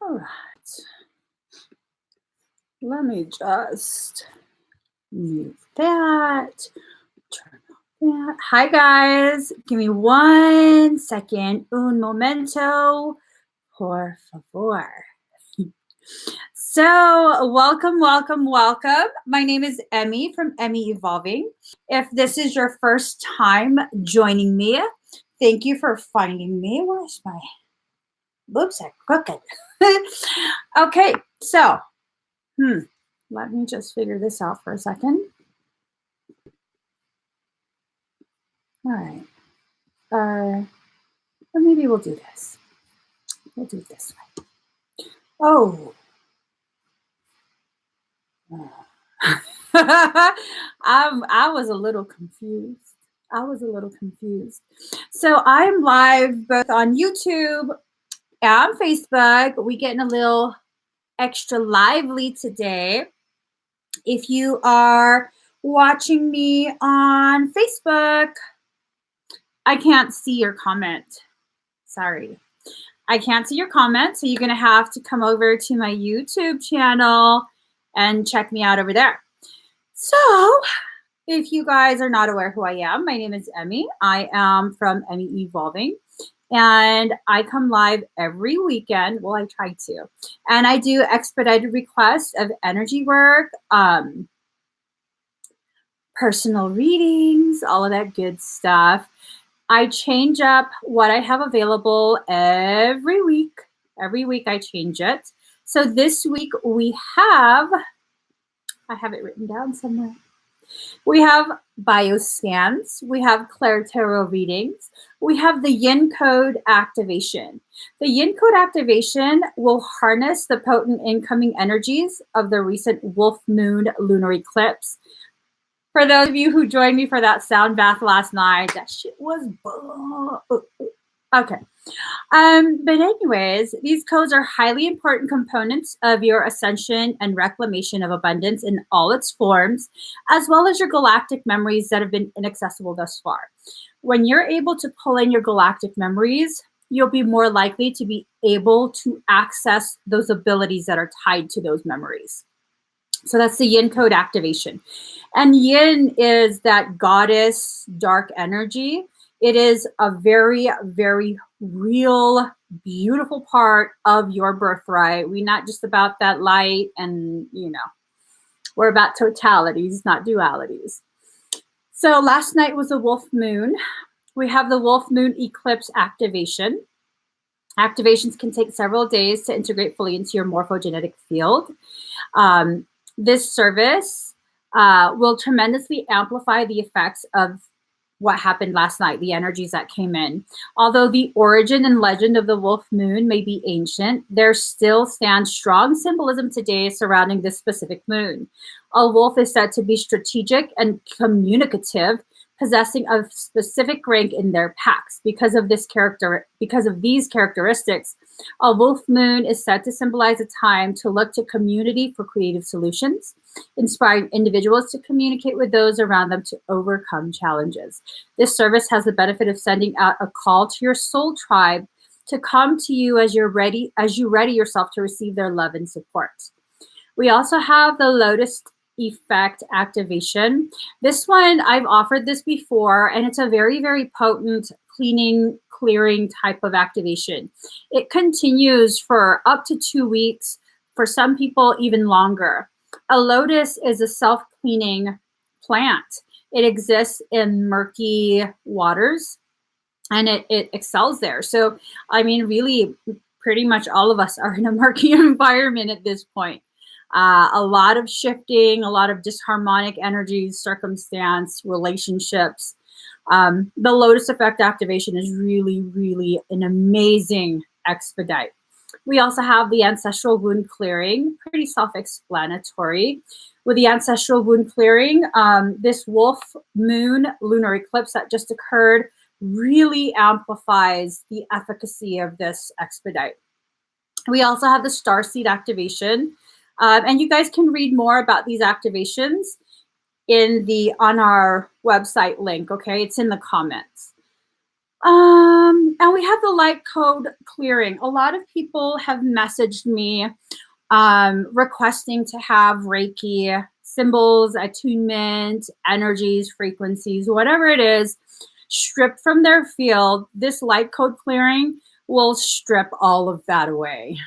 All right. Let me just mute that. Turn off that. Hi, guys. Give me 1 second. Un momento. Por favor. So, welcome. My name is Emmie from Emmie Evolving. If this is your first time joining me, thank you for finding me. Where's my boobs are crooked? Okay, so let me just figure this out for a second. All right. Or maybe we'll do this. We'll do it this way. Oh. I was a little confused. So I'm live both on YouTube and Facebook. We getting a little extra lively today. If you are watching me on Facebook, I can't see your comment. Sorry. I can't see your comment, so you're going to have to come over to my YouTube channel and check me out over there. So, if you guys are not aware who I am, my name is Emmie. I am from Emmie Evolving, and I come live every weekend. Well, I try to. And I do expedited requests of energy work, personal readings, all of that good stuff. I change up what I have available every week. Every week I change it. So this week we have, I have it written down somewhere. We have bioscans. We have Claire Tarot readings. We have the Yin Code activation. The Yin Code activation will harness the potent incoming energies of the recent Wolf Moon lunar eclipse. For those of you who joined me for that sound bath last night, that shit was okay. But anyways, these codes are highly important components of your ascension and reclamation of abundance in all its forms, as well as your galactic memories that have been inaccessible thus far. When you're able to pull in your galactic memories, you'll be more likely to be able to access those abilities that are tied to those memories. So that's the Yin Code activation. And Yin is that goddess dark energy. It is a very, very real, beautiful part of your birthright. We're not just about that light and, we're about totalities, not dualities. So last night was a wolf moon. We have the wolf moon eclipse activation. Activations can take several days to integrate fully into your morphogenetic field. This service will tremendously amplify the effects of what happened last night, the energies that came in. Although the origin and legend of the wolf moon may be ancient, there still stands strong symbolism today surrounding this specific moon. A wolf is said to be strategic and communicative, possessing a specific rank in their packs. Because of these characteristics, a wolf moon is said to symbolize a time to look to community for creative solutions, inspiring individuals to communicate with those around them to overcome challenges. This service has the benefit of sending out a call to your soul tribe to come to you as you ready yourself to receive their love and support. We also have the Lotus effect activation. This one, I've offered this before, and it's a very, very potent clearing type of activation. It continues for up to 2 weeks, for some people even longer. A lotus is a self-cleaning plant. It exists in murky waters, and it excels there. So, I mean, really, pretty much all of us are in a murky environment at this point. A lot of shifting, a lot of disharmonic energies, circumstance, relationships. The Lotus effect activation is really, really an amazing expedite. We also have the ancestral wound clearing, pretty self-explanatory. With the ancestral wound clearing, this wolf moon lunar eclipse that just occurred really amplifies the efficacy of this expedite. We also have the starseed activation. And you guys can read more about these activations on our website link, okay? It's in the comments. And we have the light code clearing. A lot of people have messaged me requesting to have Reiki symbols, attunement, energies, frequencies, whatever it is, stripped from their field. This light code clearing will strip all of that away.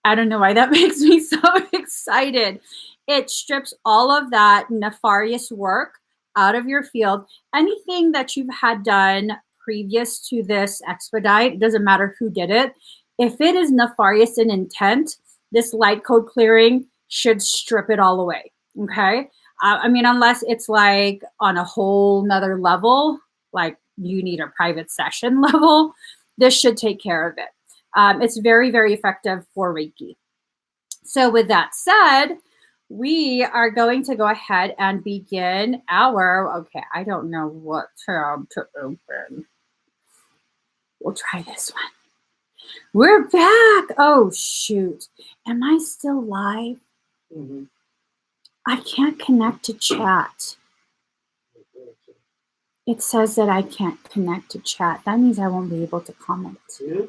I don't know why that makes me so excited. It strips all of that nefarious work out of your field. Anything that you've had done previous to this expedite, it doesn't matter who did it. If it is nefarious in intent, this light code clearing should strip it all away. Okay. I mean, unless it's like on a whole nother level, like you need a private session level, this should take care of it. It's very, very effective for Reiki. So with that said, we are going to go ahead and begin our, okay, I don't know what tab to open. We'll try this one. We're back. Oh, shoot. Am I still live? Mm-hmm. I can't connect to chat. It says that I can't connect to chat. That means I won't be able to comment. Yeah.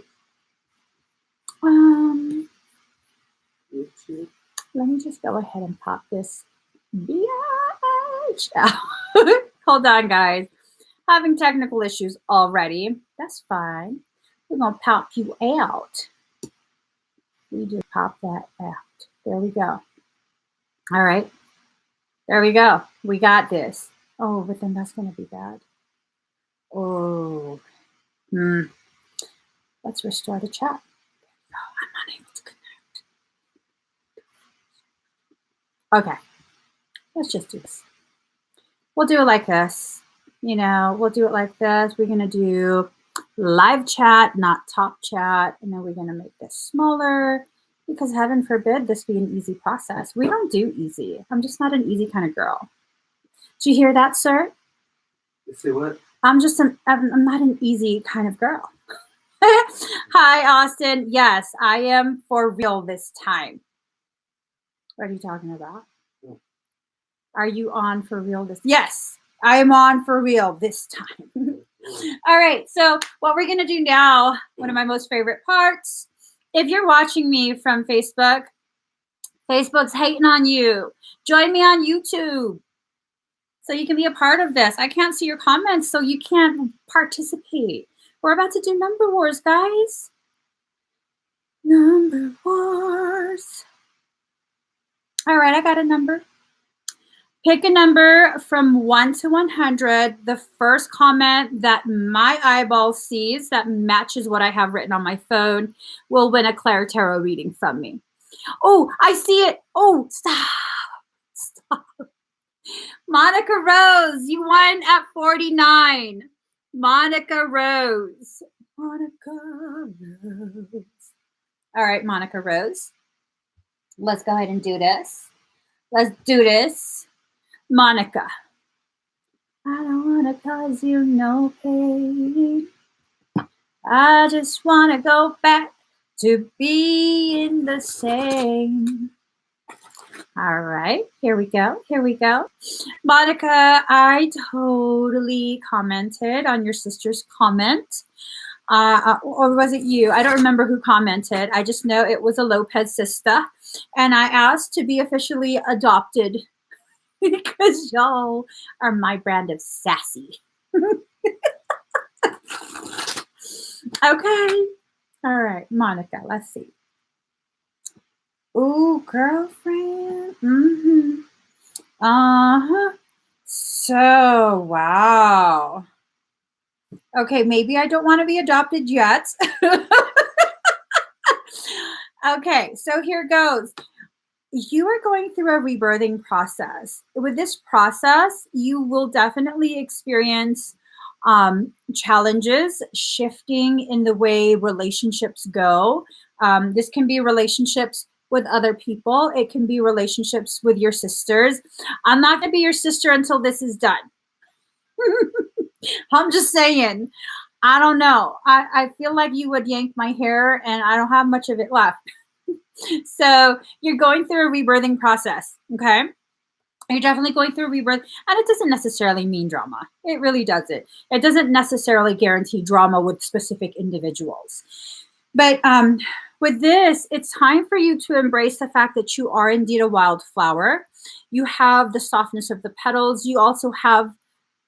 YouTube. Let me just go ahead and pop this bitch out. Hold on, guys. Having technical issues already. That's fine. We're going to pop you out. We just pop that out. There we go. All right. There we go. We got this. Oh, but then that's going to be bad. Oh. Let's restore the chat. Oh, I'm unable to connect. Okay. Let's just do this. We'll do it like this. You know, we'll do it like this. We're going to do live chat, not top chat. And then we're going to make this smaller because heaven forbid this be an easy process. We don't do easy. I'm just not an easy kind of girl. Did you hear that, sir? You see what? I'm not an easy kind of girl. Hi, Austin. Yes, I am for real this time. What are you talking about? Are you on for real this? Yes, I am on for real this time. All right, so what we're going to do now, one of my most favorite parts, if you're watching me from Facebook, Facebook's hating on you. Join me on YouTube so you can be a part of this. I can't see your comments, so you can't participate. We're about to do number wars, guys. Number wars. All right, I got a number. Pick a number from 1 to 100. The first comment that my eyeball sees that matches what I have written on my phone will win a Claire Tarot reading from me. Oh, I see it. Oh, stop. Stop. Monica Rose, you won at 49. Monica Rose. Monica Rose. All right, Monica Rose. Let's go ahead and do this. Let's do this. Monica. I don't want to cause you no pain. I just want to go back to being the same. All right, here we go. Here we go. Monica, I totally commented on your sister's comment. Or was it you? I don't remember who commented. I just know it was a Lopez sister. And I asked to be officially adopted because y'all are my brand of sassy. Okay. All right, Monica, let's see. Ooh, girlfriend. Mm-hmm. Uh-huh. So, wow. Okay, maybe I don't want to be adopted yet. Okay, so here goes. You are going through a rebirthing process. With this process, you will definitely experience challenges, shifting in the way relationships go. This can be relationships with other people. It can be relationships with your sisters. I'm not going to be your sister until this is done. I'm just saying. I don't know. I feel like you would yank my hair and I don't have much of it left. So you're going through a rebirthing process, okay? You're definitely going through rebirth, and it doesn't necessarily mean drama. It really doesn't. It doesn't necessarily guarantee drama with specific individuals. But with this, it's time for you to embrace the fact that you are indeed a wildflower. You have the softness of the petals. You also have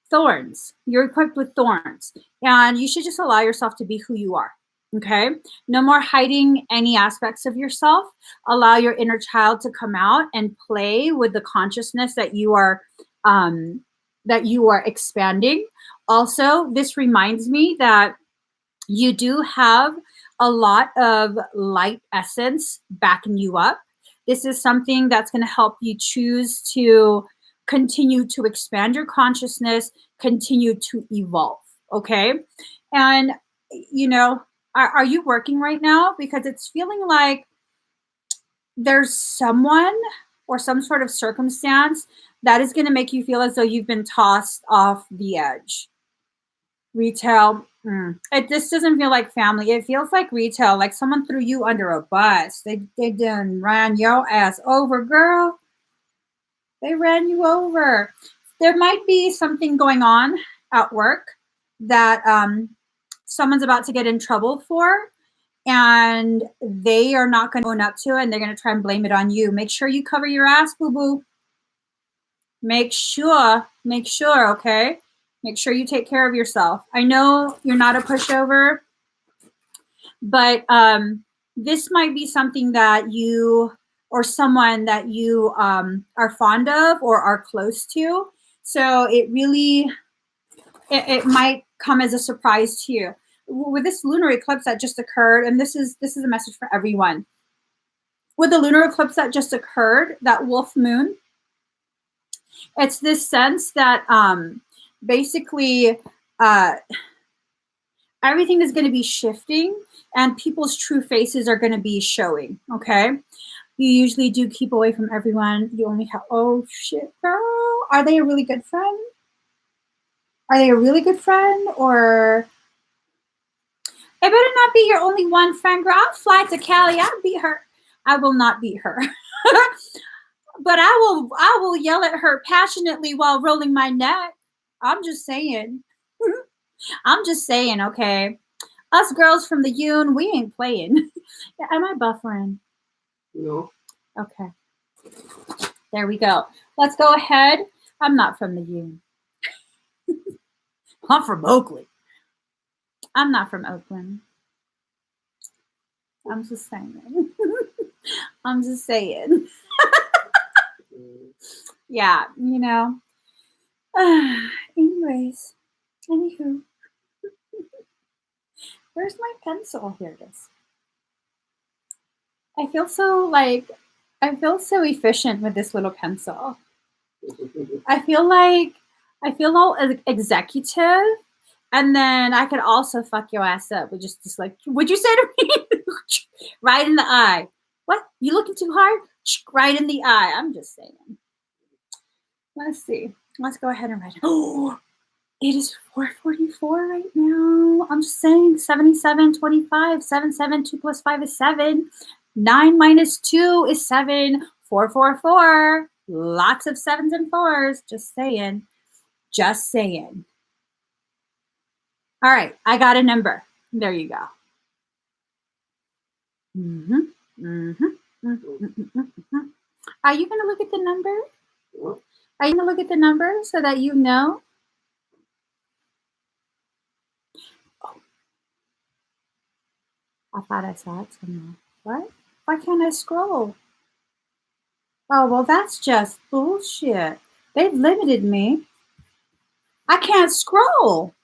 thorns. You're equipped with thorns. And you should just allow yourself to be who you are. Okay? No more hiding any aspects of yourself. Allow your inner child to come out and play with the consciousness that you are expanding. Also, this reminds me that you do have a lot of light essence backing you up. This is something that's going to help you choose to continue to expand your consciousness, continue to evolve. Okay? And, you know, are you working right now? Because it's feeling like there's someone or some sort of circumstance that is going to make you feel as though you've been tossed off the edge. Retail, this doesn't feel like family. It feels like retail, like someone threw you under a bus. They done ran your ass over, girl. They ran you over. There might be something going on at work that someone's about to get in trouble for, and they are not going to own up to it, and they're going to try and blame it on you. Make sure you cover your ass, boo-boo. Make sure, okay? Make sure you take care of yourself. I know you're not a pushover, but this might be something that you or someone that you are fond of or are close to. So it really, it might come as a surprise to you. With this lunar eclipse that just occurred, and this is a message for everyone. With the lunar eclipse that just occurred, that wolf moon, it's this sense that basically everything is going to be shifting and people's true faces are going to be showing, okay? You usually do keep away from everyone. You only have, oh shit, girl. Are they a really good friend? Are they a really good friend? Or it better not be your only one friend, girl. I'll fly to Cali. I'll beat her. I will not beat her. But I will yell at her passionately while rolling my neck. I'm just saying. I'm just saying, okay? Us girls from the Yoon, we ain't playing. Am I buffering? No. Okay. There we go. Let's go ahead. I'm not from the Yoon. I'm from Oakland. I'm not from Oakland. I'm just saying. I'm just saying. Yeah, you know. Anyways, anywho. Where's my pencil? Here it is. I feel so efficient with this little pencil. I feel all executive, and then I could also fuck your ass up with just like, what'd you say to me? Right in the eye. What? You looking too hard? Right in the eye. I'm just saying. Let's see. Let's go ahead and write it. Oh, it is 4:44 right now. I'm just saying 77:25. 7, 7, 2 plus 5 is 7. 9 minus 2 is 7. 4, 4, 4. Lots of 7s and 4s. Just saying. Just saying. All right. I got a number. There you go. Are you going to look at the number? What? Are you going to look at the number so that you know? Oh. I thought I saw it somewhere. What? Why can't I scroll? Oh, well, that's just bullshit. They've limited me. I can't scroll.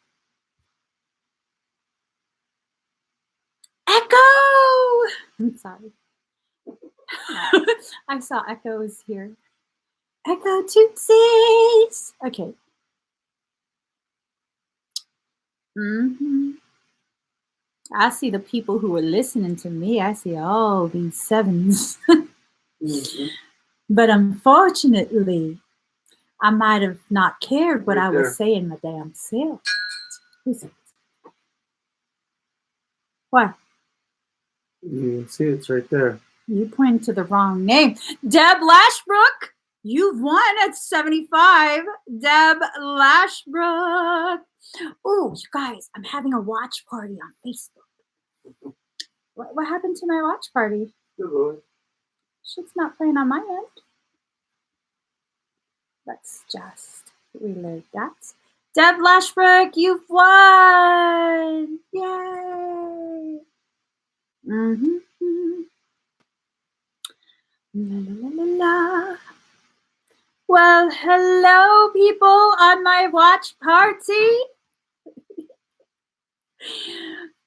Echo! I'm sorry. I saw Echo is here. Echo Tootsies! Okay. I see the people who are listening to me. I see all these 7s. But unfortunately, I might have not cared what I was saying my damn self. What? You can see it's right there. You pointed to the wrong name. Deb Lashbrook? You've won at 75, Deb Lashbrook. Oh, you guys, I'm having a watch party on Facebook. What happened to my watch party? Shit's not playing on my end. Let's just reload that. Deb Lashbrook, you've won! Yay! Mm-hmm. La, la, la, la. Well, hello, people on my watch party.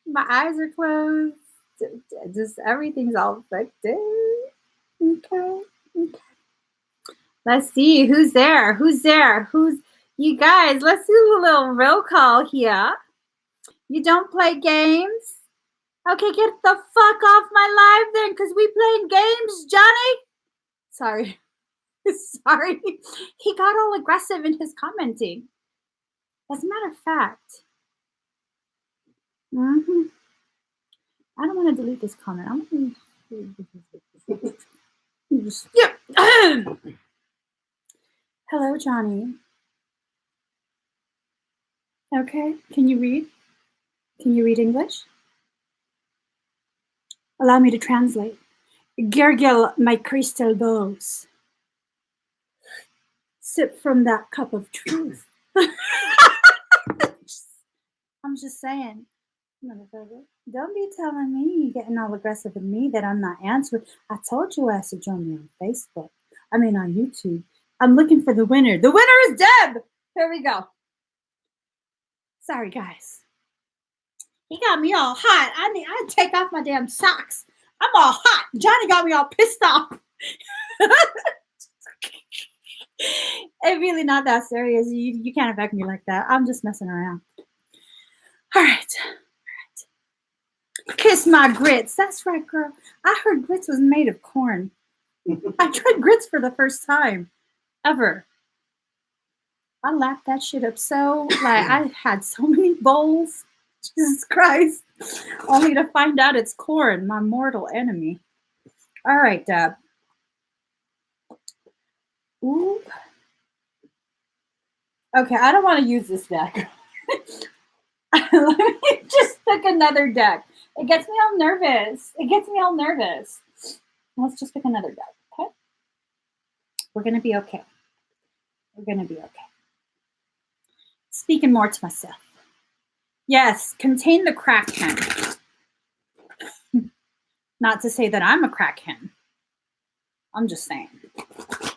My eyes are closed. Just everything's all affected. Okay. Let's see who's there. Who's you guys? Let's do a little roll call here. You don't play games? Okay, get the fuck off my live then, because we playing games, Johnny. Sorry. Sorry. He got all aggressive in his commenting. As a matter of fact. I don't want to delete this comment. I'm going to yeah. Hello, Johnny. Okay. Can you read? Can you read English? Allow me to translate. Gargle my crystal balls. Sip from that cup of truth. I'm just saying. Don't be telling me, getting all aggressive with me, that I'm not answering. I told you to join me on Facebook. I mean, on YouTube. I'm looking for the winner. The winner is Deb. Here we go. Sorry, guys. He got me all hot. I take off my damn socks. I'm all hot. Johnny got me all pissed off. It's really not that serious. You can't affect me like that. I'm just messing around. All right. Kiss my grits. That's right, girl. I heard grits was made of corn. I tried grits for the first time ever. I lapped that shit up so, like, I had so many bowls. Jesus Christ. Only to find out it's corn, my mortal enemy. All right, Deb. Ooh. Okay, I don't want to use this deck. Let me just pick another deck. It gets me all nervous. Let's just pick another deck, okay? We're going to be okay. Speaking more to myself. Yes, contain the crack hen. Not to say that I'm a crack hen. I'm just saying.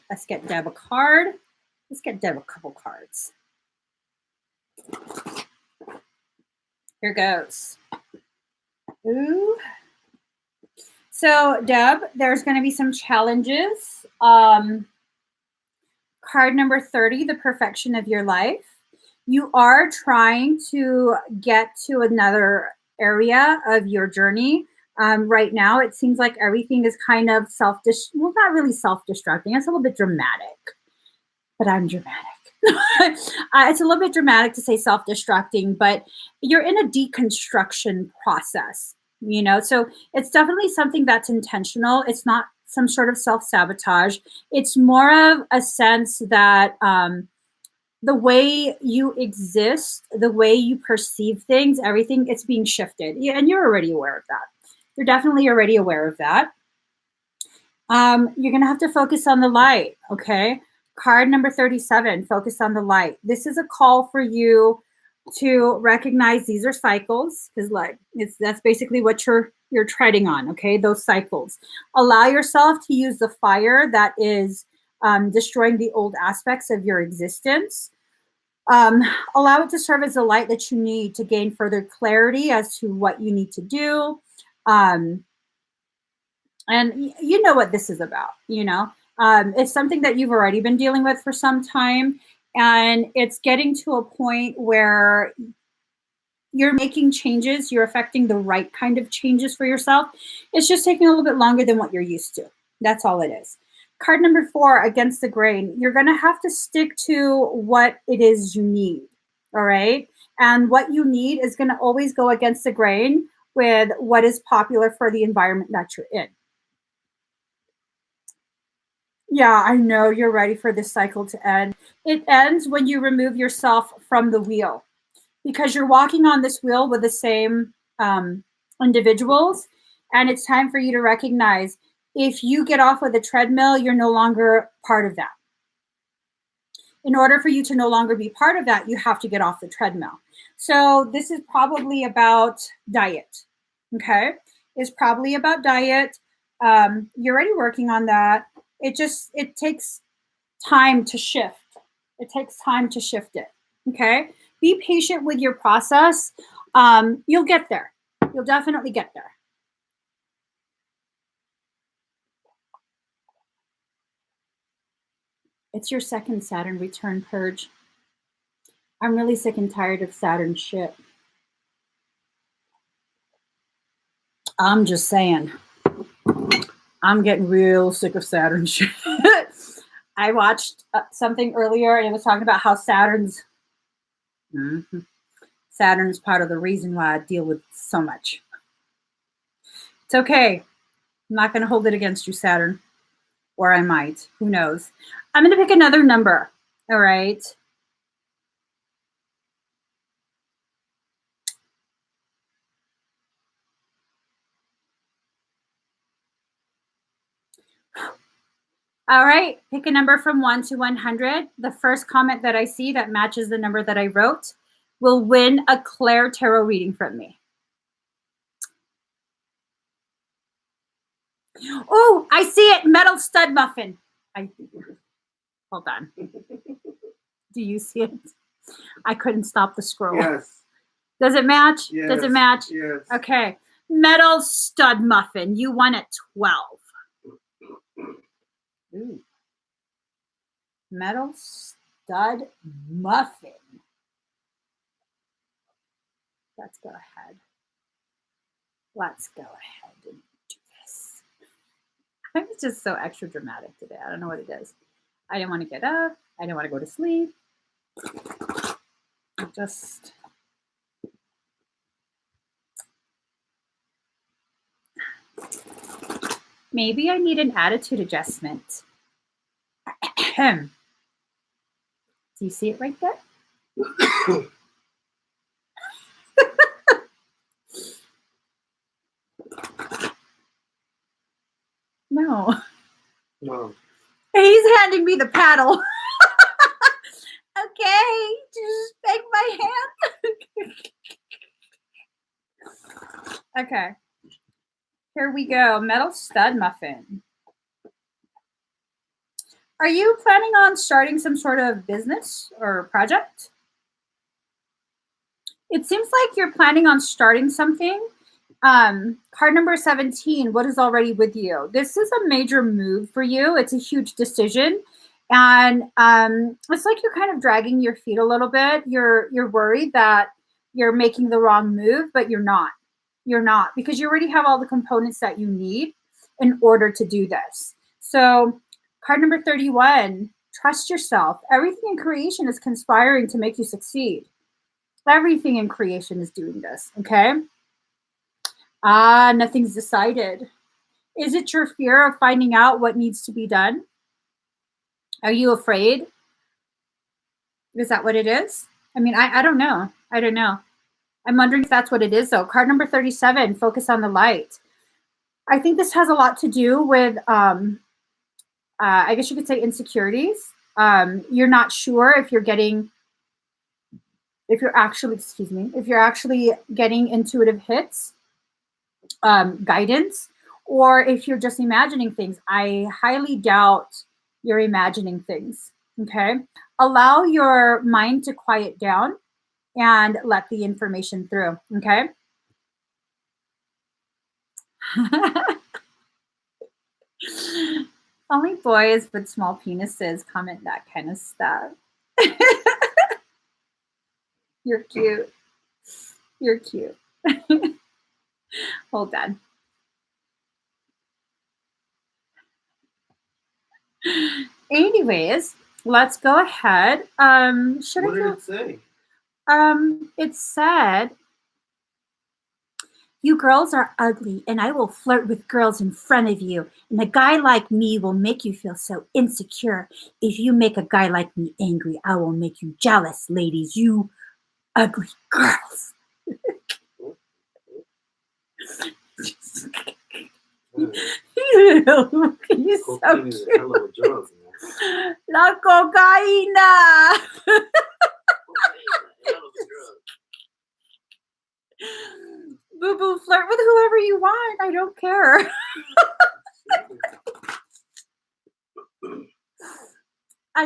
Let's get Deb a card. Let's get Deb a couple cards. Here goes. Ooh. So, Deb, there's going to be some challenges. Card number 30, the perfection of your life. You are trying to get to another area of your journey. Right now, it seems like everything is kind of well, not really self-destructing. It's a little bit dramatic, but I'm dramatic. It's a little bit dramatic to say self-destructing, but you're in a deconstruction process, you know? So it's definitely something that's intentional. It's not some sort of self-sabotage. It's more of a sense that the way you exist, the way you perceive things, everything, it's being shifted. Yeah, and you're already aware of that. You're definitely already aware of that. You're going to have to focus on the light, okay? Card number 37, focus on the light. This is a call for you to recognize these are cycles, because like that's basically what you're treading on, okay? Those cycles. Allow yourself to use the fire that is destroying the old aspects of your existence. Allow it to serve as the light that you need to gain further clarity as to what you need to do. And you know what this is about, you know? It's something that you've already been dealing with for some time, and it's getting to a point where you're making changes, you're affecting the right kind of changes for yourself. It's just taking a little bit longer than what you're used to. That's all it is. Card number 4, against the grain. You're going to have to stick to what it is you need, all right? And what you need is going to always go against the grain with what is popular for the environment that you're in. Yeah, I know you're ready for this cycle to end. It ends when you remove yourself from the wheel because you're walking on this wheel with the same individuals. And it's time for you to recognize if you get off of the treadmill, you're no longer part of that. In order for you to no longer be part of that, you have to get off the treadmill. So this is probably about diet. Okay. It's probably about diet. You're already working on that. It takes time to shift. It takes time to shift it. Okay. Be patient with your process. You'll get there. You'll definitely get there. It's your second Saturn return purge. I'm really sick and tired of Saturn shit. I'm just saying. I'm getting real sick of Saturn shit. I watched something earlier and it was talking about how Saturn is part of the reason why I deal with so much. It's okay. I'm not going to hold it against you, Saturn. Or I might. Who knows? I'm going to pick another number. All right. All right. Pick a number from 1 to 100. The first comment that I see that matches the number that I wrote will win a Claire Tarot reading from me. Oh, I see it. Metal stud muffin. Hold on. Do you see it? I couldn't stop the scroll. Yes. Does it match? Yes. Does it match? Yes. Okay. Metal stud muffin. You won at 12. Ooh. Metal stud muffin. Let's go ahead. Let's go ahead and do this. I'm just so extra dramatic today. I don't know what it is. I didn't want to get up. I didn't want to go to sleep. Just maybe I need an attitude adjustment. Do you see it right there? No. No. He's handing me the paddle. Okay, just take my hand. Okay. Here we go. Metal stud muffin. Are you planning on starting some sort of business or project? It seems like you're planning on starting something. Card number 17, what is already with you? This is a major move for you. It's a huge decision. And it's like you're kind of dragging your feet a little bit. You're worried that you're making the wrong move, but you're not. You're not, because you already have all the components that you need in order to do this. So card number 31, trust yourself. Everything in creation is conspiring to make you succeed. Everything in creation is doing this, okay? Nothing's decided. Is it your fear of finding out what needs to be done? Are you afraid? Is that what it is? I mean, I don't know. I don't know. I'm wondering if that's what it is, though. Card number 37, focus on the light. I think this has a lot to do with, I guess you could say, insecurities. You're not sure if you're actually getting intuitive hits, guidance, or if you're just imagining things. I highly doubt you're imagining things, okay? Allow your mind to quiet down and let the information through, okay? Only boys with small penises comment that kind of stuff. You're cute. You're cute. Hold on. Anyways, let's go ahead. What did it say? It said You girls are ugly, and I will flirt with girls in front of you. And a guy like me will make you feel so insecure. If you make a guy like me angry, I will make you jealous, ladies. You ugly girls. He's so cute. La cocaína. Boo boo, flirt with whoever you want. I don't care.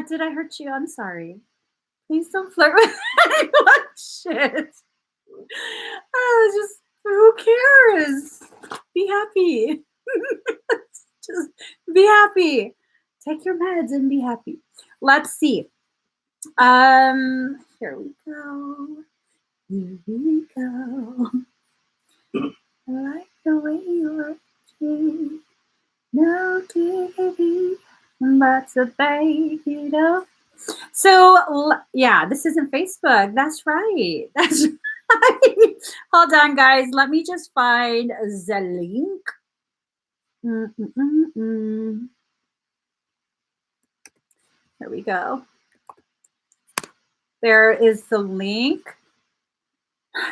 Did I hurt you? I'm sorry. Please don't flirt with anyone. Shit. Just who cares? Be happy. Just be happy. Take your meds and be happy. Let's see. Here we go. Here we go. I like the way you look. No diggity, but a baby though. So yeah, this isn't Facebook. That's right. That's right. Hold on, guys. Let me just find the link. Here we go. There is the link.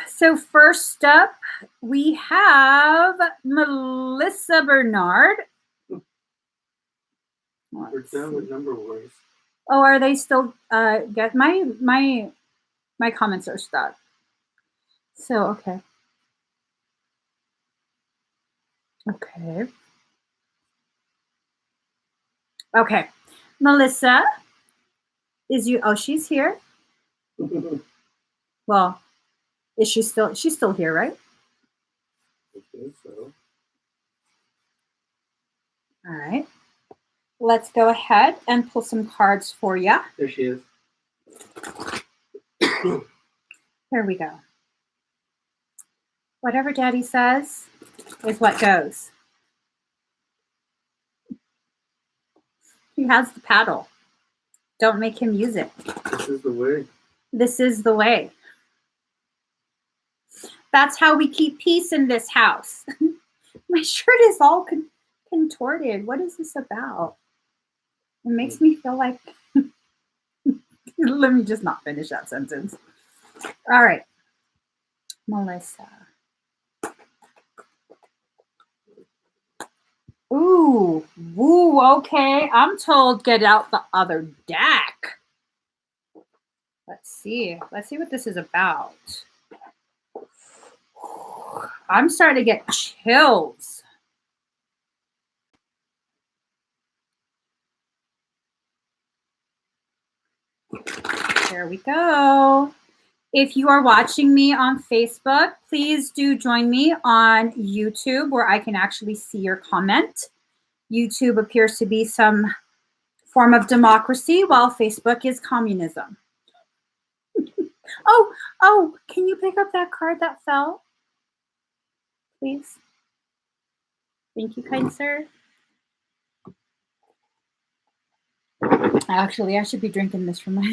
So first up, we have Melissa Bernard. We're done with number words. Oh, are they still get my comments are stuck. So okay. Okay. Melissa, is you? Oh, she's here. Well, is she still? She's still here, right? I think so. All right. Let's go ahead and pull some cards for you. There she is. Here we go. Whatever Daddy says is what goes. He has the paddle. Don't make him use it. This is the way. This is the way. That's how we keep peace in this house. My shirt is all contorted. What is this about? It makes me feel like... Let me just not finish that sentence. All right. Melissa. Ooh, woo, okay. I'm told get out the other deck. Let's see. Let's see what this is about. I'm starting to get chills. There we go. If you are watching me on Facebook, please do join me on YouTube where I can actually see your comment. YouTube appears to be some form of democracy while Facebook is communism. Oh, can you pick up that card that fell? Please. Thank you, kind sir. Actually, I should be drinking this from my...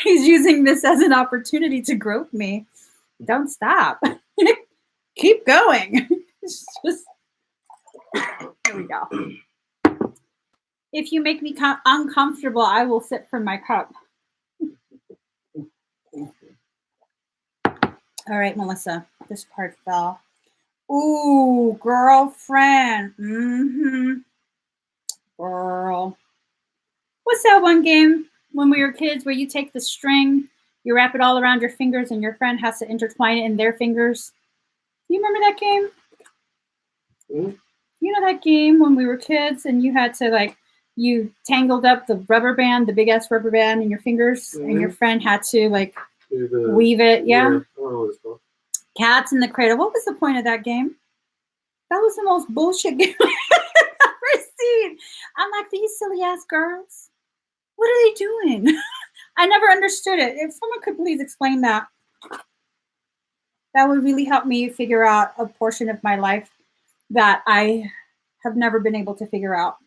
He's using this as an opportunity to grope me. Don't stop. Keep going. It's just... Here we go. If you make me uncomfortable, I will sip from my cup. All right, Melissa, this card fell. Ooh, girlfriend. Girl. What's that one game when we were kids where you take the string, you wrap it all around your fingers, and your friend has to intertwine it in their fingers? Do you remember that game? You know that game when we were kids and you had to, like, you tangled up the rubber band, the big ass rubber band in your fingers, and your friend had to, like, weave it. Yeah. Cats in the Cradle. What was the point of that game? That was the most bullshit game I've ever seen. I'm like, these silly ass girls. What are they doing? I never understood it. If someone could please explain that, that would really help me figure out a portion of my life that I have never been able to figure out.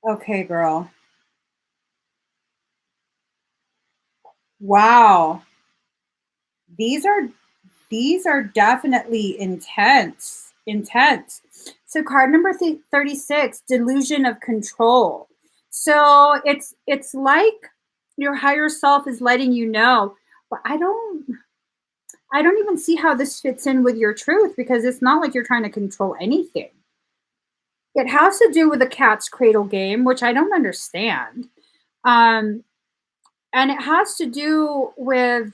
Okay, girl. Wow. These are definitely intense. Intense. So card number 36, delusion of control. So it's like your higher self is letting you know, but I don't even see how this fits in with your truth, because it's not like you're trying to control anything. It has to do with the cat's cradle game, which I don't understand. Um, and it has to do with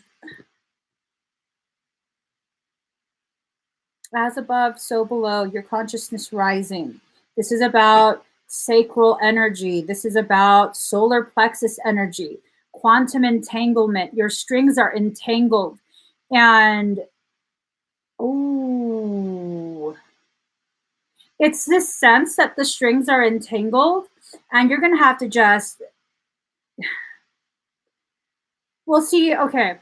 as above, so below, your consciousness rising. This is about sacral energy. This is about solar plexus energy, quantum entanglement. Your strings are entangled. And, ooh, it's this sense that the strings are entangled, and you're going to have to just, we'll see. Okay.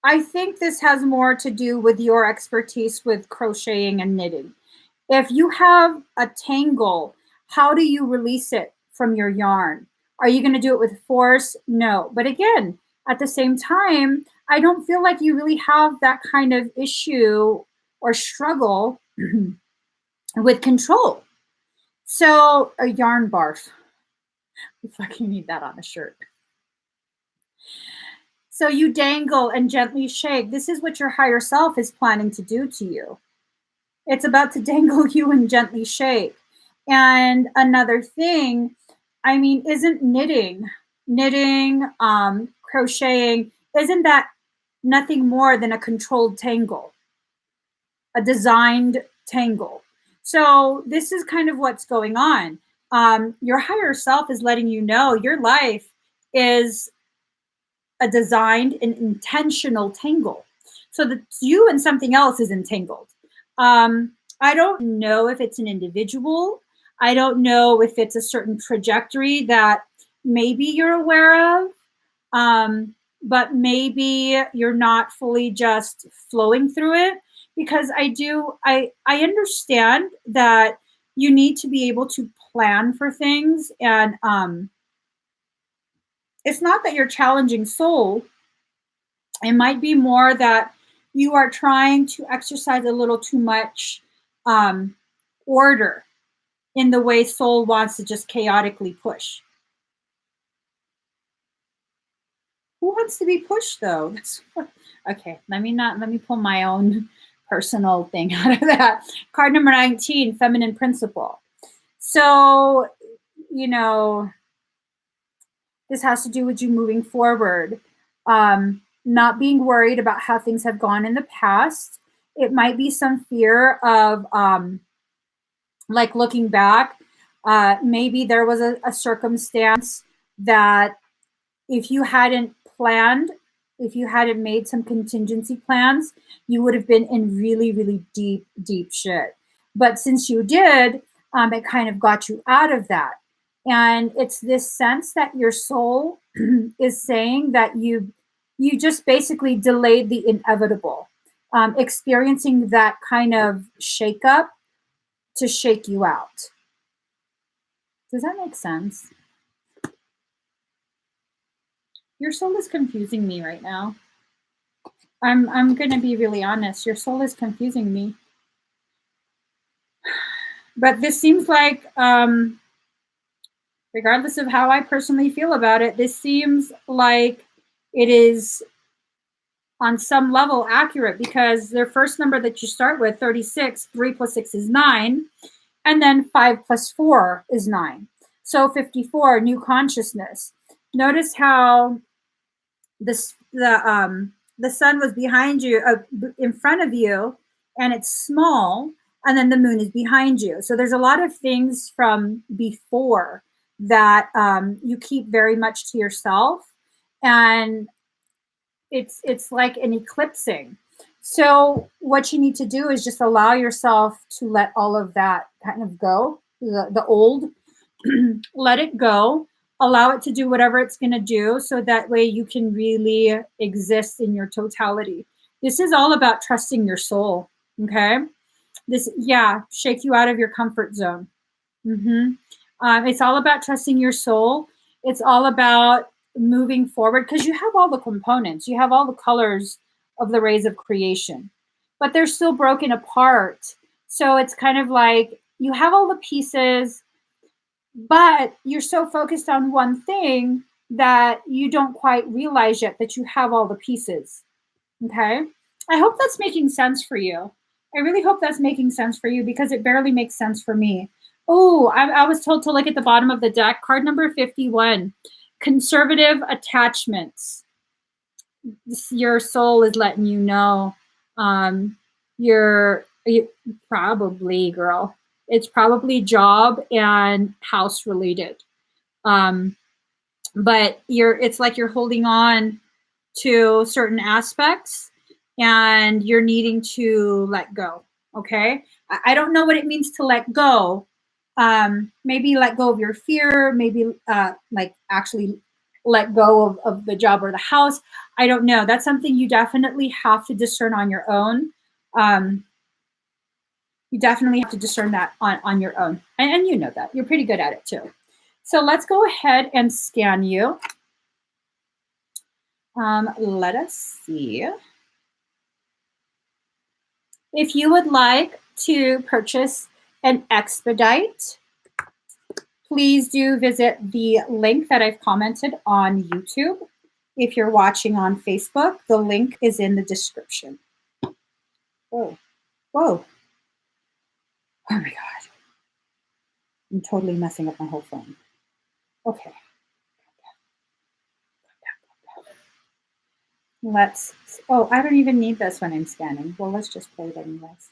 I think this has more to do with your expertise with crocheting and knitting. If you have a tangle, how do you release it from your yarn? Are you going to do it with force? No. But again, at the same time, I don't feel like you really have that kind of issue or struggle with control. So, a yarn barf. We fucking need that on a shirt. So, you dangle and gently shake. This is what your higher self is planning to do to you. It's about to dangle you and gently shake. And another thing, I mean, isn't knitting, crocheting, isn't that nothing more than a controlled tangle, a designed tangle? So this is kind of what's going on. Your higher self is letting you know your life is a designed and intentional tangle. So that you and something else is entangled. I don't know if it's an individual. I don't know if it's a certain trajectory that maybe you're aware of, but maybe you're not fully just flowing through it. Because I understand that you need to be able to plan for things, and it's not that you're challenging soul. It might be more that you are trying to exercise a little too much um, order in the way soul wants to just chaotically push. Who wants to be pushed though? Okay, let me pull my own personal thing out of that. Card number 19, feminine principle. So, you know, this has to do with you moving forward, not being worried about how things have gone in the past. It might be some fear of like looking back. Maybe there was a circumstance that if you hadn't planned, if you hadn't made some contingency plans, you would have been in really, really deep, deep shit. But since you did, it kind of got you out of that. And it's this sense that your soul is saying that you just basically delayed the inevitable, experiencing that kind of shakeup to shake you out. Does that make sense? Your soul is confusing me right now. I'm gonna be really honest. Your soul is confusing me. But this seems like, regardless of how I personally feel about it, this seems like it is on some level accurate, because their first number that you start with, 36, 3 plus 6 is 9, and then 5 plus 4 is 9. So 54, new consciousness. Notice how the sun was behind you, in front of you, and it's small, and then the moon is behind you. So there's a lot of things from before that you keep very much to yourself, and it's like an eclipsing. So what you need to do is just allow yourself to let all of that kind of go, the old, let it go, allow it to do whatever it's going to do, so that way you can really exist in your totality. This is all about trusting your soul. Okay. Shake you out of your comfort zone. It's all about trusting your soul. It's all about moving forward, because you have all the components, you have all the colors of the rays of creation, but they're still broken apart. So it's kind of like you have all the pieces, but you're so focused on one thing that you don't quite realize yet that you have all the pieces. Okay. I hope that's making sense for you. I really hope that's making sense for you, because it barely makes sense for me. Oh, I was told to look at the bottom of the deck. Card number 51, conservative attachments. Your soul is letting you know you're probably, girl, it's probably job and house related. But it's like you're holding on to certain aspects and you're needing to let go. Okay. I don't know what it means to let go. Maybe let go of your fear, maybe like actually let go of the job or the house. I don't know. That's something you definitely have to discern on your own. You definitely have to discern that on your own. And you know that. You're pretty good at it too. So let's go ahead and scan you. Let us see. If you would like to purchase an expedite, please do visit the link that I've commented on YouTube. If you're watching on Facebook, the link is in the description. Whoa, whoa. Oh my God. I'm totally messing up my whole phone. Okay. Oh, I don't even need this when I'm scanning. Well, let's just play it anyways.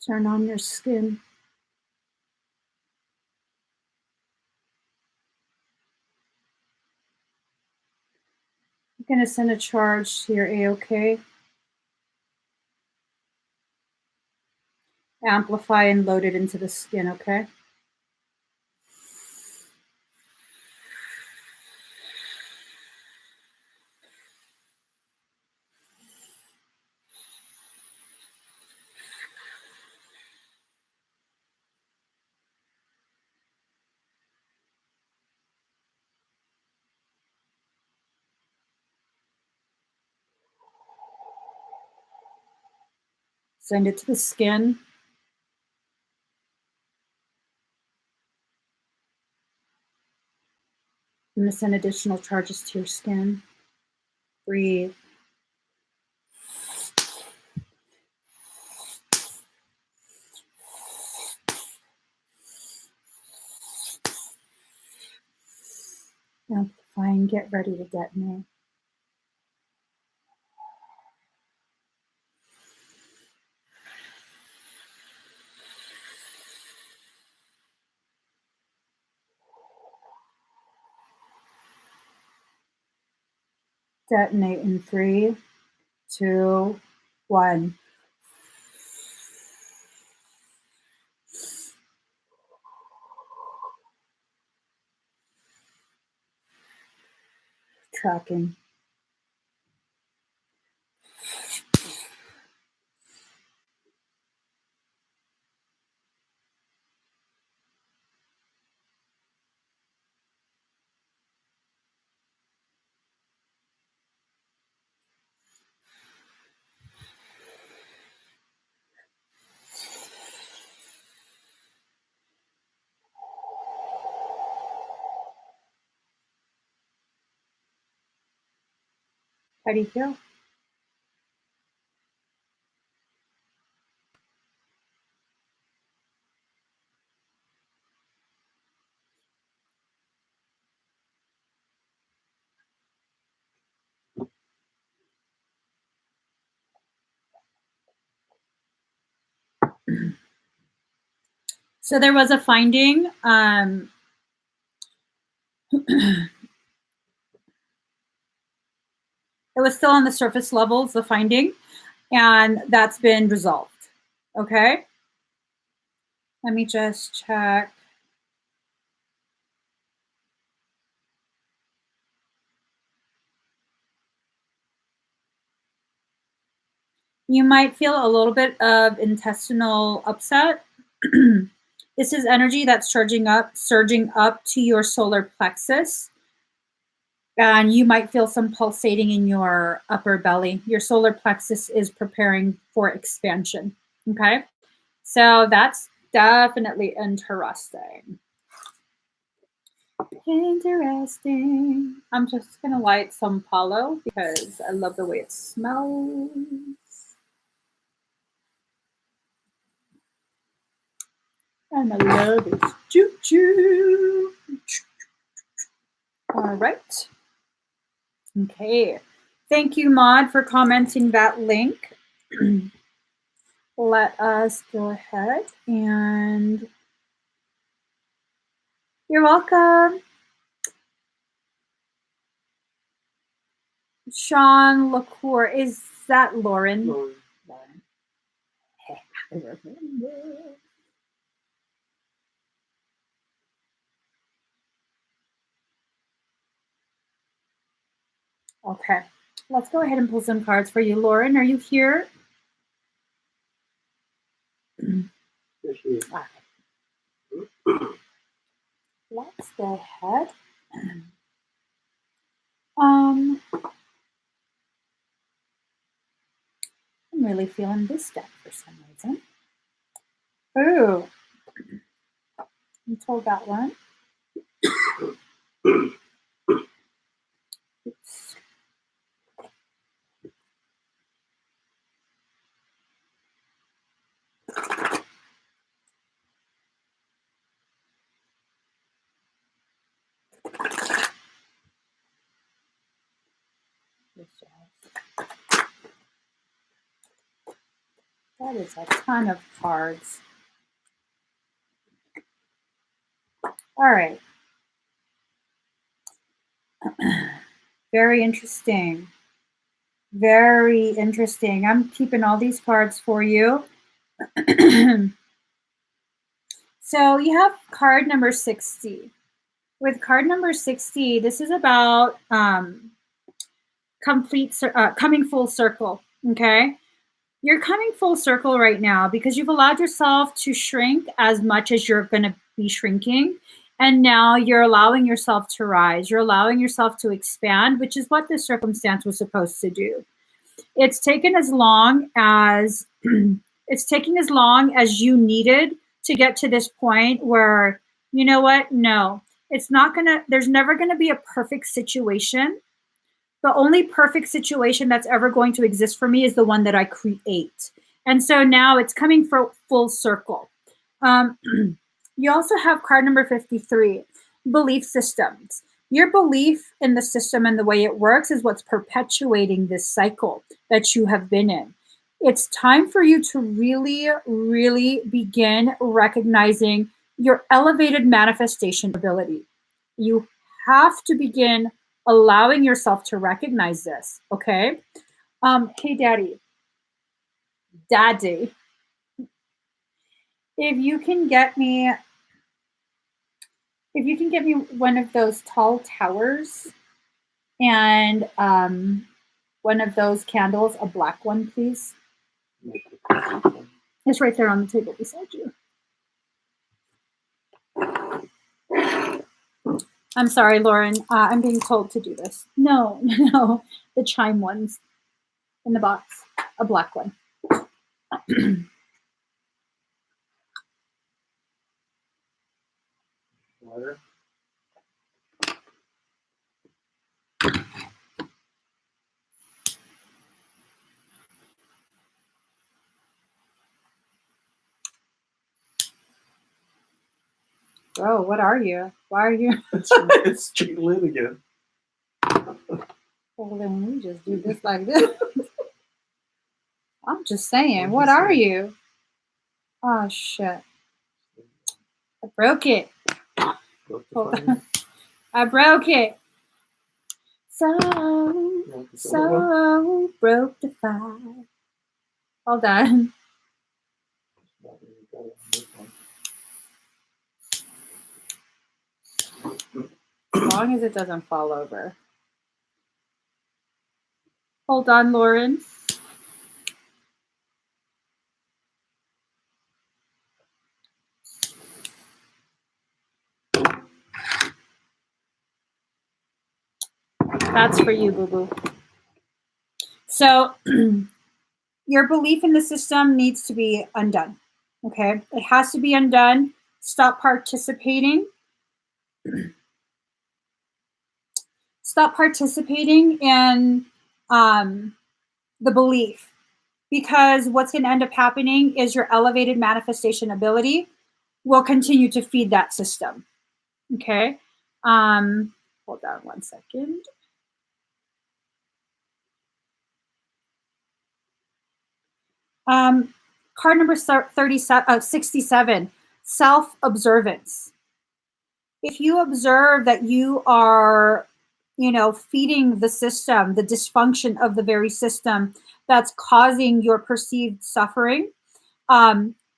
Turn on your skin. I'm going to send a charge to your A-OK. Amplify and load it into the skin, okay? Send it to the skin. I'm going to send additional charges to your skin. Breathe. Amplify and get ready to detonate. Detonate in 3, 2, 1. Tracking. How do you feel? So there was a finding. It was still on the surface levels, the finding, and that's been resolved. Okay. Let me just check. You might feel a little bit of intestinal upset. This is energy that's surging up to your solar plexus. And you might feel some pulsating in your upper belly. Your solar plexus is preparing for expansion. Okay. So that's definitely interesting. Interesting. I'm just going to light some Palo because I love the way it smells. And I love its choo-choo. All right. Okay. Thank you, Maud, for commenting that link. Let us go ahead and you're welcome. Sean LaCour. Is that Lauren? Lauren. I remember. Okay. Let's go ahead and pull some cards for you. Lauren, are you here? Yes, she is. Let's go ahead. I'm really feeling this deck for some reason. Ooh. You told that one. Oops. That is a ton of cards. All right. Very interesting. Very interesting. I'm keeping all these cards for you. So you have card number 60. With card number 60, this is about coming full circle, okay? You're coming full circle right now because you've allowed yourself to shrink as much as you're going to be shrinking. And now you're allowing yourself to rise. You're allowing yourself to expand, which is what this circumstance was supposed to do. It's taken as long as you needed to get to this point where, you know what? No, there's never going to be a perfect situation. The only perfect situation that's ever going to exist for me is the one that I create. And so now it's coming for full circle. You also have card number 53, belief systems. Your belief in the system and the way it works is what's perpetuating this cycle that you have been in. It's time for you to really, really begin recognizing your elevated manifestation ability. You have to begin allowing yourself to recognize this, okay? Hey, Daddy, if you can get me one of those tall towers and one of those candles, a black one, please. It's right there on the table beside you. I'm sorry, Lauren. I'm being told to do this. No, the chime ones in the box, a black one. Water. Bro, what are you? Why are you? It's straight lit again. Well, then we just do this like this. I'm just saying, I'm what just are saying. you? Oh, shit. I broke it. Broke the Hold fire. on. I broke it. So broke the fire. Hold on. As long as it doesn't fall over. Hold on, Lauren. That's for you, boo-boo. So your belief in the system needs to be undone. Okay? It has to be undone. Stop participating. Stop participating in the belief, because what's going to end up happening is your elevated manifestation ability will continue to feed that system. Okay? Hold on one second. Card number 67, self-observance. If you observe that you are, feeding the system, the dysfunction of the very system that's causing your perceived suffering,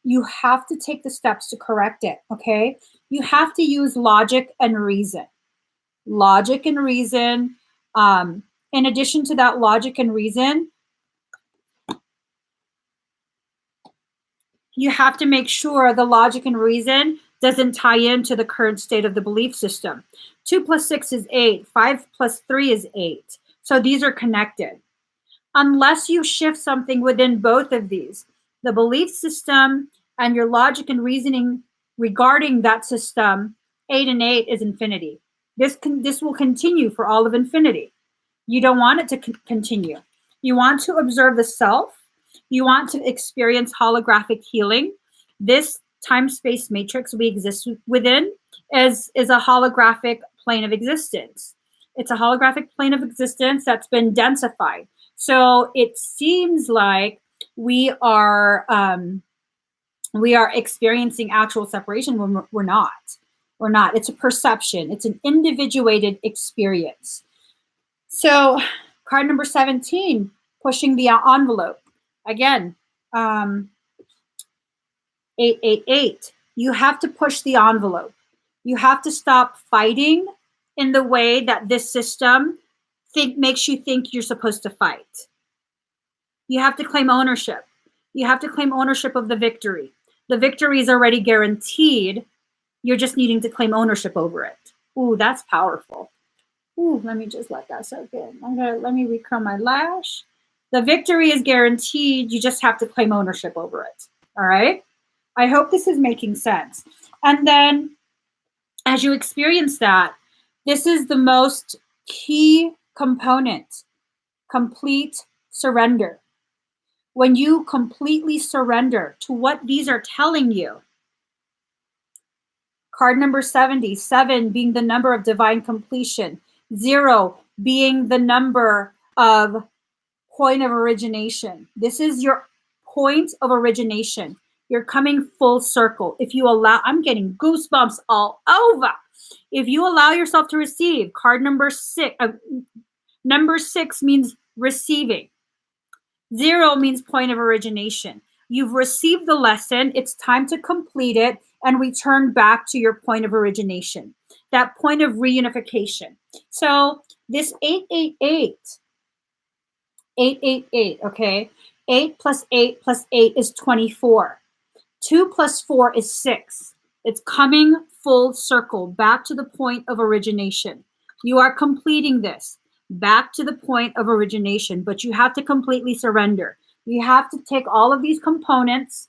you have to take the steps to correct it, okay? You have to use logic and reason. Logic and reason. In addition to that logic and reason, you have to make sure the logic and reason doesn't tie into the current state of the belief system. 2 plus 6 is 8. 5 plus 3 is 8. So these are connected. Unless you shift something within both of these, the belief system and your logic and reasoning regarding that system, 8 and 8 is infinity. This will continue for all of infinity. You don't want it to continue. You want to observe the self. You want to experience holographic healing. This time-space matrix we exist within is a holographic plane of existence. It's a holographic plane of existence that's been densified. So it seems like we are experiencing actual separation when we're not. We're not. It's a perception. It's an individuated experience. So card number 17, pushing the envelope. Again, 888. You have to push the envelope. You have to stop fighting in the way that this system makes you think you're supposed to fight. You have to claim ownership. You have to claim ownership of the victory. The victory is already guaranteed. You're just needing to claim ownership over it. Ooh, that's powerful. Ooh, let me just let that soak in. Let me recurl my lash. The victory is guaranteed. You just have to claim ownership over it. All right? I hope this is making sense. And then as you experience that, this is the most key component, complete surrender. When you completely surrender to what these are telling you, card number 70, 7 being the number of divine completion, 0 being the number of point of origination. This is your point of origination. You're coming full circle. If you allow, I'm getting goosebumps all over. If you allow yourself to receive, card number 6, number 6 means receiving. 0 means point of origination. You've received the lesson. It's time to complete it and return back to your point of origination, that point of reunification. So this 888, okay? 8 plus 8 plus 8 is 24. 2 plus 4 is 6. It's coming full circle back to the point of origination. You are completing this back to the point of origination, but you have to completely surrender. You have to take all of these components.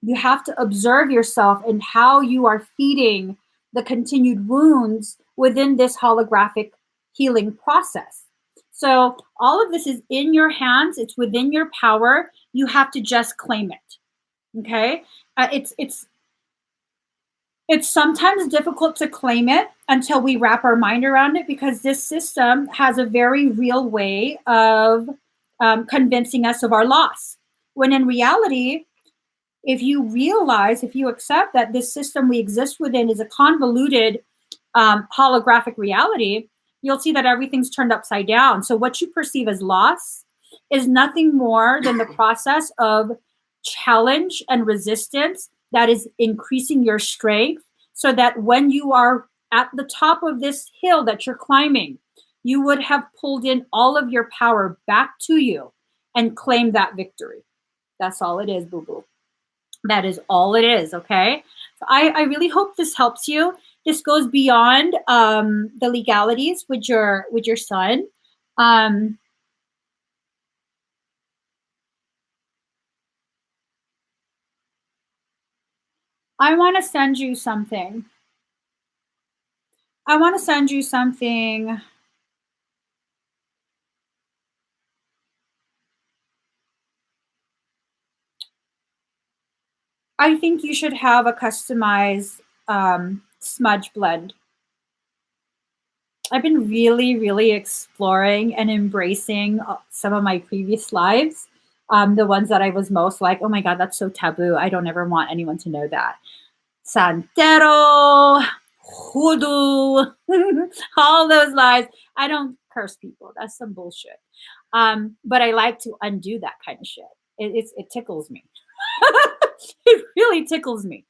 You have to observe yourself and how you are feeding the continued wounds within this holographic healing process. So all of this is in your hands. It's within your power. You have to just claim it. Okay? It's It's sometimes difficult to claim it until we wrap our mind around it, because this system has a very real way of convincing us of our loss. When in reality, if you realize, if you accept that this system we exist within is a convoluted holographic reality, you'll see that everything's turned upside down. So what you perceive as loss is nothing more than the process of challenge and resistance that is increasing your strength, so that when you are at the top of this hill that you're climbing, you would have pulled in all of your power back to you and claimed that victory. That's all it is, boo-boo. That is all it is, okay? So I really hope this helps you. This goes beyond the legalities with your son. I want to send you something. I want to send you something. I think you should have a customized smudge blend. I've been really, really exploring and embracing some of my previous lives. The ones that I was most like, oh my God, that's so taboo. I don't ever want anyone to know that. Santero, hoodoo, all those lies. I don't curse people. That's some bullshit. But I like to undo that kind of shit. It tickles me. It really tickles me.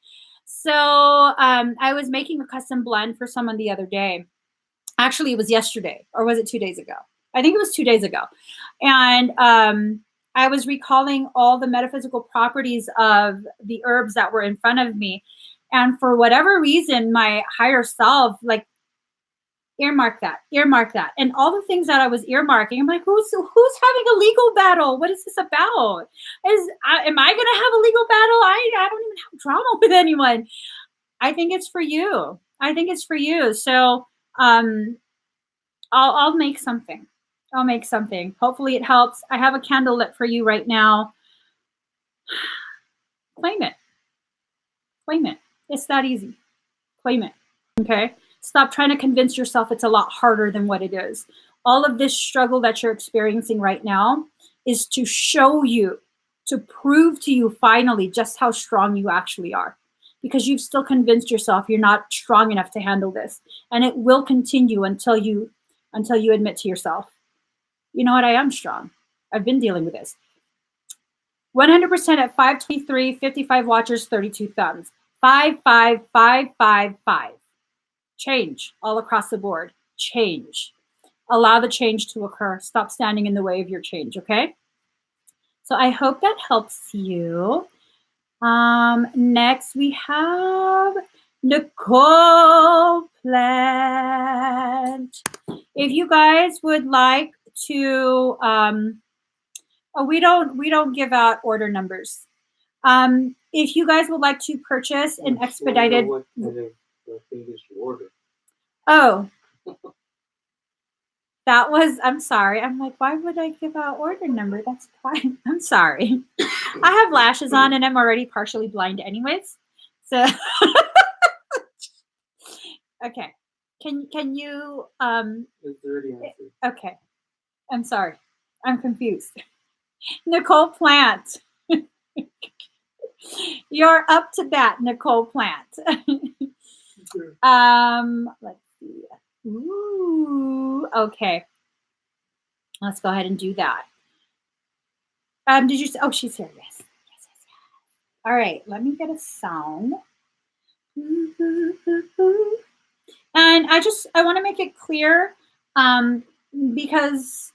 So I was making a custom blend for someone the other day. Actually, it was yesterday, or was it 2 days ago? I think it was 2 days ago. And I was recalling all the metaphysical properties of the herbs that were in front of me. And for whatever reason, my higher self, like, earmark that. And all the things that I was earmarking, I'm like, who's having a legal battle? What is this about? Am I going to have a legal battle? I don't even have drama with anyone. I think it's for you. So I'll make something. Hopefully it helps. I have a candle lit for you right now. Claim it. It's that easy. Claim it. Okay? Stop trying to convince yourself it's a lot harder than what it is. All of this struggle that you're experiencing right now is to show you, to prove to you finally just how strong you actually are. Because you've still convinced yourself you're not strong enough to handle this. And it will continue until you admit to yourself, you know what, I am strong. I've been dealing with this. 100% at 523, 55 watchers, 32 thumbs. 55555. Change all across the board. Change. Allow the change to occur. Stop standing in the way of your change, okay? So I hope that helps you. Next we have Nicole Plant. If you guys would like to, we don't give out order numbers. If you guys would like to purchase an expedited, What kind of thing is your order? oh, that was, I'm sorry. I'm like, why would I give out order number? That's fine. I'm sorry. I have lashes on and I'm already partially blind anyways. So, okay. Can you, It's already answered. okay. I'm sorry. I'm confused. Nicole Plant. You're up to bat, Nicole Plant. Let's see. Ooh, okay. Let's go ahead and do that. Did you say, oh, she's here. Yes. All right, let me get a sound. And I want to make it clear, because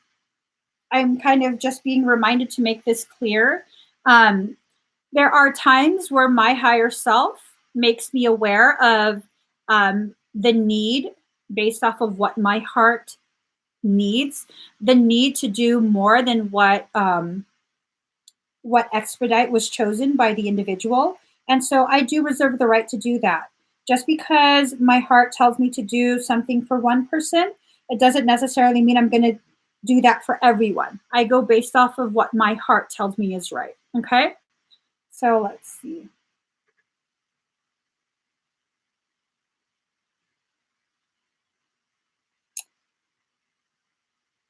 I'm kind of just being reminded to make this clear. There are times where my higher self makes me aware of the need, based off of what my heart needs, the need to do more than what expedite was chosen by the individual. And so I do reserve the right to do that. Just because my heart tells me to do something for one person, it doesn't necessarily mean I'm going to do that for everyone. I go based off of what my heart tells me is right. Okay? So let's see.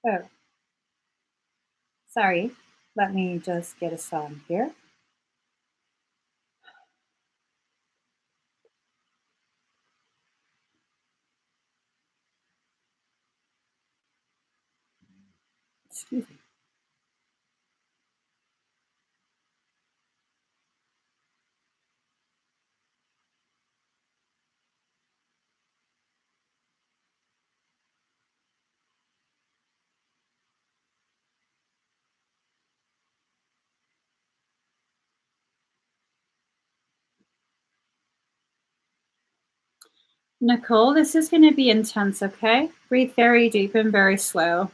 Oh, sorry. Let me just get a song here. Excuse me. Nicole, this is going to be intense, okay? Breathe very deep and very slow.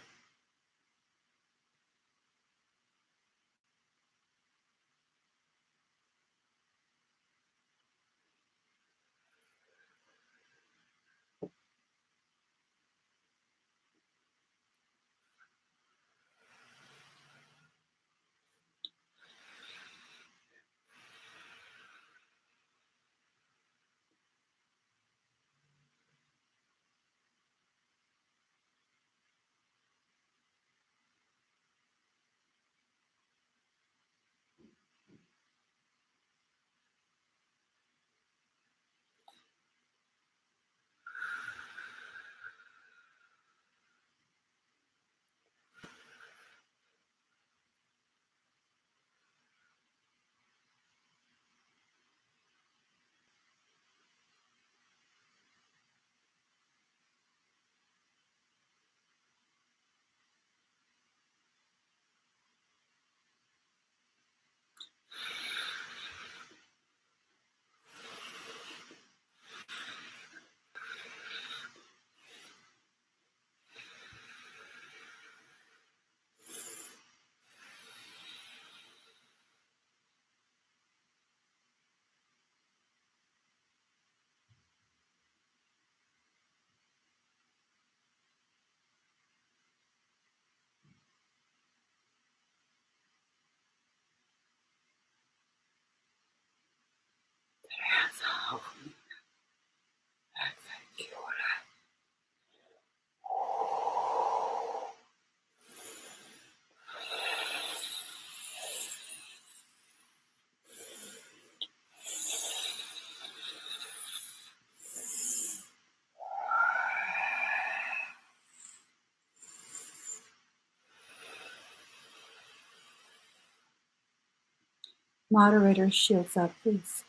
Moderator, shields up, please.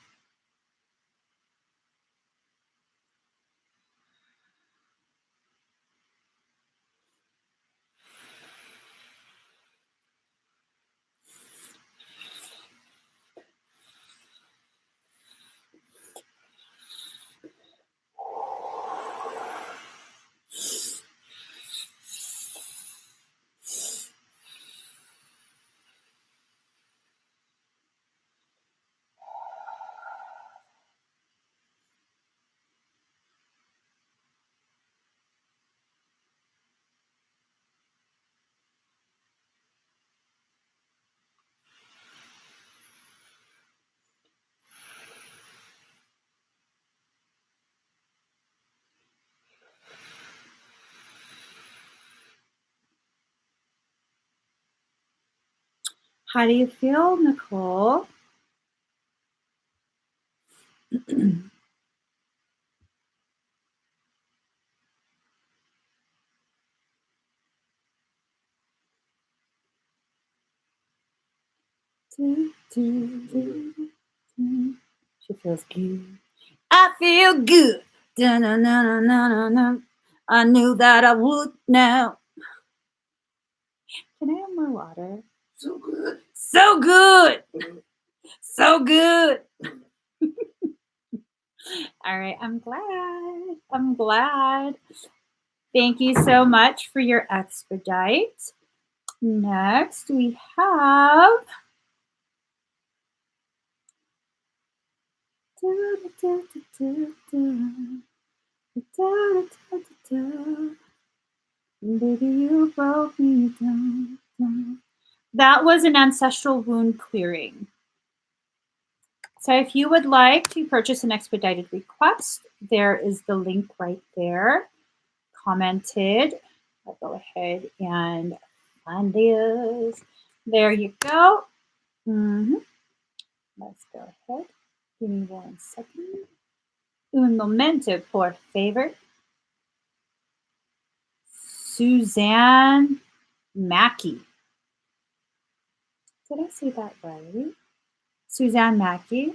How do you feel, Nicole? She feels good. I feel good. Da-na-na-na-na-na. I knew that I would now. Can I have more water? So good. So good. So good. All right, I'm glad. I'm glad. Thank you so much for your expedite. Next, we have baby, you broke me down. That was an ancestral wound clearing. So if you would like to purchase an expedited request, there is the link right there, commented. I'll go ahead and find this. There you go. Let's go ahead. Give me 1 second. Un momento, por favor. Suzanne Mackey. Did I say that right? Suzanne Mackey.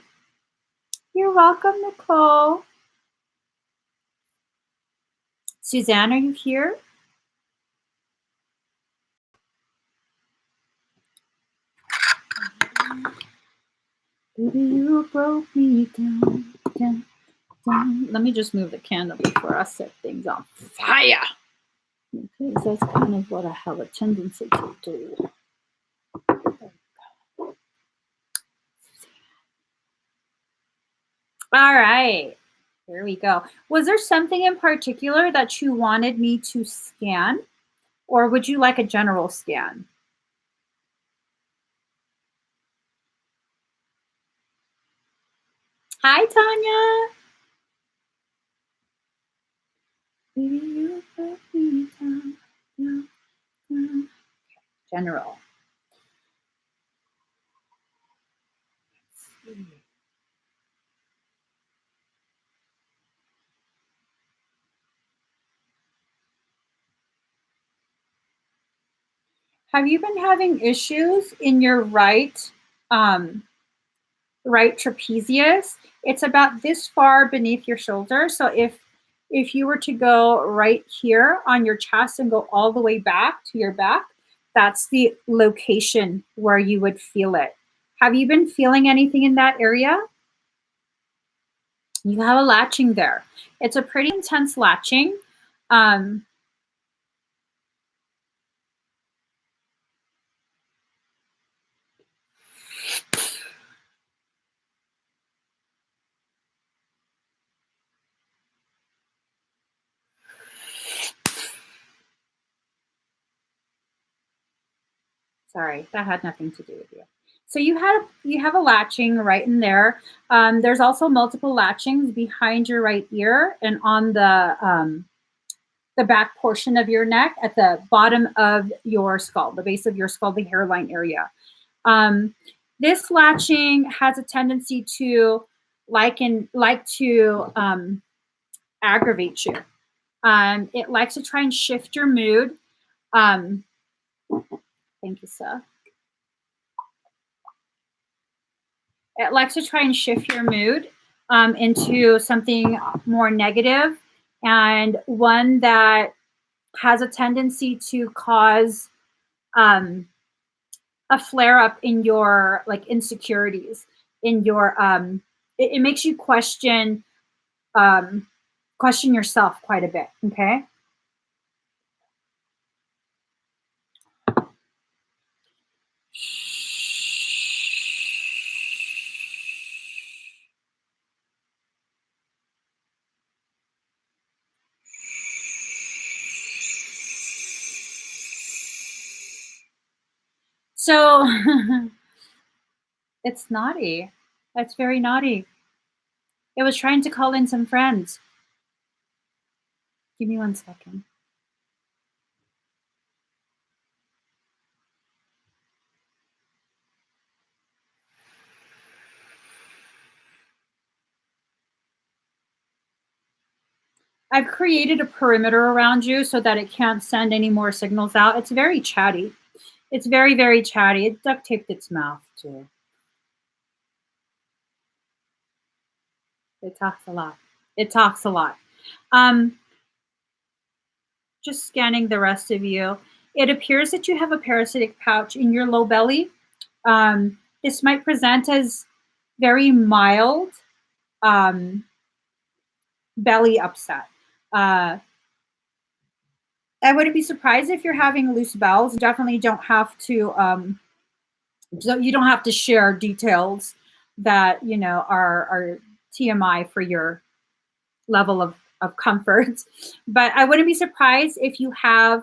You're welcome, Nicole. Suzanne, are you here? Baby, you broke me down, down, down. Let me just move the candle before I set things on fire. Because that's kind of what I have a tendency to do. All right, here we go. Was there something in particular that you wanted me to scan, or would you like a general scan? Hi, Tanya. Baby, you put me down, down, down. General. Let's see. Have you been having issues in your right trapezius? It's about this far beneath your shoulder. So if you were to go right here on your chest and go all the way back to your back, that's the location where you would feel it. Have you been feeling anything in that area? You have a latching there. It's a pretty intense latching. Sorry, that had nothing to do with you. So you have a latching right in there. There's also multiple latchings behind your right ear and on the back portion of your neck at the bottom of your skull, the base of your skull, the hairline area. This latching has a tendency to aggravate you. It likes to try and shift your mood. Thank you, sir. It likes to try and shift your mood into something more negative, and one that has a tendency to cause a flare up in your insecurities, in your it makes you question yourself quite a bit. Okay. So it's naughty. That's very naughty. It was trying to call in some friends. Give me 1 second. I've created a perimeter around you so that it can't send any more signals out. It's very chatty. It's very, very chatty. It duct taped its mouth too. It talks a lot. It talks a lot. Just scanning the rest of you. It appears that you have a parasitic pouch in your low belly. This might present as very mild belly upset. I wouldn't be surprised if you're having loose bowels. Definitely don't have to. You don't have to share details that are TMI for your level of comfort. But I wouldn't be surprised if you have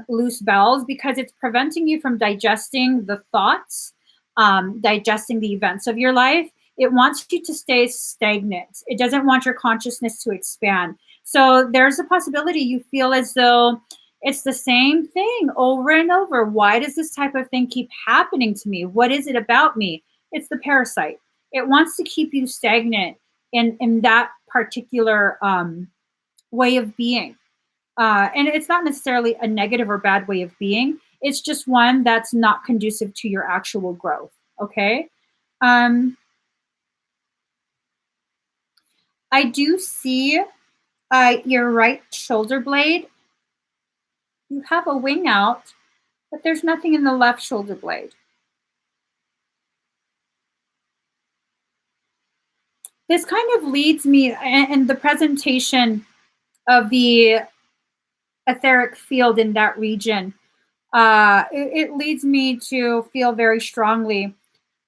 loose bowels, because it's preventing you from digesting the thoughts, digesting the events of your life. It wants you to stay stagnant. It doesn't want your consciousness to expand. So there's a possibility you feel as though It's the same thing over and over. Why does this type of thing keep happening to me? What is it about me? It's the parasite. It wants to keep you stagnant in that particular way of being. And it's not necessarily a negative or bad way of being. It's just one that's not conducive to your actual growth. Okay. I do see your right shoulder blade. You have a wing out, but there's nothing in the left shoulder blade. This kind of leads me in the presentation of the etheric field in that region. It leads me to feel very strongly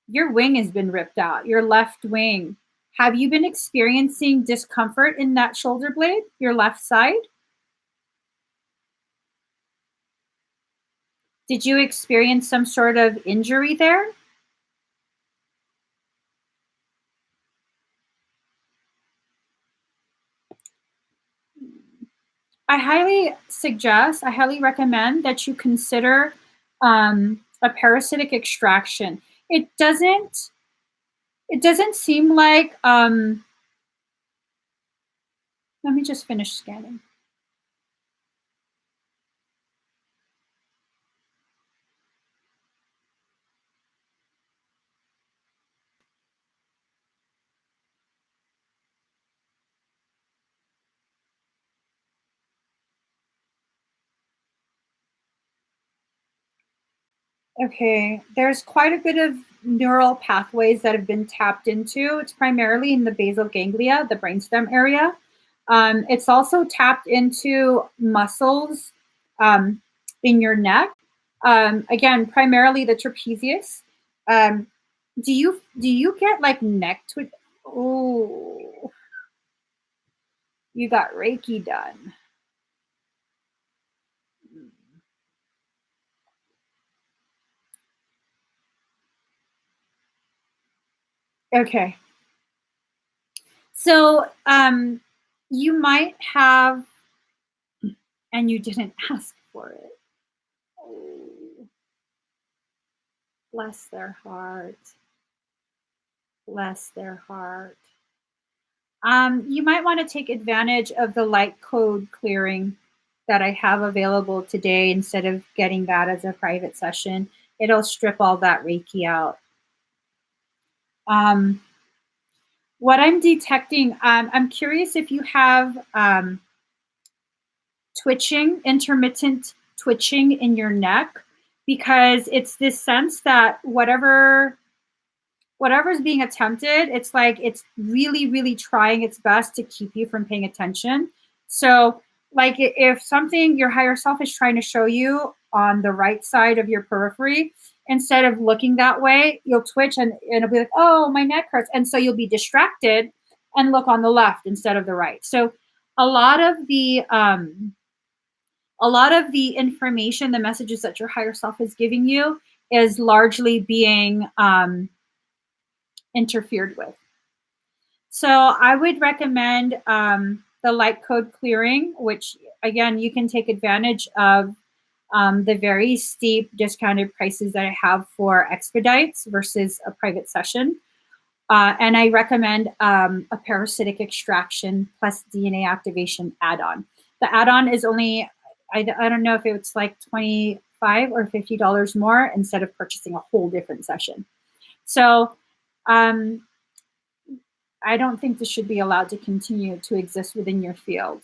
your wing has been ripped out, your left wing. Have you been experiencing discomfort in that shoulder blade, your left side? Did you experience some sort of injury there? I highly recommend that you consider a parasitic extraction. It doesn't seem like, let me just finish scanning. Okay, there's quite a bit of neural pathways that have been tapped into. It's primarily in the basal ganglia, the brainstem area. It's also tapped into muscles in your neck. Again, primarily the trapezius. Um, do you get like neck twitch? Oh, you got Reiki done. Okay. So you might have, and you didn't ask for it. Oh, bless their heart. Bless their heart. You might want to take advantage of the light code clearing that I have available today instead of getting that as a private session. It'll strip all that Reiki out. What I'm detecting, I'm curious if you have twitching, intermittent twitching in your neck, because it's this sense that whatever's being attempted, it's like it's really, really trying its best to keep you from paying attention. So, like if something your higher self is trying to show you on the right side of your periphery, instead of looking that way, you'll twitch and it'll be like, oh, my neck hurts. And so you'll be distracted and look on the left instead of the right. So a lot of the information, the messages that your higher self is giving you is largely being interfered with. So I would recommend the light code clearing, which again, you can take advantage of the very steep discounted prices that I have for expedites versus a private session. And I recommend a parasitic extraction plus DNA activation add-on. The add-on is only, I don't know if it's like $25 or $50 more instead of purchasing a whole different session. So I don't think this should be allowed to continue to exist within your field.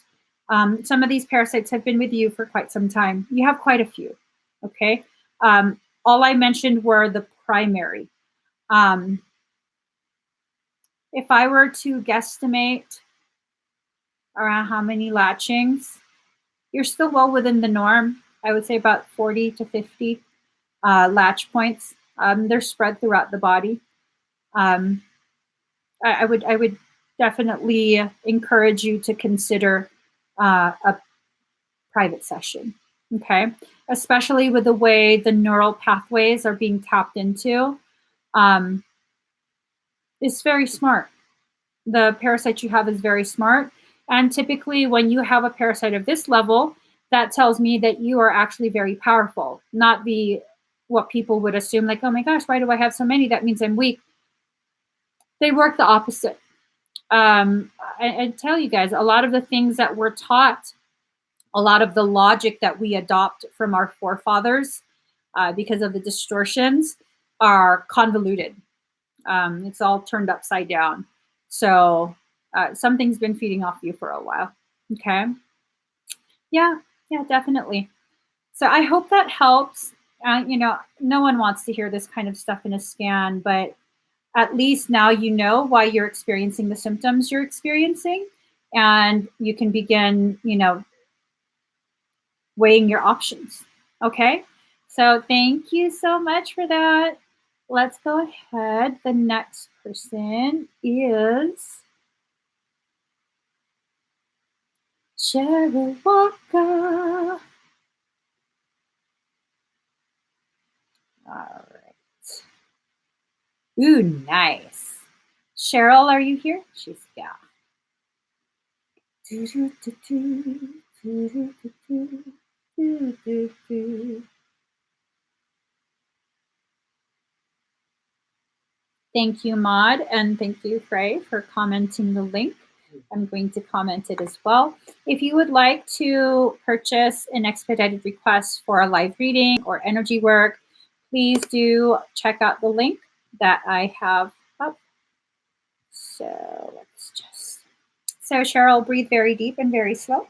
Some of these parasites have been with you for quite some time. You have quite a few, okay? All I mentioned were the primary. If I were to guesstimate around how many latchings, you're still well within the norm. I would say about 40 to 50 latch points. They're spread throughout the body. I would definitely encourage you to consider a private session, okay? Especially with the way the neural pathways are being tapped into. It's very smart. The parasite you have is very smart. And typically when you have a parasite of this level, that tells me that you are actually very powerful, not the what people would assume, like, oh my gosh, why do I have so many? That means I'm weak. They work the opposite. I tell you guys, a lot of the things that we're taught, a lot of the logic that we adopt from our forefathers, because of the distortions, are convoluted. It's all turned upside down. So something's been feeding off you for a while. Okay. Yeah. Yeah, definitely. So I hope that helps. No one wants to hear this kind of stuff in a scan, but at least now you know why you're experiencing the symptoms you're experiencing, and you can begin, weighing your options. Okay. So thank you so much for that. Let's go ahead. The next person is Cheryl Walker. All right. Ooh, nice. Cheryl, are you here? She's, yeah. Thank you, Maud, and thank you, Frey, for commenting the link. I'm going to comment it as well. If you would like to purchase an expedited request for a live reading or energy work, please do check out the link that I have up. So let's just... So Cheryl, breathe very deep and very slow.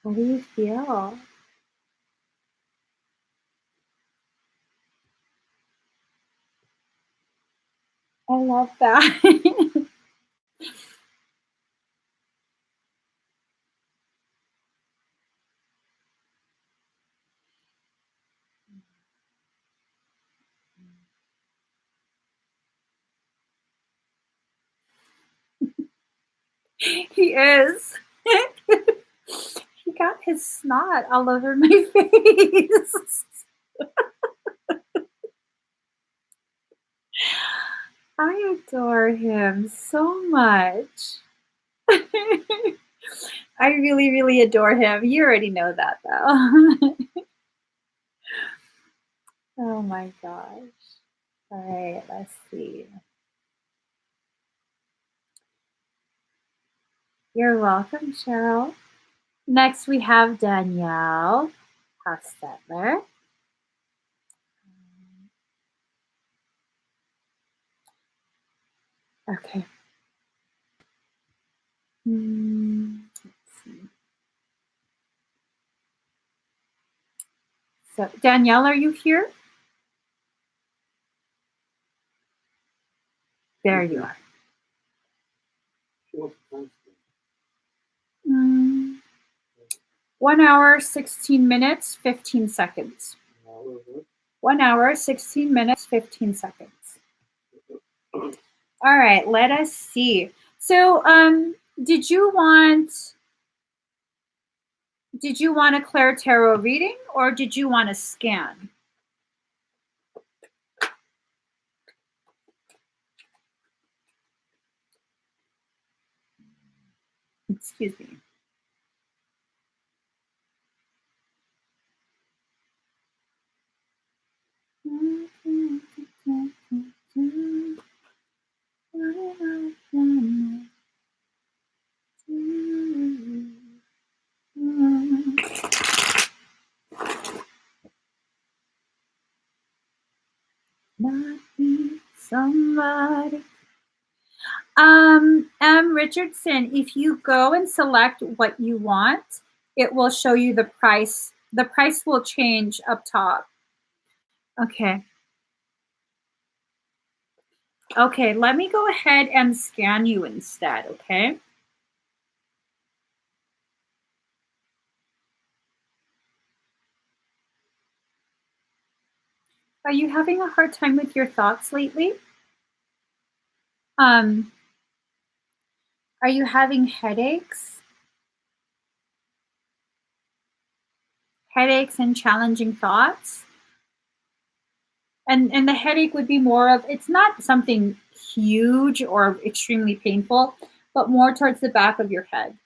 How do you feel? I love that. He is. He got his snot all over my face. I adore him so much. I really, really adore him. You already know that, though. Oh my gosh. All right, let's see. You're welcome, Cheryl. Next, we have Danielle Hostetler. Okay. Let's see. So, Danielle, are you here? There you are. 1 hour, 16 minutes, 15 seconds. 1 hour, 16 minutes, 15 seconds. All right, let us see. So, did you want a Claire Tarot reading, or did you want a scan? Excuse me. Not be somebody. Richardson, if you go and select what you want, it will show you the price. The price will change up top. Okay. Okay, let me go ahead and scan you instead, okay? Are you having a hard time with your thoughts lately? Are you having headaches? Headaches and challenging thoughts? And the headache would be more of, it's not something huge or extremely painful, but more towards the back of your head.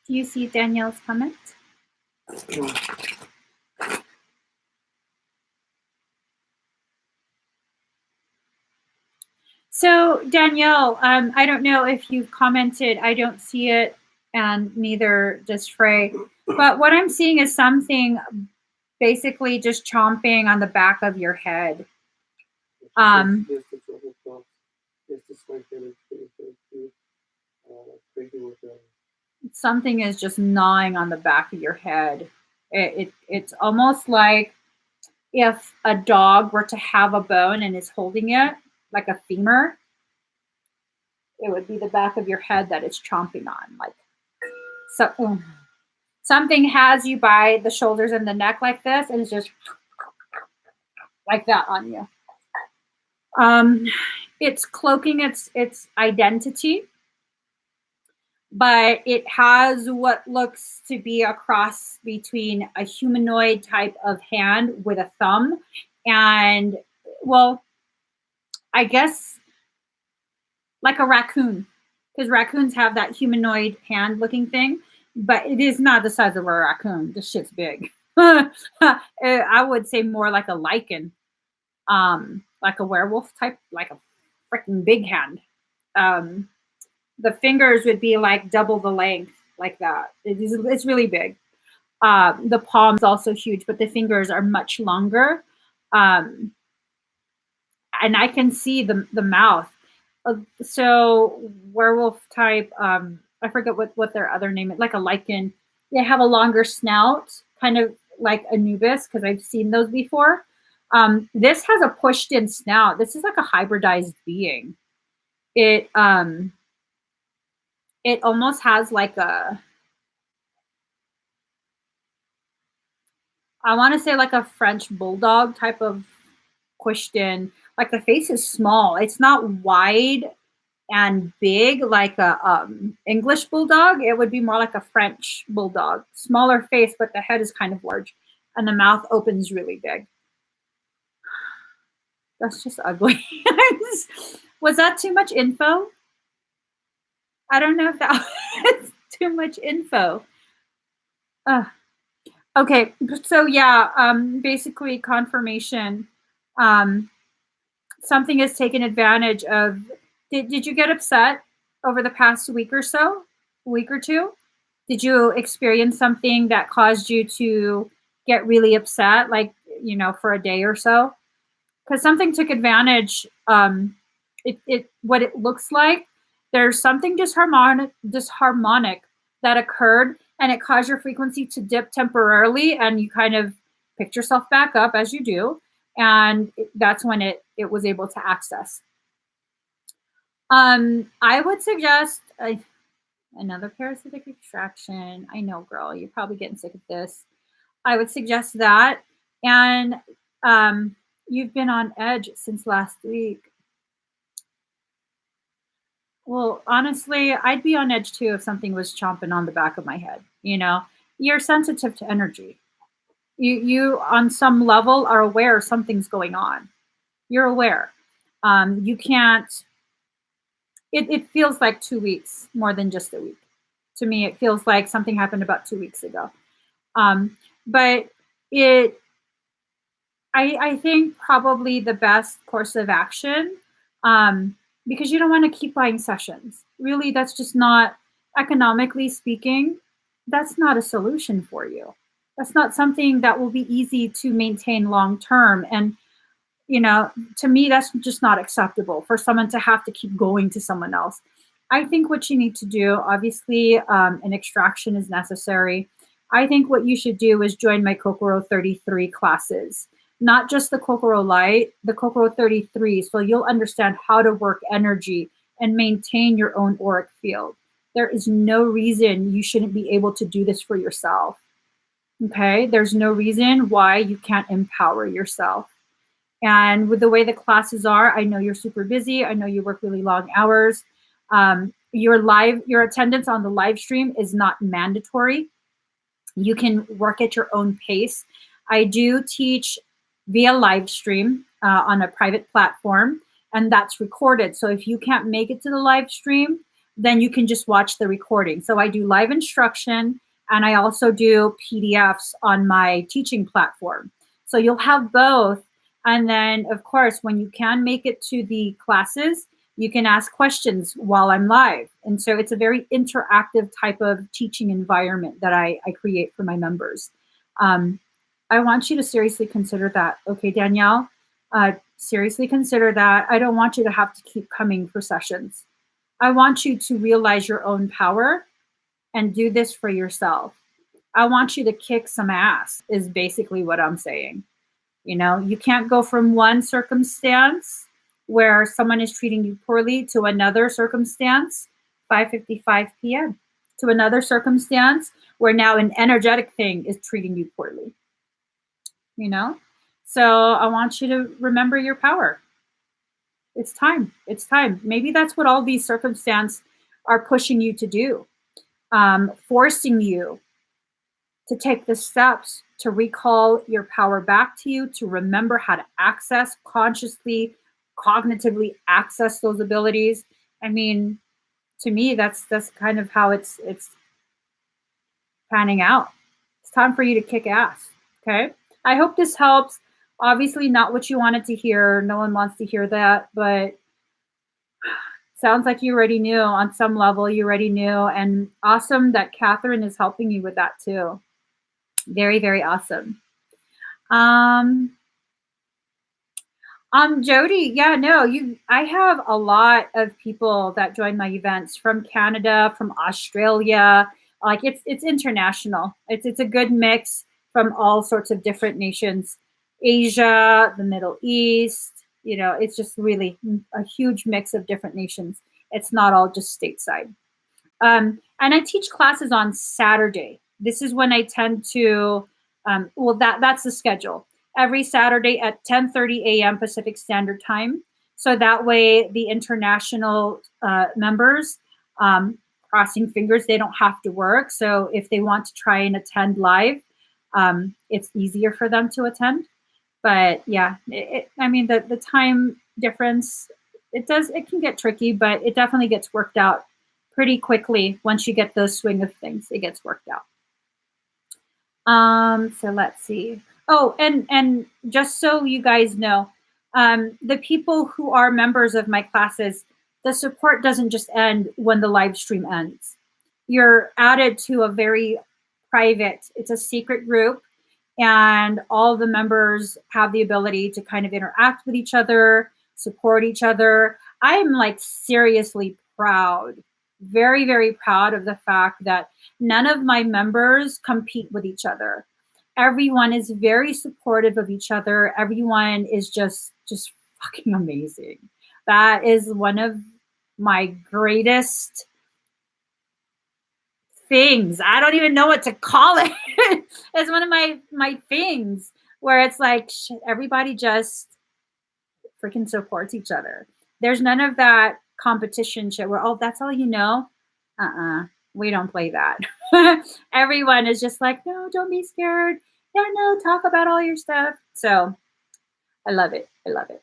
Do you see Danielle's comment? So Danielle, I don't know if you've commented. I don't see it, and neither does Frey. But what I'm seeing is something basically just chomping on the back of your head. Something is just gnawing on the back of your head. It's almost like if a dog were to have a bone and is holding it, like a femur, it would be the back of your head that it's chomping on. Like, so something has you by the shoulders and the neck like this, and it's just like that on you. It's cloaking its identity, but it has what looks to be a cross between a humanoid type of hand with a thumb and, well, I guess like a raccoon, because raccoons have that humanoid hand looking thing, but it is not the size of a raccoon. This shit's big. I would say more like a lichen, like a werewolf type, like a freaking big hand. The fingers would be like double the length, like that. It's really big. The palm's also huge, but the fingers are much longer. And I can see the mouth. So werewolf type, I forget what their other name is, like a lichen. They have a longer snout, kind of like Anubis, because I've seen those before. This has a pushed in snout. This is like a hybridized being. It almost has like a, I want to say like a French bulldog type of pushed in. Like the face is small. It's not wide and big like a English bulldog. It would be more like a French bulldog. Smaller face, but the head is kind of large, and the mouth opens really big. That's just ugly. Was that too much info? I don't know if that was too much info. Okay, so yeah, basically confirmation. Something has taken advantage of. Did you get upset over the past week or so? Week or two? Did you experience something that caused you to get really upset, like, for a day or so? Because something took advantage. What it looks like, there's something disharmonic that occurred, and it caused your frequency to dip temporarily, and you kind of picked yourself back up as you do, and that's when it was able to access. I would suggest another parasitic extraction. I know, girl, you're probably getting sick of this. I would suggest that, and you've been on edge since last week. Well, honestly, I'd be on edge too if something was chomping on the back of my head. You're sensitive to energy. You on some level are aware something's going on. You're aware. You can't. It feels like 2 weeks more than just a week. To me, it feels like something happened about 2 weeks ago. But I think probably the best course of action, because you don't want to keep buying sessions. Really, that's just not, economically speaking, that's not a solution for you. That's not something that will be easy to maintain long term. And, to me, that's just not acceptable for someone to have to keep going to someone else. I think what you need to do, obviously, an extraction is necessary. I think what you should do is join my Kokoro 33 classes. Not just the Kokoro Light, the Kokoro 33, so you'll understand how to work energy and maintain your own auric field. There is no reason you shouldn't be able to do this for yourself. Okay? There's no reason why you can't empower yourself. And with the way the classes are, I know you're super busy. I know you work really long hours. Your attendance on the live stream is not mandatory. You can work at your own pace. I do teach via live stream on a private platform, and that's recorded. So if you can't make it to the live stream, then you can just watch the recording. So I do live instruction, and I also do PDFs on my teaching platform. So you'll have both. And then, of course, when you can make it to the classes, you can ask questions while I'm live. And so it's a very interactive type of teaching environment that I create for my members. I want you to seriously consider that. Okay, Danielle, seriously consider that. I don't want you to have to keep coming for sessions. I want you to realize your own power and do this for yourself. I want you to kick some ass is basically what I'm saying. You can't go from one circumstance where someone is treating you poorly to another circumstance, 5:55 p.m., to another circumstance where now an energetic thing is treating you poorly. So I want you to remember your power. It's time. It's time. Maybe that's what all these circumstances are pushing you to do, forcing you to take the steps to recall your power back to you, to remember how to access consciously, cognitively access those abilities. I mean, to me, that's kind of how it's panning out. It's time for you to kick ass. Okay. I hope this helps. Obviously not what you wanted to hear. No one wants to hear that, but sounds like you already knew on some level. You already knew, and awesome that Catherine is helping you with that too. Very, very awesome. Jody, yeah, no, I have a lot of people that join my events from Canada, from Australia. Like it's international. It's a good mix from all sorts of different nations, Asia, the Middle East. It's just really a huge mix of different nations. It's not all just stateside. And I teach classes on Saturday. This is when I tend to, that's the schedule. Every Saturday at 10:30 a.m. Pacific Standard Time. So that way the international members, crossing fingers, they don't have to work. So if they want to try and attend live, it's easier for them to attend. But yeah, the time difference, it can get tricky, but it definitely gets worked out pretty quickly. Once you get the swing of things, it gets worked out. So let's see. Oh, and just so you guys know, the people who are members of my classes, the support doesn't just end when the live stream ends. You're added to a very private, it's a secret group, and all the members have the ability to kind of interact with each other, support each other. I'm like seriously proud, very, very proud of the fact that none of my members compete with each other. Everyone is very supportive of each other. Everyone is just fucking amazing. That is one of my greatest things. I don't even know what to call it. It's one of my things where it's like everybody just freaking supports each other. There's none of that competition shit where, oh, that's all you know. We don't play that. Everyone is just like, no, don't be scared. Yeah, no, talk about all your stuff. So I love it. I love it.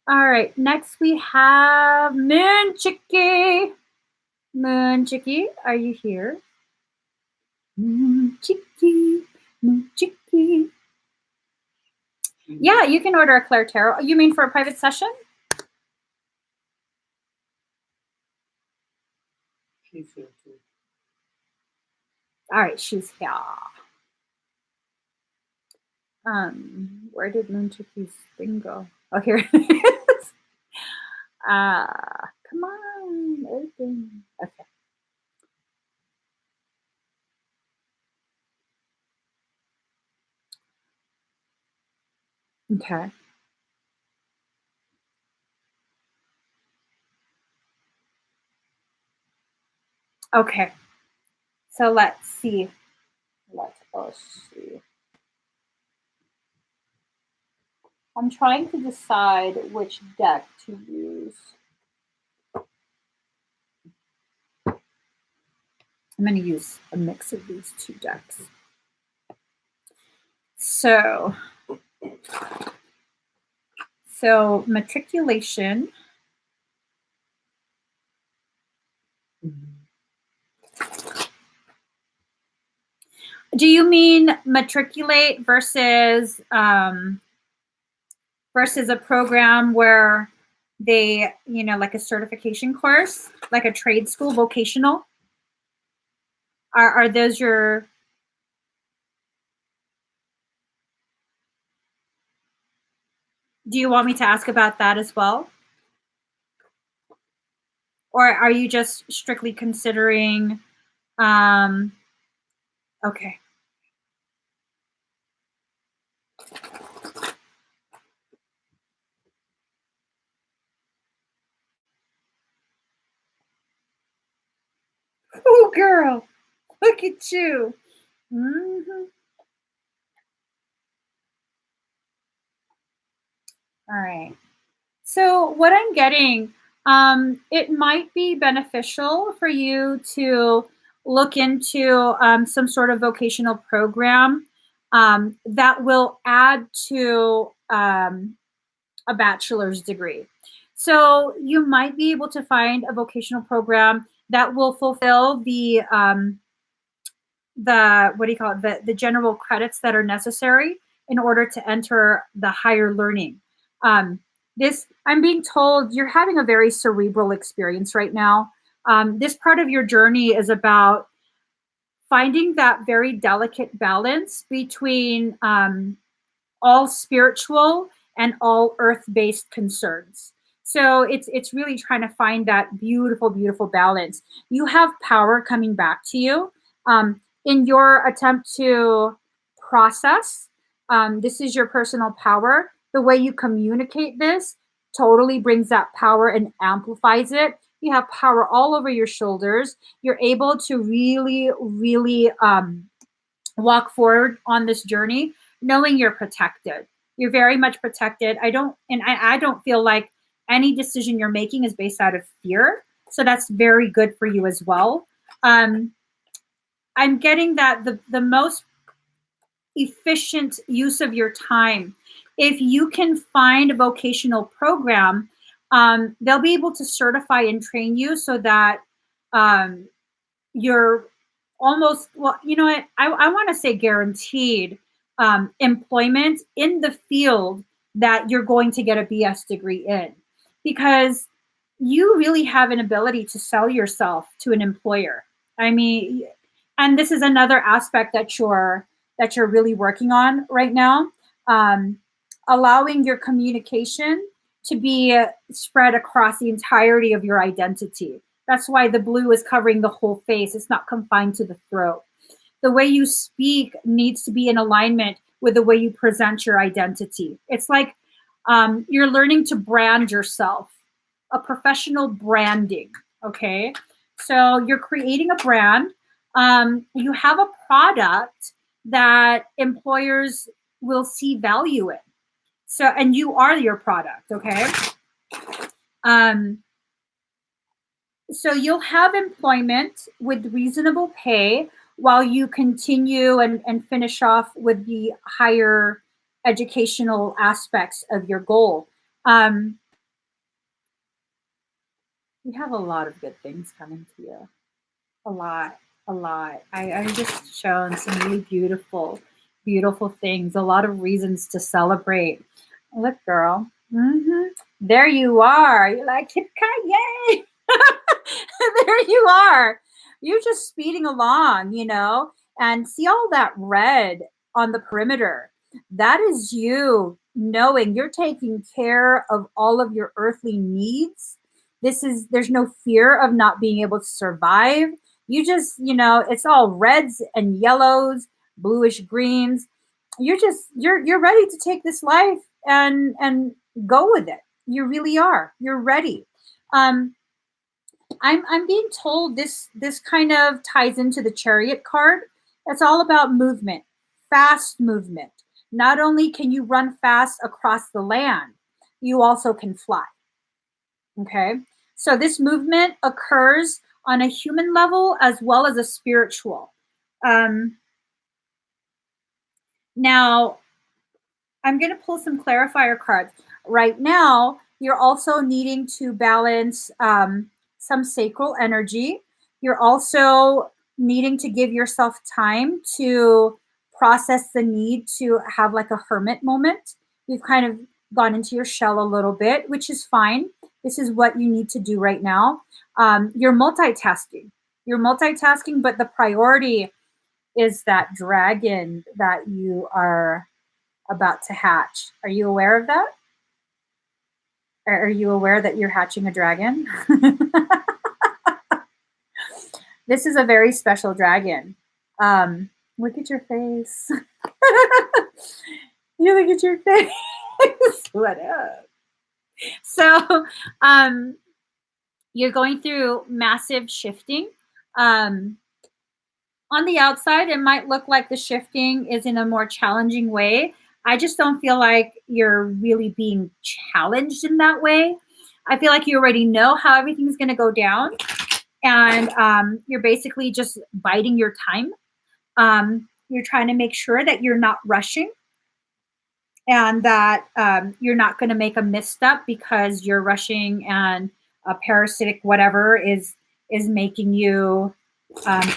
All right. Next we have Moon Chicky. Moon Chicky, are you here? Moon Chicky, Moon Chicky. Yeah, you can order a Claire Tarot. You mean for a private session? She's here too. All right, she's here. Where did Moon Chicky's thing go? Oh, here it is. Come on, open. Okay. Okay. Okay. So let's see. Let us see. I'm trying to decide which deck to use. I'm going to use a mix of these two decks. So matriculation. Do you mean matriculate versus versus a program where they, like a certification course, like a trade school, vocational? Are those your... Do you want me to ask about that as well? Or are you just strictly considering, okay. Oh, girl, look at you. Mm-hmm. All right. So what I'm getting, it might be beneficial for you to look into some sort of vocational program that will add to a bachelor's degree. So you might be able to find a vocational program that will fulfill the what do you call it, the general credits that are necessary in order to enter the higher learning. I'm being told you're having a very cerebral experience right now. This part of your journey is about finding that very delicate balance between all spiritual and all earth-based concerns. So it's really trying to find that beautiful, beautiful balance. You have power coming back to you in your attempt to process. This is your personal power. The way you communicate this totally brings that power and amplifies it. You have power all over your shoulders. You're able to really, really walk forward on this journey, knowing you're protected. You're very much protected. I don't feel like any decision you're making is based out of fear. So that's very good for you as well. I'm getting that the most efficient use of your time, if you can find a vocational program, they'll be able to certify and train you so that you're almost, well, you know what, I want to say guaranteed employment in the field that you're going to get a BS degree in, because you really have an ability to sell yourself to an employer. I mean, and this is another aspect that you're really working on right now, allowing your communication to be spread across the entirety of your identity. That's why the blue is covering the whole face. It's not confined to the throat. The way you speak needs to be in alignment with the way you present your identity. It's like you're learning to brand yourself, a professional branding. Okay. So you're creating a brand. You have a product that employers will see value in. So, and you are your product. Okay. So you'll have employment with reasonable pay while you continue and finish off with the higher educational aspects of your goal. You have a lot of good things coming to you. A lot, a lot. I'm just shown some really beautiful, beautiful things. A lot of reasons to celebrate. Look, girl. There you are. You're like, Kit Kat, yay! There you are. You're just speeding along, and see all that red on the perimeter. That is you knowing you're taking care of all of your earthly needs. There's no fear of not being able to survive. You just, it's all reds and yellows, bluish greens. You're ready to take this life and go with it. You really are. You're ready. I'm being told this kind of ties into the Chariot card. It's all about movement, fast movement. Not only can you run fast across the land, you also can fly. Okay? So this movement occurs on a human level as well as a spiritual. Now, I'm going to pull some clarifier cards. Right now, you're also needing to balance some sacral energy. You're also needing to give yourself time to process the need to have like a hermit moment. You've kind of gone into your shell a little bit, which is fine. This is what you need to do right now. You're multitasking. But the priority is that dragon that you are about to hatch. Are you aware of that? Are you aware that you're hatching a dragon? This is a very special dragon. Look at your face. You look at your face. What up? So, you're going through massive shifting. On the outside, it might look like the shifting is in a more challenging way. I just don't feel like you're really being challenged in that way. I feel like you already know how everything's going to go down, and you're basically just biding your time. You're trying to make sure that you're not rushing, and that you're not going to make a misstep because you're rushing, and a parasitic whatever is making you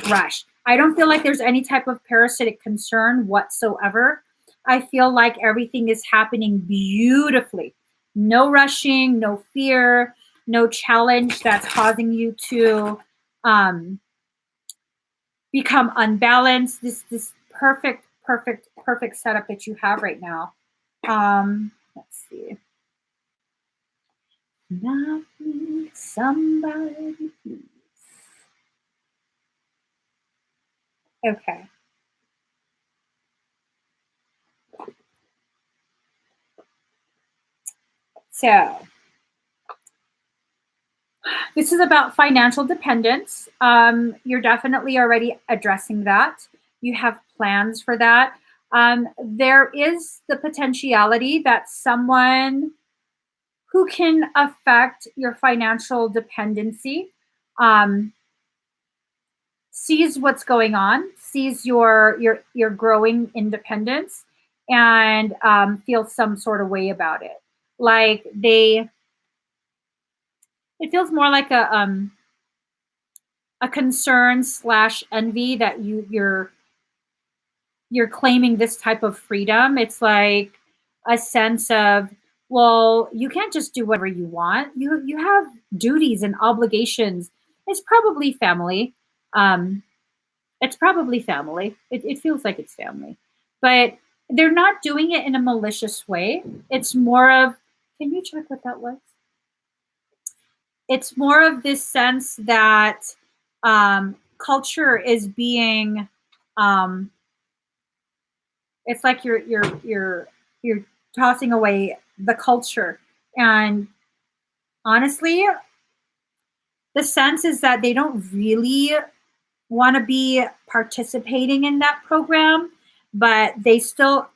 rush. I don't feel like there's any type of parasitic concern whatsoever. I feel like everything is happening beautifully. No rushing, no fear, no challenge that's causing you to become unbalanced. This perfect setup that you have right now. Let's see. Not me, somebody please. Okay. So this is about financial dependence. You're definitely already addressing that. You have plans for that. There is the potentiality that someone who can affect your financial dependency sees what's going on, sees your growing independence, and feels some sort of way about it. Like it feels more like a concern slash envy that you're claiming this type of freedom. It's like a sense of, well, you can't just do whatever you want. You have duties and obligations. It's probably family. Um, it's probably family. It feels like it's family, but they're not doing it in a malicious way. It's more of, can you check what that was? It's more of this sense that culture is being um, it's like you're tossing away the culture. And honestly, the sense is that they don't really want to be participating in that program, but they still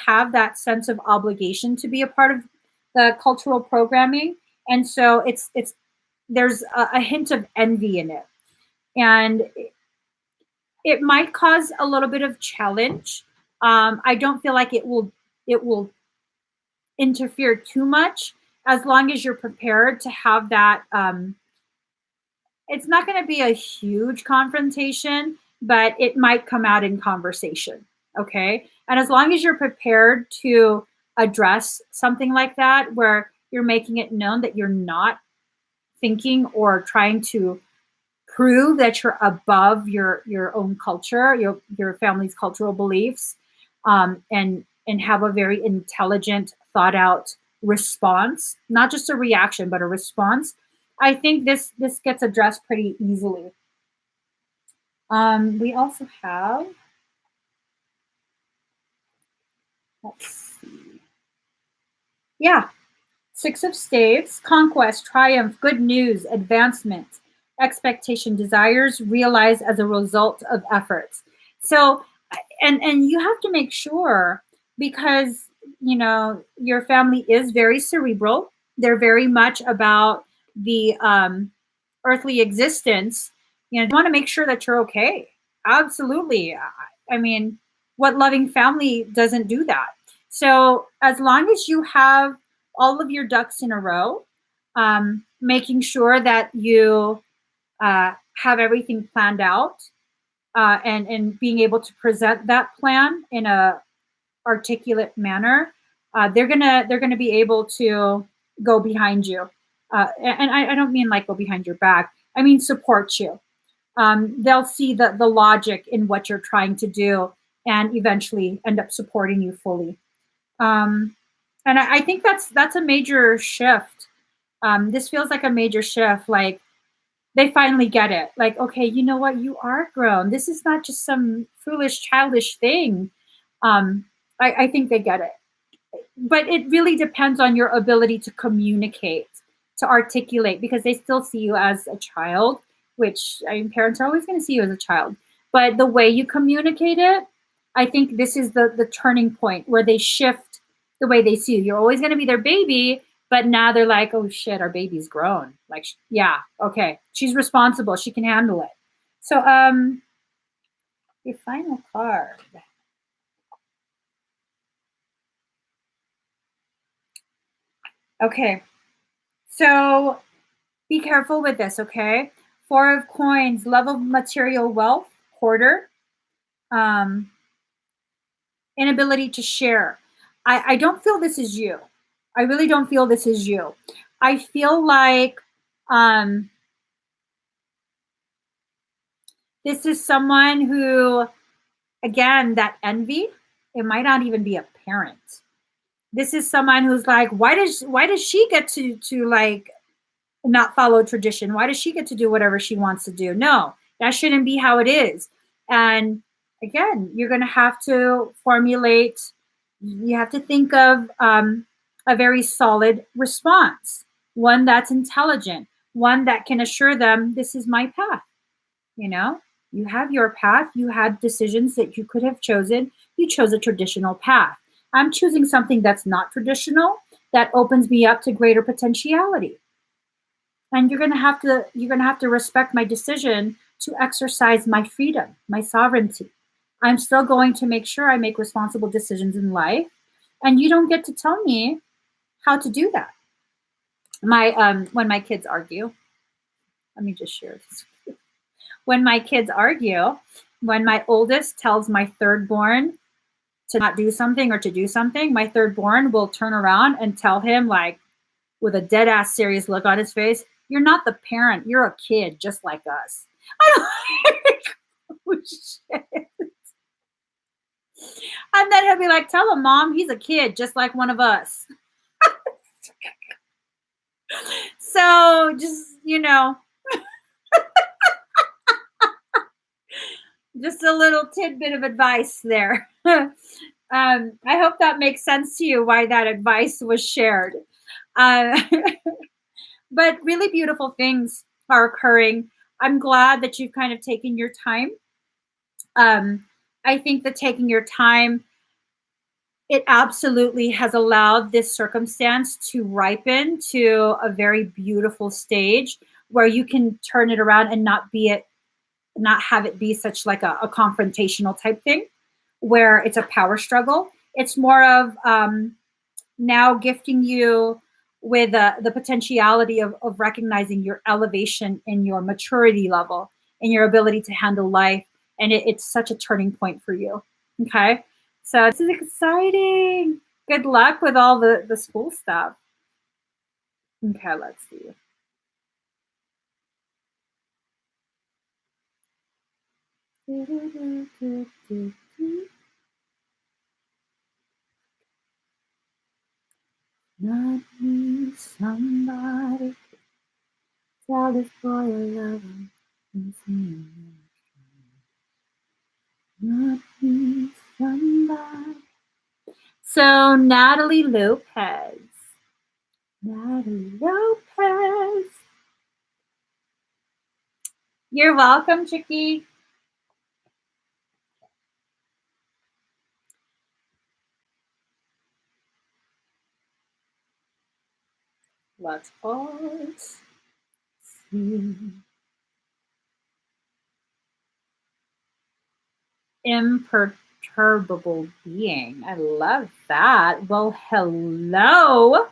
have that sense of obligation to be a part of the cultural programming. And so it's there's a hint of envy in it. And it might cause a little bit of challenge. I don't feel like it will interfere too much as long as you're prepared to have that. It's not going to be a huge confrontation, but it might come out in conversation. Okay. And as long as you're prepared to address something like that, where you're making it known that you're not thinking or trying to prove that you're above your own culture, your family's cultural beliefs, and have a very intelligent, thought out response, not just a reaction, but a response. I think this gets addressed pretty easily. We also have, let's see, yeah, Six of Staves, conquest, triumph, good news, advancement, expectation, desires realized as a result of efforts. So, and you have to make sure, because your family is very cerebral. They're very much about the earthly existence. You want to make sure that you're okay. Absolutely. I mean, what loving family doesn't do that? So as long as you have all of your ducks in a row, making sure that you have everything planned out, and being able to present that plan in a articulate manner, they're gonna be able to go behind you. And I don't mean like go behind your back. I mean support you. They'll see the logic in what you're trying to do, and eventually end up supporting you fully. Um, and I think that's a major shift. This feels like a major shift. Like they finally get it. Like, okay, you know what? You are grown. This is not just some foolish, childish thing. I think they get it. But it really depends on your ability to communicate, to articulate, because they still see you as a child, which, I mean, parents are always going to see you as a child. But the way you communicate it, I think this is the turning point where they shift the way they see you. You're always going to be their baby, but now they're like, oh shit, our baby's grown. Like, yeah, okay, she's responsible. She can handle it. So, your final card. Okay, so be careful with this, okay? Four of Coins, love of material wealth, hoarder, um, inability to share. I don't feel this is you. I really don't feel this is you. I feel like um, this is someone who, again, that envy, it might not even be a parent. This is someone who's like, why does she get to like not follow tradition? Why does she get to do whatever she wants to do? No, that shouldn't be how it is. And again, you're going to have to formulate, you have to think of a very solid response, one that's intelligent, one that can assure them, this is my path. You know, you have your path, you had decisions that you could have chosen, you chose a traditional path. I'm choosing something that's not traditional, that opens me up to greater potentiality. And you're going to have to respect my decision to exercise my freedom, my sovereignty. I'm still going to make sure I make responsible decisions in life, and you don't get to tell me how to do that. My When my kids argue, let me just share this. When my kids argue, when my oldest tells my third born to not do something or to do something, my third born will turn around and tell him, like, with a dead ass serious look on his face, you're not the parent, you're a kid just like us. I don't oh, shit. And then he'll be like, tell him, Mom, he's a kid just like one of us. So just, just a little tidbit of advice there. I hope that makes sense to you why that advice was shared. Uh, but really beautiful things are occurring. I'm glad that you've kind of taken your time. I think that taking your time, it absolutely has allowed this circumstance to ripen to a very beautiful stage where you can turn it around and not have it be such like a confrontational type thing where it's a power struggle. It's more of now gifting you with the potentiality of recognizing your elevation in your maturity level and your ability to handle life. And it's such a turning point for you. Okay. So this is exciting. Good luck with all the school stuff. Okay, let's see. Not me, somebody. Tell this boy I love him. Not me, somebody. So Natalie Lopez. Natalie Lopez. You're welcome, Chicky. Let's pause. Imperturbable being. I love that. Well, hello.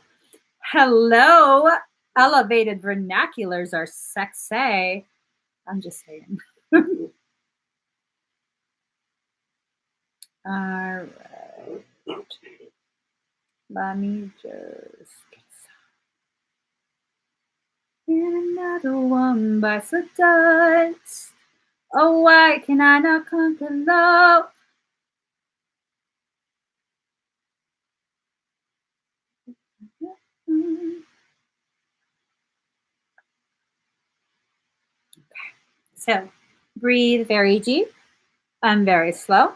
Hello. Elevated vernaculars are sexy. I'm just saying. All right. Let me just get another one by Seduct. Oh, why can I not conquer love? Okay. So breathe very deep and very slow.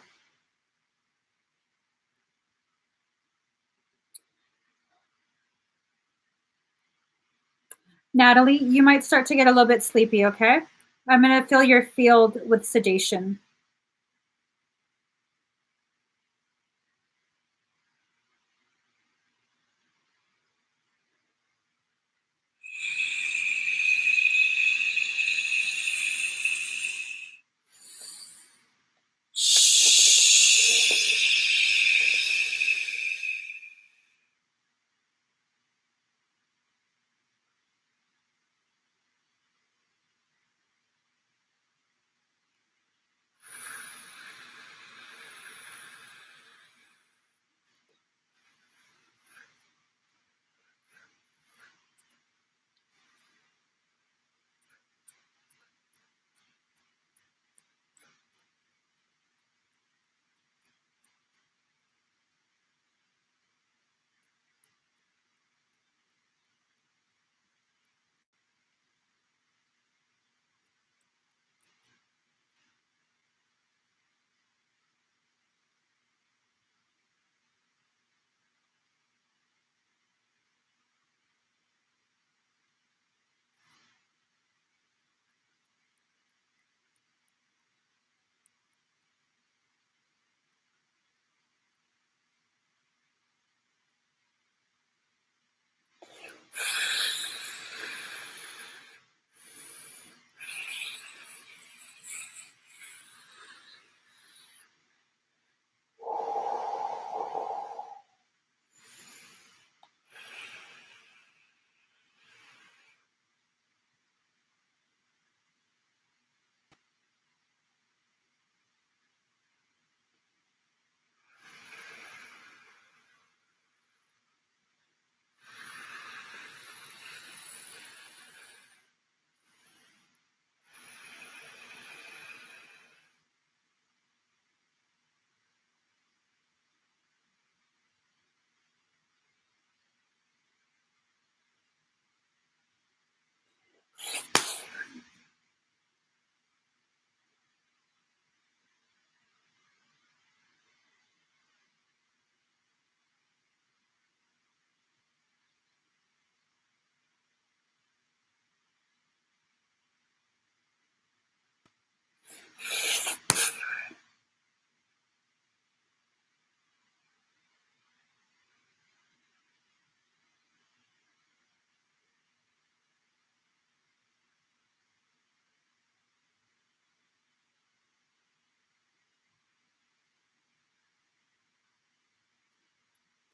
Natalie, you might start to get a little bit sleepy, okay? I'm going to fill your field with sedation.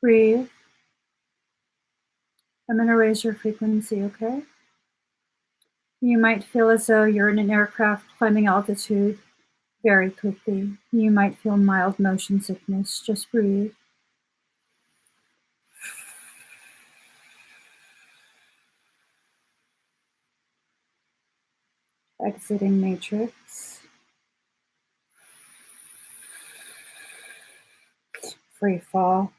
Breathe. I'm going to raise your frequency, okay? You might feel as though you're in an aircraft climbing altitude very quickly. You might feel mild motion sickness. Just breathe. Exiting matrix. Free fall.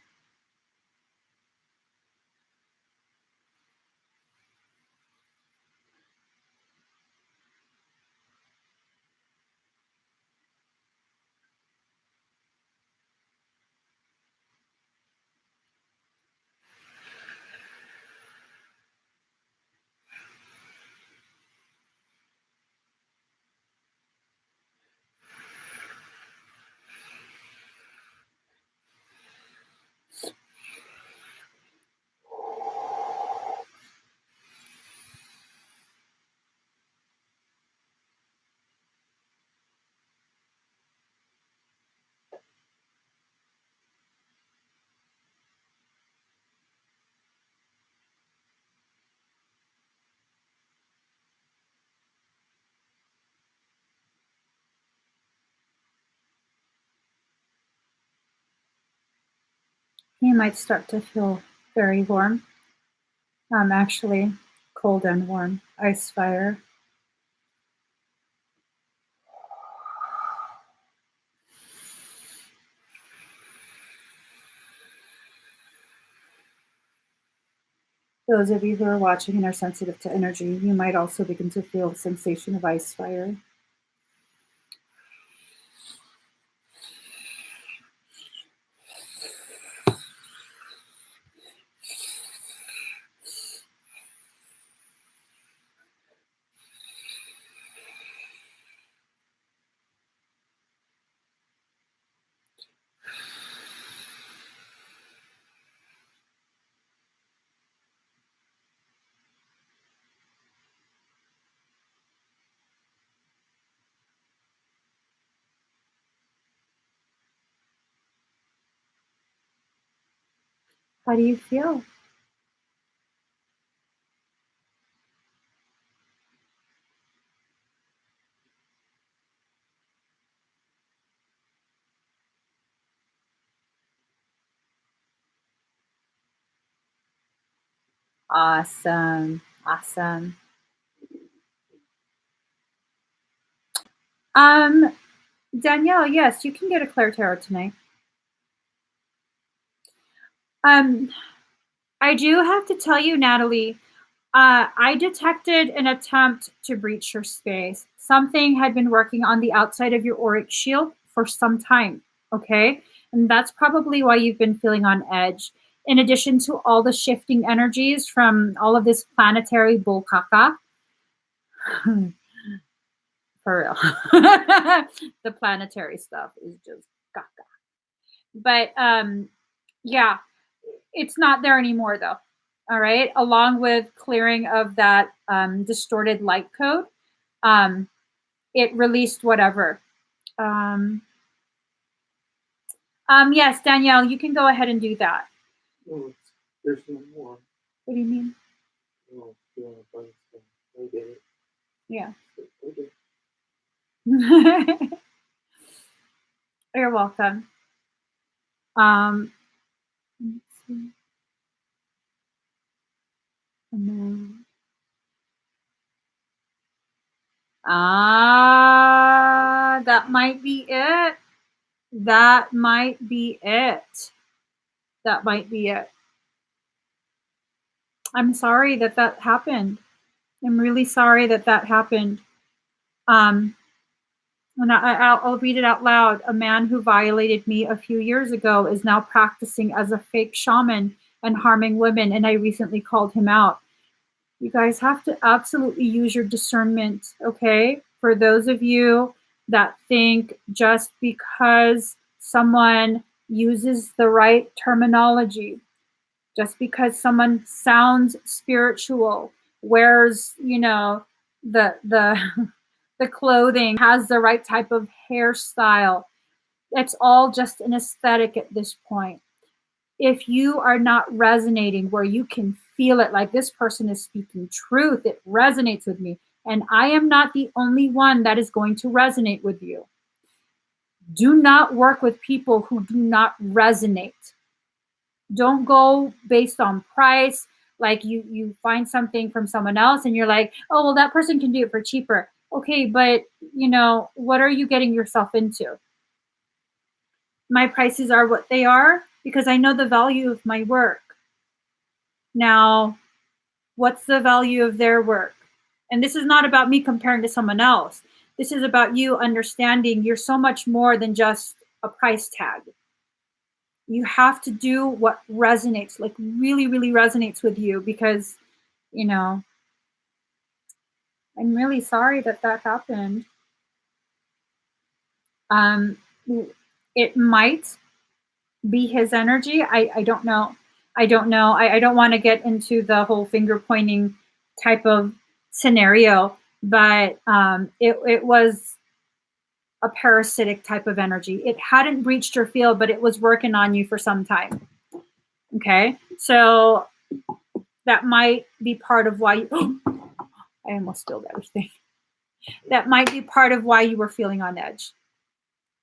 You might start to feel very warm. Actually, cold and warm. Ice fire. Those of you who are watching and are sensitive to energy, you might also begin to feel the sensation of ice fire. How do you feel? Awesome. Awesome. Danielle, yes, you can get a Claire Tarot tonight. I do have to tell you, Natalie, I detected an attempt to breach your space. Something had been working on the outside of your auric shield for some time, okay? And that's probably why you've been feeling on edge. In addition to all the shifting energies from all of this planetary bull caca. For real. The planetary stuff is just caca. But yeah, it's not there anymore though. All right. Along with clearing of that distorted light code, it released whatever. Yes, Danielle, you can go ahead and do that. No, there's no more. What do you mean? No, I did it. Yeah. Okay. You're welcome. Let's see. That might be it. That might be it. That might be it. I'm sorry that that happened. I'm really sorry that that happened. And I'll read it out loud. A man who violated me a few years ago is now practicing as a fake shaman and harming women, and I recently called him out. You guys have to absolutely use your discernment, okay? For those of you that think just because someone uses the right terminology, just because someone sounds spiritual, wears, the the clothing, has the right type of hairstyle, it's all just an aesthetic at this point. if you are not resonating where you can feel it, like this person is speaking truth, it resonates with me, and I am not the only one that is going to resonate with you. Do not work with people who do not resonate. Don't go based on price. Like you find something from someone else and you're like, oh, well, that person can do it for cheaper. Okay, but what are you getting yourself into? My prices are what they are because I know the value of my work. Now, what's the value of their work? And this is not about me comparing to someone else. This is about you understanding you're so much more than just a price tag. You have to do what resonates, like really, really resonates with you, because, I'm really sorry that happened. It might be his energy. I don't know. I don't know. I don't want to get into the whole finger pointing type of scenario, but it was a parasitic type of energy. It hadn't breached your field, but it was working on you for some time. Okay, so that might be part of why you, I almost spilled everything. That might be part of why you were feeling on edge.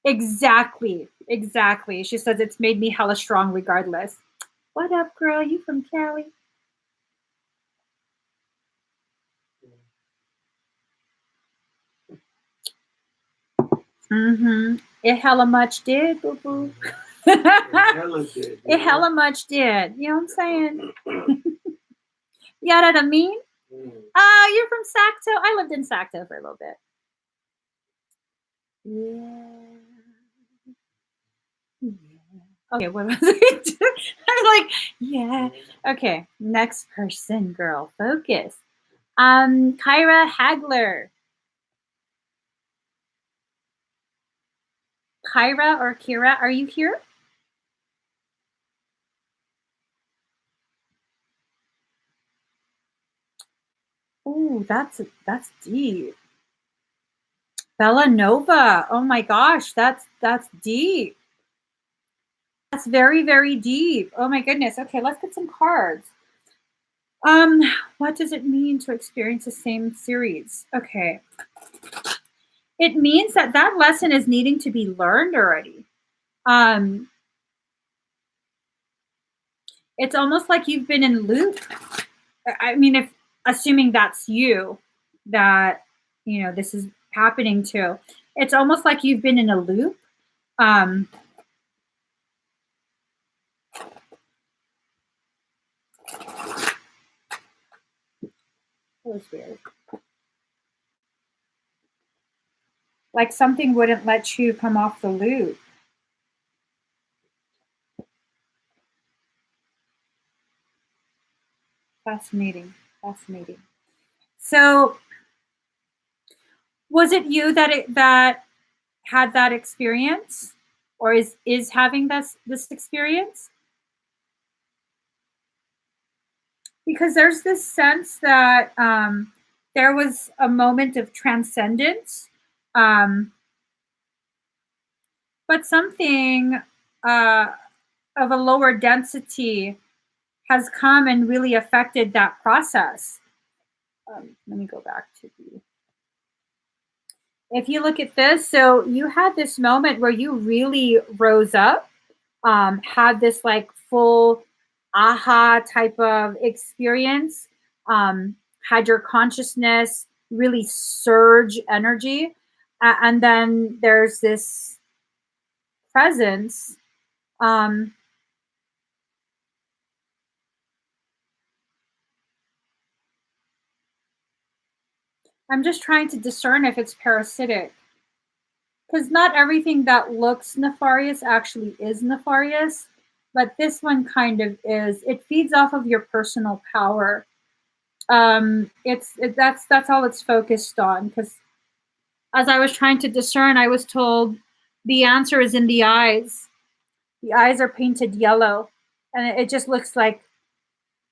Exactly. She says it's made me hella strong regardless. What up, girl? You from Cali? Mm-hmm. It hella much did, boo boo. It hella much did. You know what I'm saying? You know what I mean? You're from Sacto? I lived in Sacto for a little bit. Yeah. Okay, what was it? I'm like, yeah. Okay, next person, girl. Focus. Kyra Hagler. Kyra or Kira, are you here? Oh, that's deep. Bella Nova. Oh my gosh, that's deep. That's very, very deep. Oh my goodness. Okay, let's get some cards. What does it mean to experience the same series? Okay. It means that lesson is needing to be learned already. It's almost like you've been in loop. I mean, if assuming that's you, that this is happening to, it's almost like you've been in a loop. That was weird. Like something wouldn't let you come off the loop. Fascinating. So, was it you that had that experience, or is having this experience? Because there's this sense that there was a moment of transcendence, but something of a lower density has come and really affected that process. Let me go back to the. If you look at this, so you had this moment where you really rose up, had this like full aha type of experience, had your consciousness really surge energy, and then there's this presence. I'm just trying to discern if it's parasitic, because not everything that looks nefarious actually is nefarious, but this one kind of is. It feeds off of your personal power. That's all it's focused on. Because as I was trying to discern, I was told the answer is in the eyes. The eyes are painted yellow, and it just looks like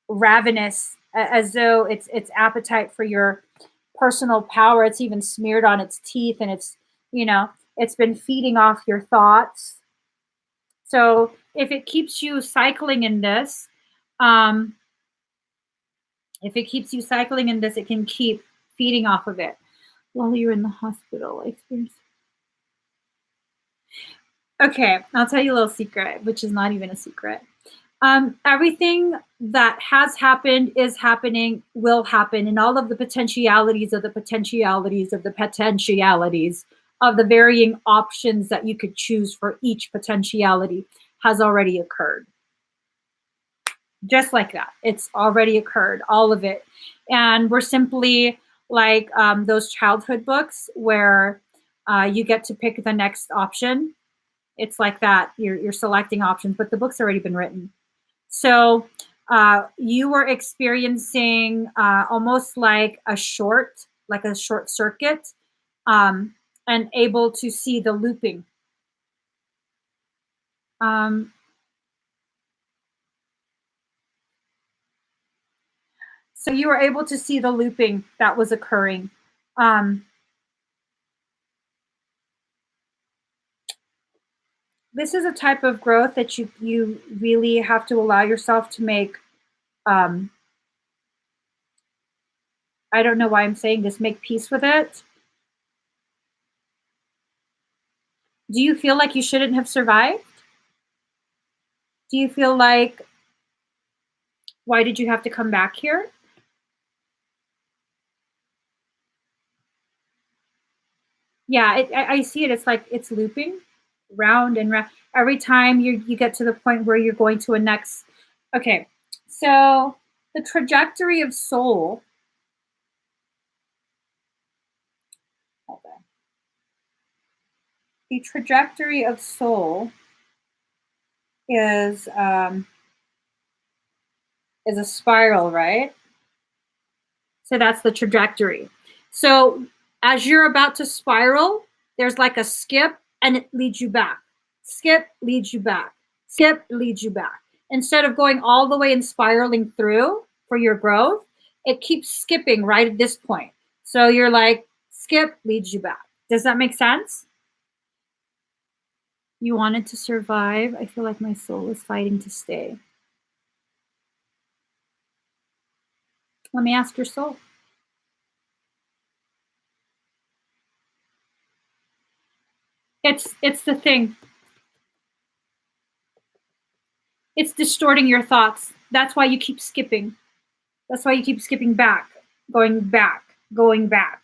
ravenous, as though its appetite for your personal power. It's even smeared on its teeth, and it's been feeding off your thoughts. So if it keeps you cycling in this, it can keep feeding off of it. While you're in the hospital, I experienced. Okay, I'll tell you a little secret, which is not even a secret. Everything that has happened, is happening, will happen, and all of the potentialities of the potentialities of the potentialities of the varying options that you could choose for each potentiality has already occurred. Just like that. It's already occurred, all of it. And we're simply like those childhood books where you get to pick the next option. It's like that. You're selecting options, but the book's already been written. So you were experiencing almost like a short circuit, and able to see the looping. So you were able to see the looping that was occurring. This is a type of growth that you really have to allow yourself to make. I don't know why I'm saying this. Make peace with it. Do you feel like you shouldn't have survived? Do you feel like, why did you have to come back here? Yeah, I see it. It's like it's looping round and round. Every time you get to the point where you're going to a next. Okay, so the trajectory of soul. The trajectory of soul is a spiral, right? So that's the trajectory. So as you're about to spiral, there's like a skip and it leads you back. Skip leads you back. Skip leads you back. Instead of going all the way and spiraling through for your growth, it keeps skipping right at this point. So you're like, skip leads you back. Does that make sense? You wanted to survive. I feel like my soul is fighting to stay. Let me ask your soul. It's the thing. It's distorting your thoughts. That's why you keep skipping. That's why you keep skipping back, going back, going back.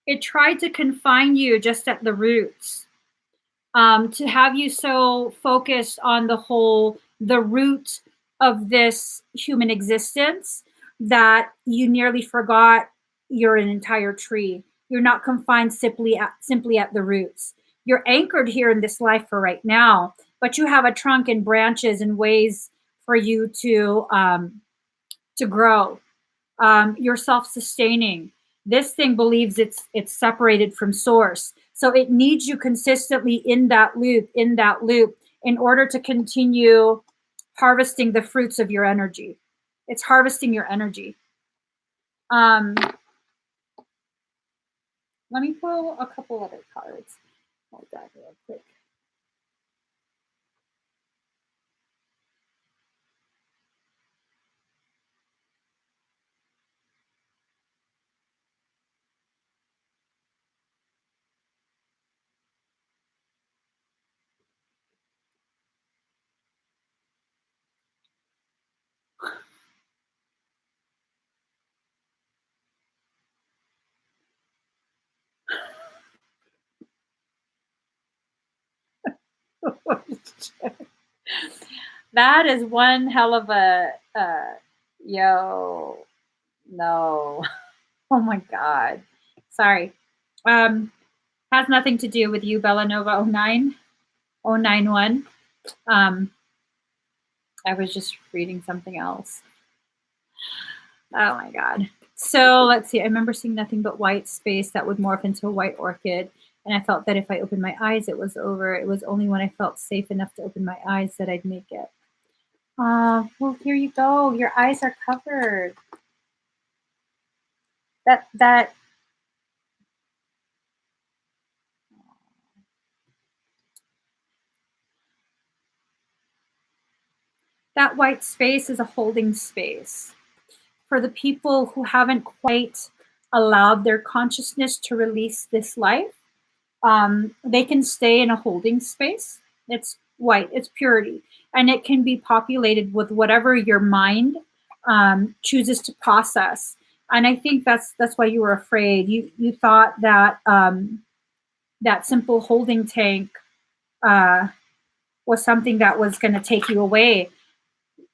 It tried to confine you just at the roots, to have you so focused on the root of this human existence that you nearly forgot you're an entire tree. You're not confined simply at the roots. You're anchored here in this life for right now, but you have a trunk and branches and ways for you to grow. You're self-sustaining. This thing believes it's separated from source, so it needs you consistently in that loop, in order to continue harvesting the fruits of your energy. It's harvesting your energy. Let me pull a couple other cards. Hold that real quick. That is one hell of a yo. No. Oh my God. Sorry. Has nothing to do with you, Bellanova 091. I was just reading something else. Oh my God. So let's see. I remember seeing nothing but white space that would morph into a white orchid. And I felt that if I opened my eyes, it was over. It was only when I felt safe enough to open my eyes that I'd make it. Well, here you go. Your eyes are covered. That That white space is a holding space. For the people who haven't quite allowed their consciousness to release this life, they can stay in a holding space. It's white, it's purity, and it can be populated with whatever your mind chooses to process. And I think that's why you were afraid. You thought that that simple holding tank was something that was going to take you away.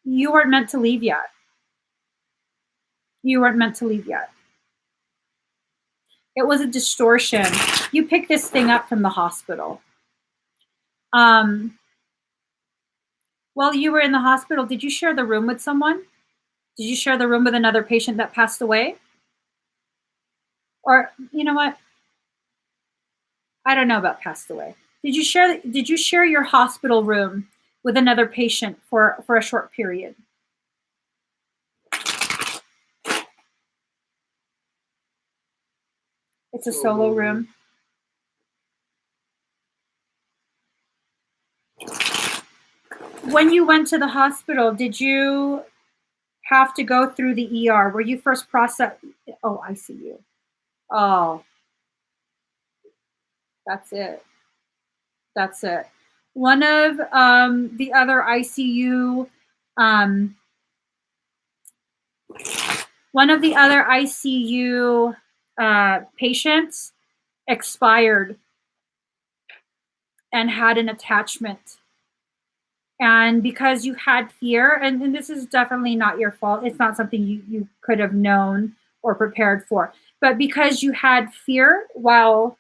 You weren't meant to leave yet. You weren't meant to leave yet. It was a distortion. You picked this thing up from the hospital. While you were in the hospital, did you share the room with someone? Did you share the room with another patient that passed away? Or, you know what? I don't know about passed away. Did you share your hospital room with another patient for a short period? It's a solo room. When you went to the hospital, did you have to go through the ER? Were you first processed? Oh, ICU. Oh, that's it. That's it. One of the other ICU, patients expired and had an attachment. And because you had fear, and this is definitely not your fault, it's not something you could have known or prepared for, but because you had fear while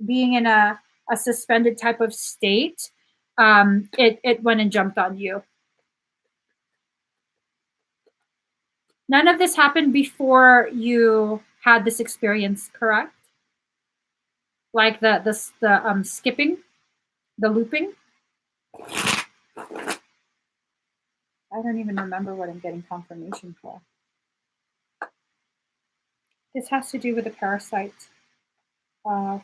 being in a suspended type of state, it went and jumped on you. None of this happened before you had this experience, correct? Like the skipping, the looping. I don't even remember what I'm getting confirmation for. This has to do with the parasite. 4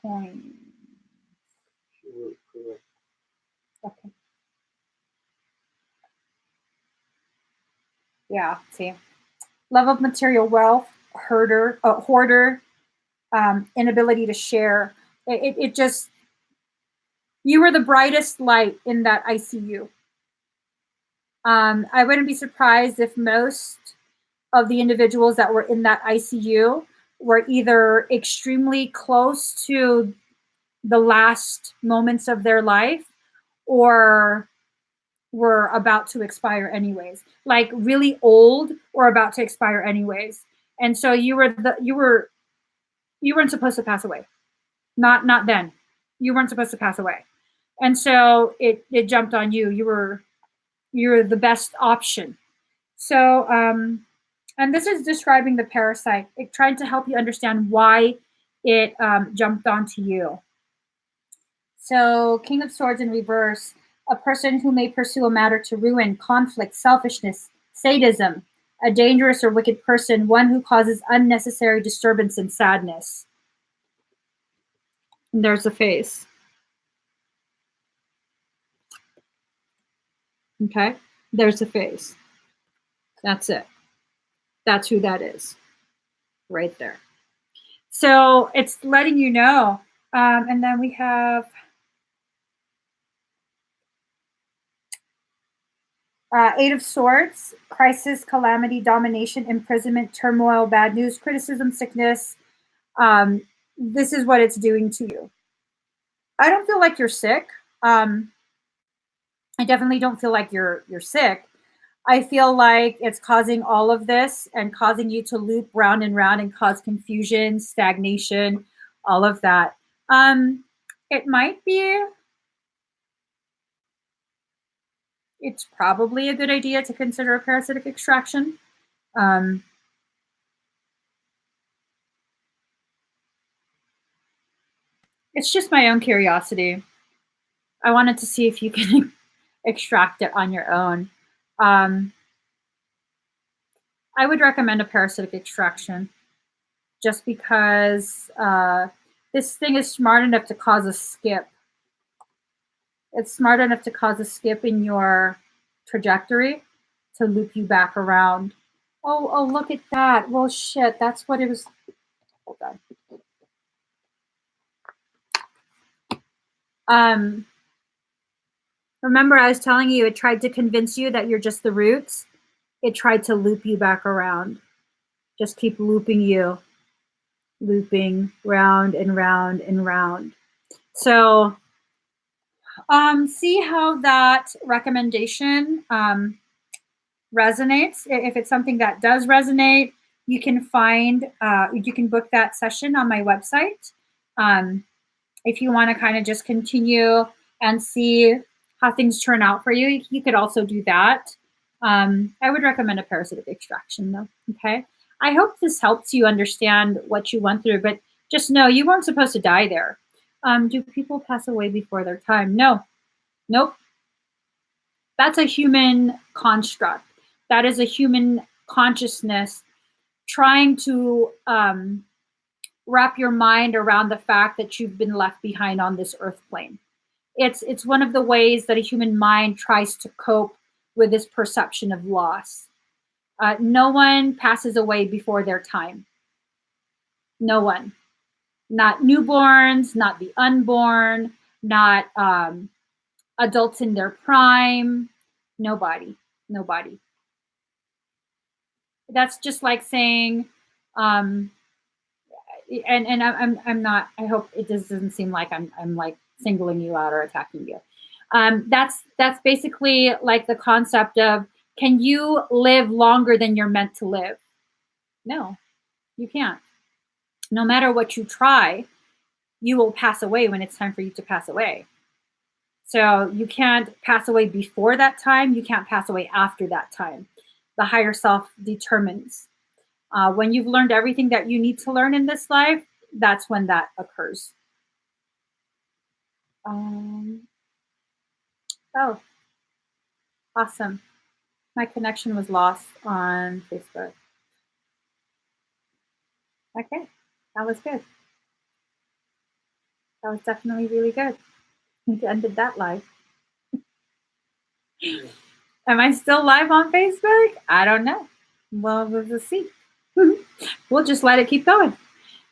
points. Okay. Yeah, see. Love of material wealth, hoarder, inability to share. It just, you were the brightest light in that ICU. I wouldn't be surprised if most of the individuals that were in that ICU were either extremely close to the last moments of their life or were about to expire anyways, like really old or about to expire anyways. And so you weren't supposed to pass away. Not then. You weren't supposed to pass away. And so it jumped on you. You're the best option. So and this is describing the parasite, trying to help you understand why it jumped onto you. So King of Swords in reverse, a person who may pursue a matter to ruin, conflict, selfishness, sadism, a dangerous or wicked person, one who causes unnecessary disturbance and sadness. And there's a face. Okay, there's a face. That's it. That's who that is, right there. So it's letting you know. And then we have Eight of Swords, crisis, calamity, domination, imprisonment, turmoil, bad news, criticism, sickness. This is what it's doing to you. I don't feel like you're sick. I definitely don't feel like you're sick. I feel like it's causing all of this and causing you to loop round and round and cause confusion, stagnation, all of that. It might be, it's probably a good idea to consider a parasitic extraction. It's just my own curiosity. I wanted to see if you can extract it on your own. I would recommend a parasitic extraction just because this thing is smart enough to cause a skip. It's smart enough to cause a skip in your trajectory to loop you back around. Oh, look at that. Well, shit, that's what it was. Hold on. Remember I was telling you it tried to convince you that you're just the roots? It tried to loop you back around. Just keep looping you. Looping round and round and round. So see how that recommendation resonates. If it's something that does resonate, you can book that session on my website. If you want to kind of just continue and see how things turn out for you, you could also do that. I would recommend a parasitic extraction though, okay? I hope this helps you understand what you went through, but just know you weren't supposed to die there. Do people pass away before their time? No. Nope. That's a human construct. That is a human consciousness trying to wrap your mind around the fact that you've been left behind on this earth plane. It's one of the ways that a human mind tries to cope with this perception of loss. No one passes away before their time. No one. Not newborns, not the unborn, not adults in their prime. Nobody. That's just like saying, and I'm not. I hope it doesn't seem like I'm like singling you out or attacking you. That's basically like the concept of, can you live longer than you're meant to live? No, you can't. No matter what you try, you will pass away when it's time for you to pass away. So you can't pass away before that time. You can't pass away after that time. The higher self determines. When you've learned everything that you need to learn in this life, that's when that occurs. Oh, awesome. My connection was lost on Facebook. Okay, that was good. That was definitely really good. I ended that live. Am I still live on Facebook? I don't know. Well, we'll see. We'll just let it keep going.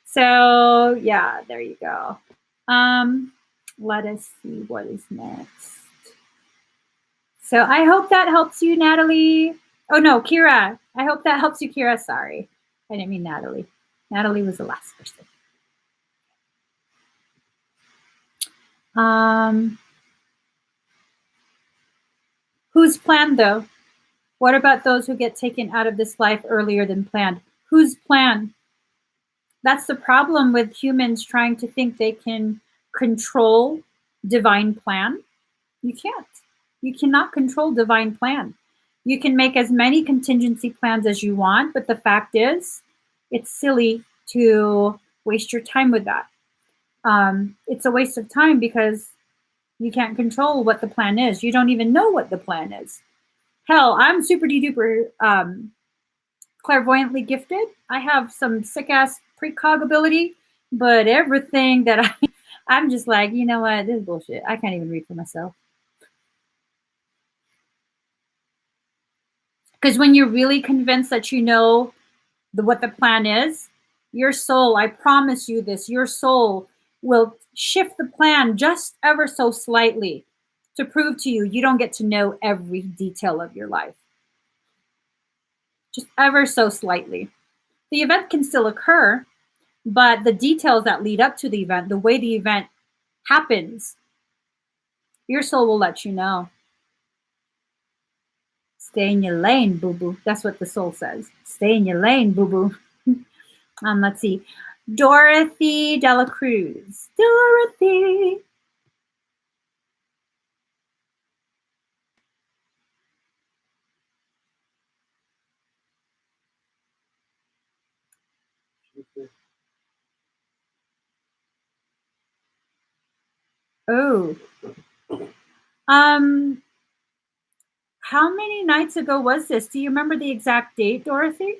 So yeah, there you go. Let us see what is next. So I hope that helps you, Natalie. Oh no, Kira. I hope that helps you, Kira. Sorry, I didn't mean Natalie. Natalie was the last person. Whose plan though? What about those who get taken out of this life earlier than planned? Whose plan? That's the problem with humans trying to think they can control divine plan. You can't. You cannot control divine plan. You can make as many contingency plans as you want, but the fact is, it's silly to waste your time with that. It's a waste of time because you can't control what the plan is. You don't even know what the plan is. Hell, I'm super duper clairvoyantly gifted. I have some sick ass precog ability, but everything that I'm just like, you know what, this is bullshit. I can't even read for myself. Because when you're really convinced that you know what the plan is, your soul, I promise you this, your soul will shift the plan just ever so slightly to prove to you you don't get to know every detail of your life. Just ever so slightly. The event can still occur, but the details that lead up to the event, the way the event happens, your soul will let you know. Stay in your lane, boo-boo. That's what the soul says. Stay in your lane, boo-boo. Let's see. Dorothy Dela Cruz. Dorothy. Oh. How many nights ago was this? Do you remember the exact date, Dorothy?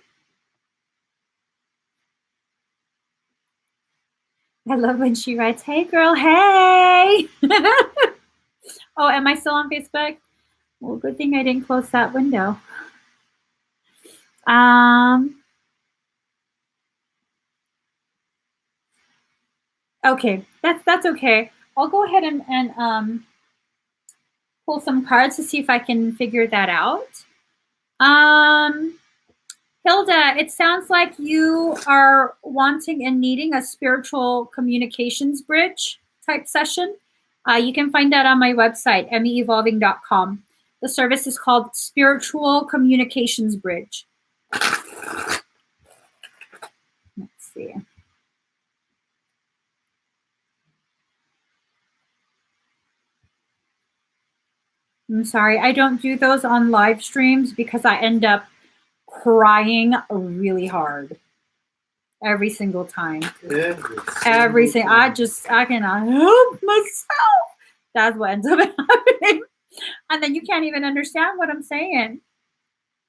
I love when she writes, hey girl, hey. Oh, am I still on Facebook? Well, good thing I didn't close that window. Okay, that's okay. I'll go ahead and pull some cards to see if I can figure that out. Hilda, it sounds like you are wanting and needing a spiritual communications bridge type session. You can find that on my website, emmieevolving.com. The service is called Spiritual Communications Bridge. Let's see. I'm sorry, I don't do those on live streams because I end up crying really hard every single time. Every single I cannot help myself. That's what ends up happening. And then you can't even understand what I'm saying.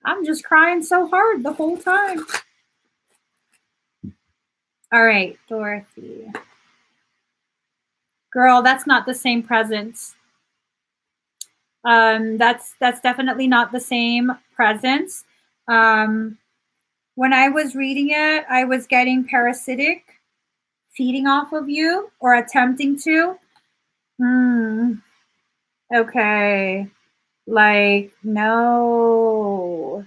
I'm just crying so hard the whole time. All right, Dorothy. Girl, that's not the same presence. That's definitely not the same presence. When I was reading it, I was getting parasitic, feeding off of you or attempting to. Okay. Like, no.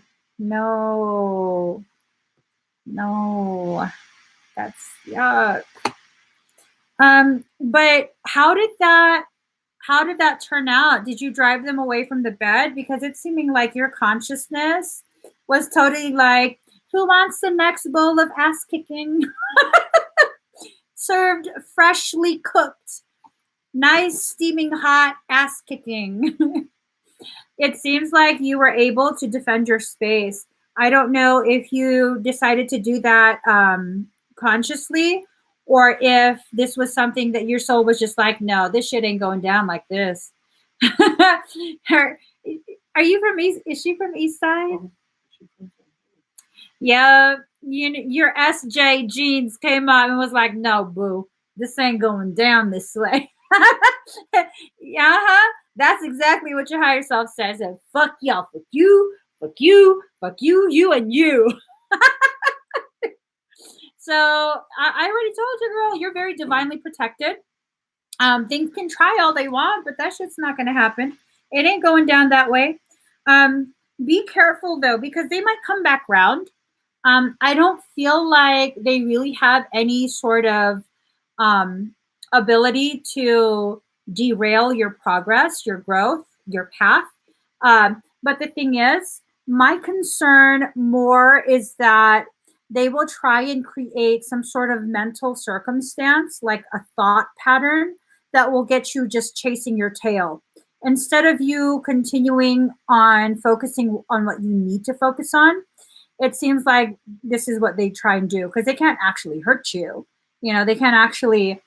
That's yuck. But how did that turn out? Did you drive them away from the bed? Because it's seeming like your consciousness was totally like, who wants the next bowl of ass kicking? Served freshly cooked, nice steaming hot ass kicking. It seems like you were able to defend your space. I don't know if you decided to do that consciously or if this was something that your soul was just like, no, this shit ain't going down like this. Are you from East? Is she from East Side? Yeah, your SJ jeans came out and was like, no, boo, this ain't going down this way. Yeah, that's exactly what your higher self says. And fuck y'all, fuck you, you, and you. So I already told you, girl, you're very divinely protected. Things can try all they want, but that shit's not going to happen. It ain't going down that way. Be careful though, because they might come back round. I don't feel like they really have any sort of ability to derail your progress, your growth, your path. But the thing is, my concern more is that they will try and create some sort of mental circumstance, like a thought pattern that will get you just chasing your tail. Instead of you continuing on focusing on what you need to focus on, it seems like this is what they try and do because they can't actually hurt you. They can't actually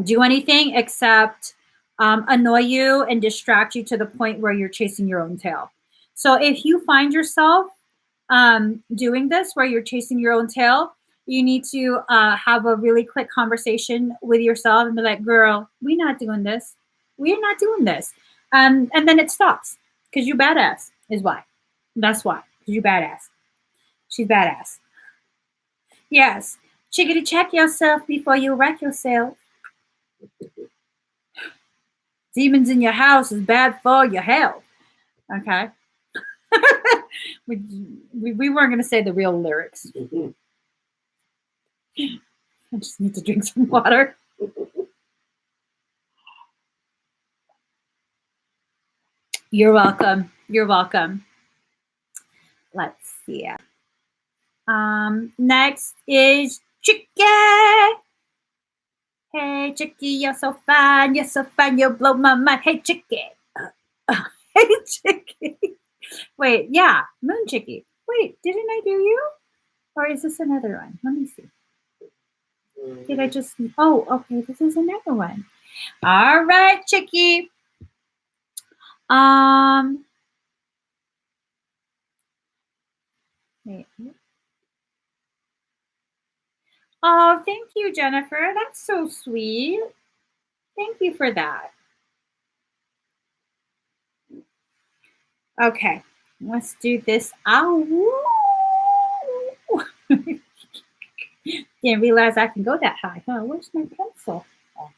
do anything except annoy you and distract you to the point where you're chasing your own tail. So if you find yourself doing this where you're chasing your own tail, you need to have a really quick conversation with yourself and be like, girl, we're not doing this. We're not doing this. And then it stops because you badass is why. That's why. Because you badass. She's badass. Yes. Chickity check yourself before you wreck yourself. Demons in your house is bad for your health. Okay. we weren't going to say the real lyrics. I just need to drink some water. You're welcome. You're welcome. Let's see. Next is Chicky. Hey, Chicky, you're so fine. You're so fine. You blow my mind. Hey, Chicky. Hey, Chicky. Wait, yeah, Moon Chicky. Wait, didn't I do you? Or is this another one? Let me see. Did I just... Oh, okay, this is another one. All right, Chicky. Wait. Oh, thank you, Jennifer. That's so sweet. Thank you for that. Okay, let's do this. Ow! Didn't realize I can go that high. Huh? Where's my pencil? Oh,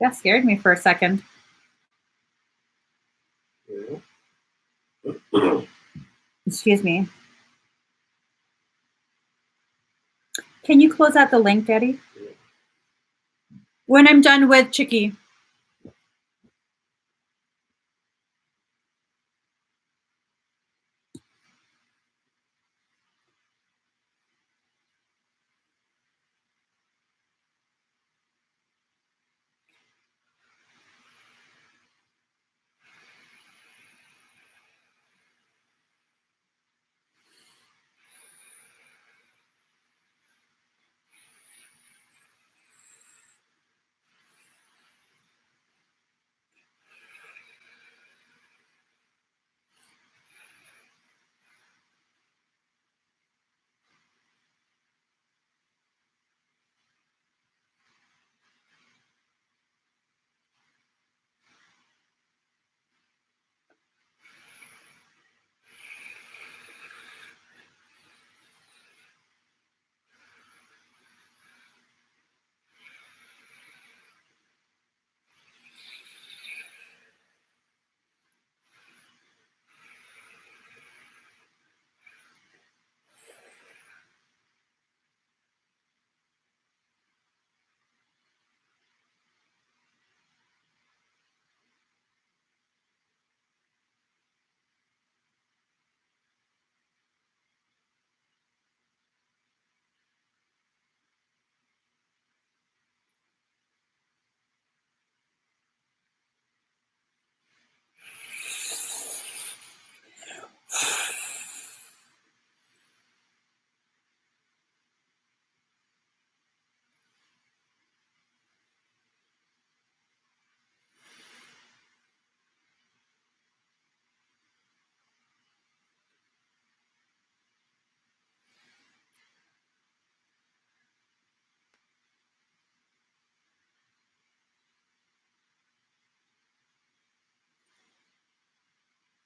that scared me for a second. Yeah. Excuse me. Can you close out the link, Daddy? Yeah. When I'm done with Chicky.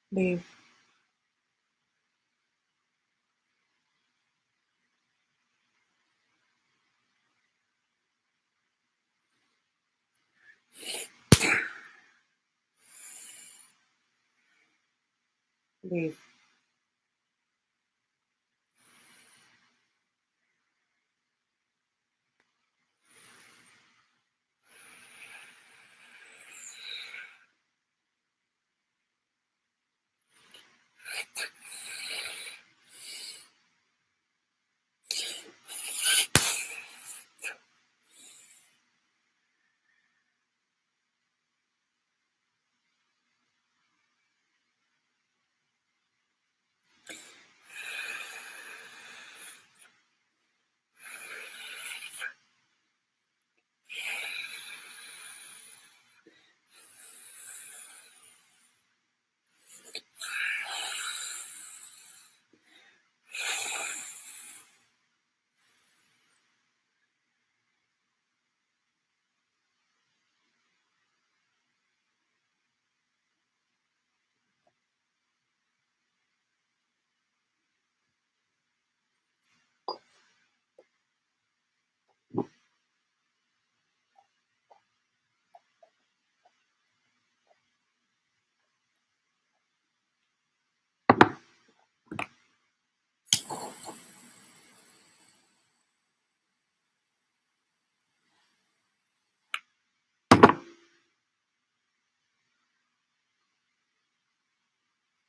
Leave. Leave.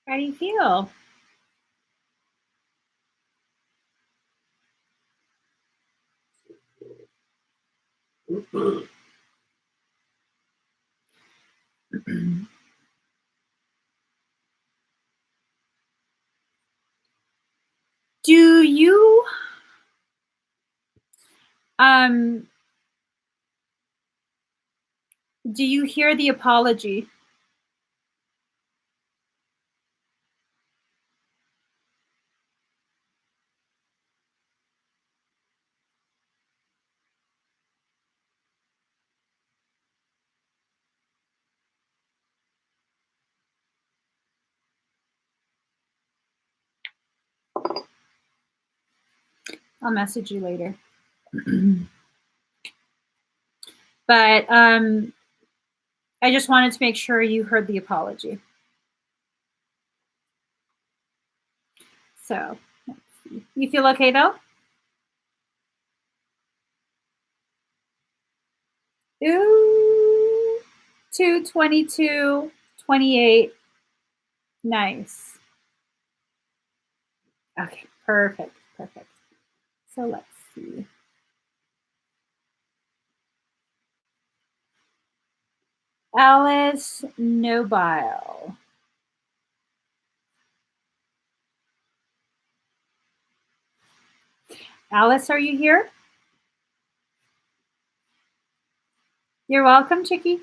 How do you feel? Do you um do you hear the apology? I'll message you later. But I just wanted to make sure you heard the apology. So let's see. You feel okay though? Ooh, 222, 28. Nice. Okay, perfect, perfect. So let's see. Alice Nobile. Alice, are you here? You're welcome, Chicky.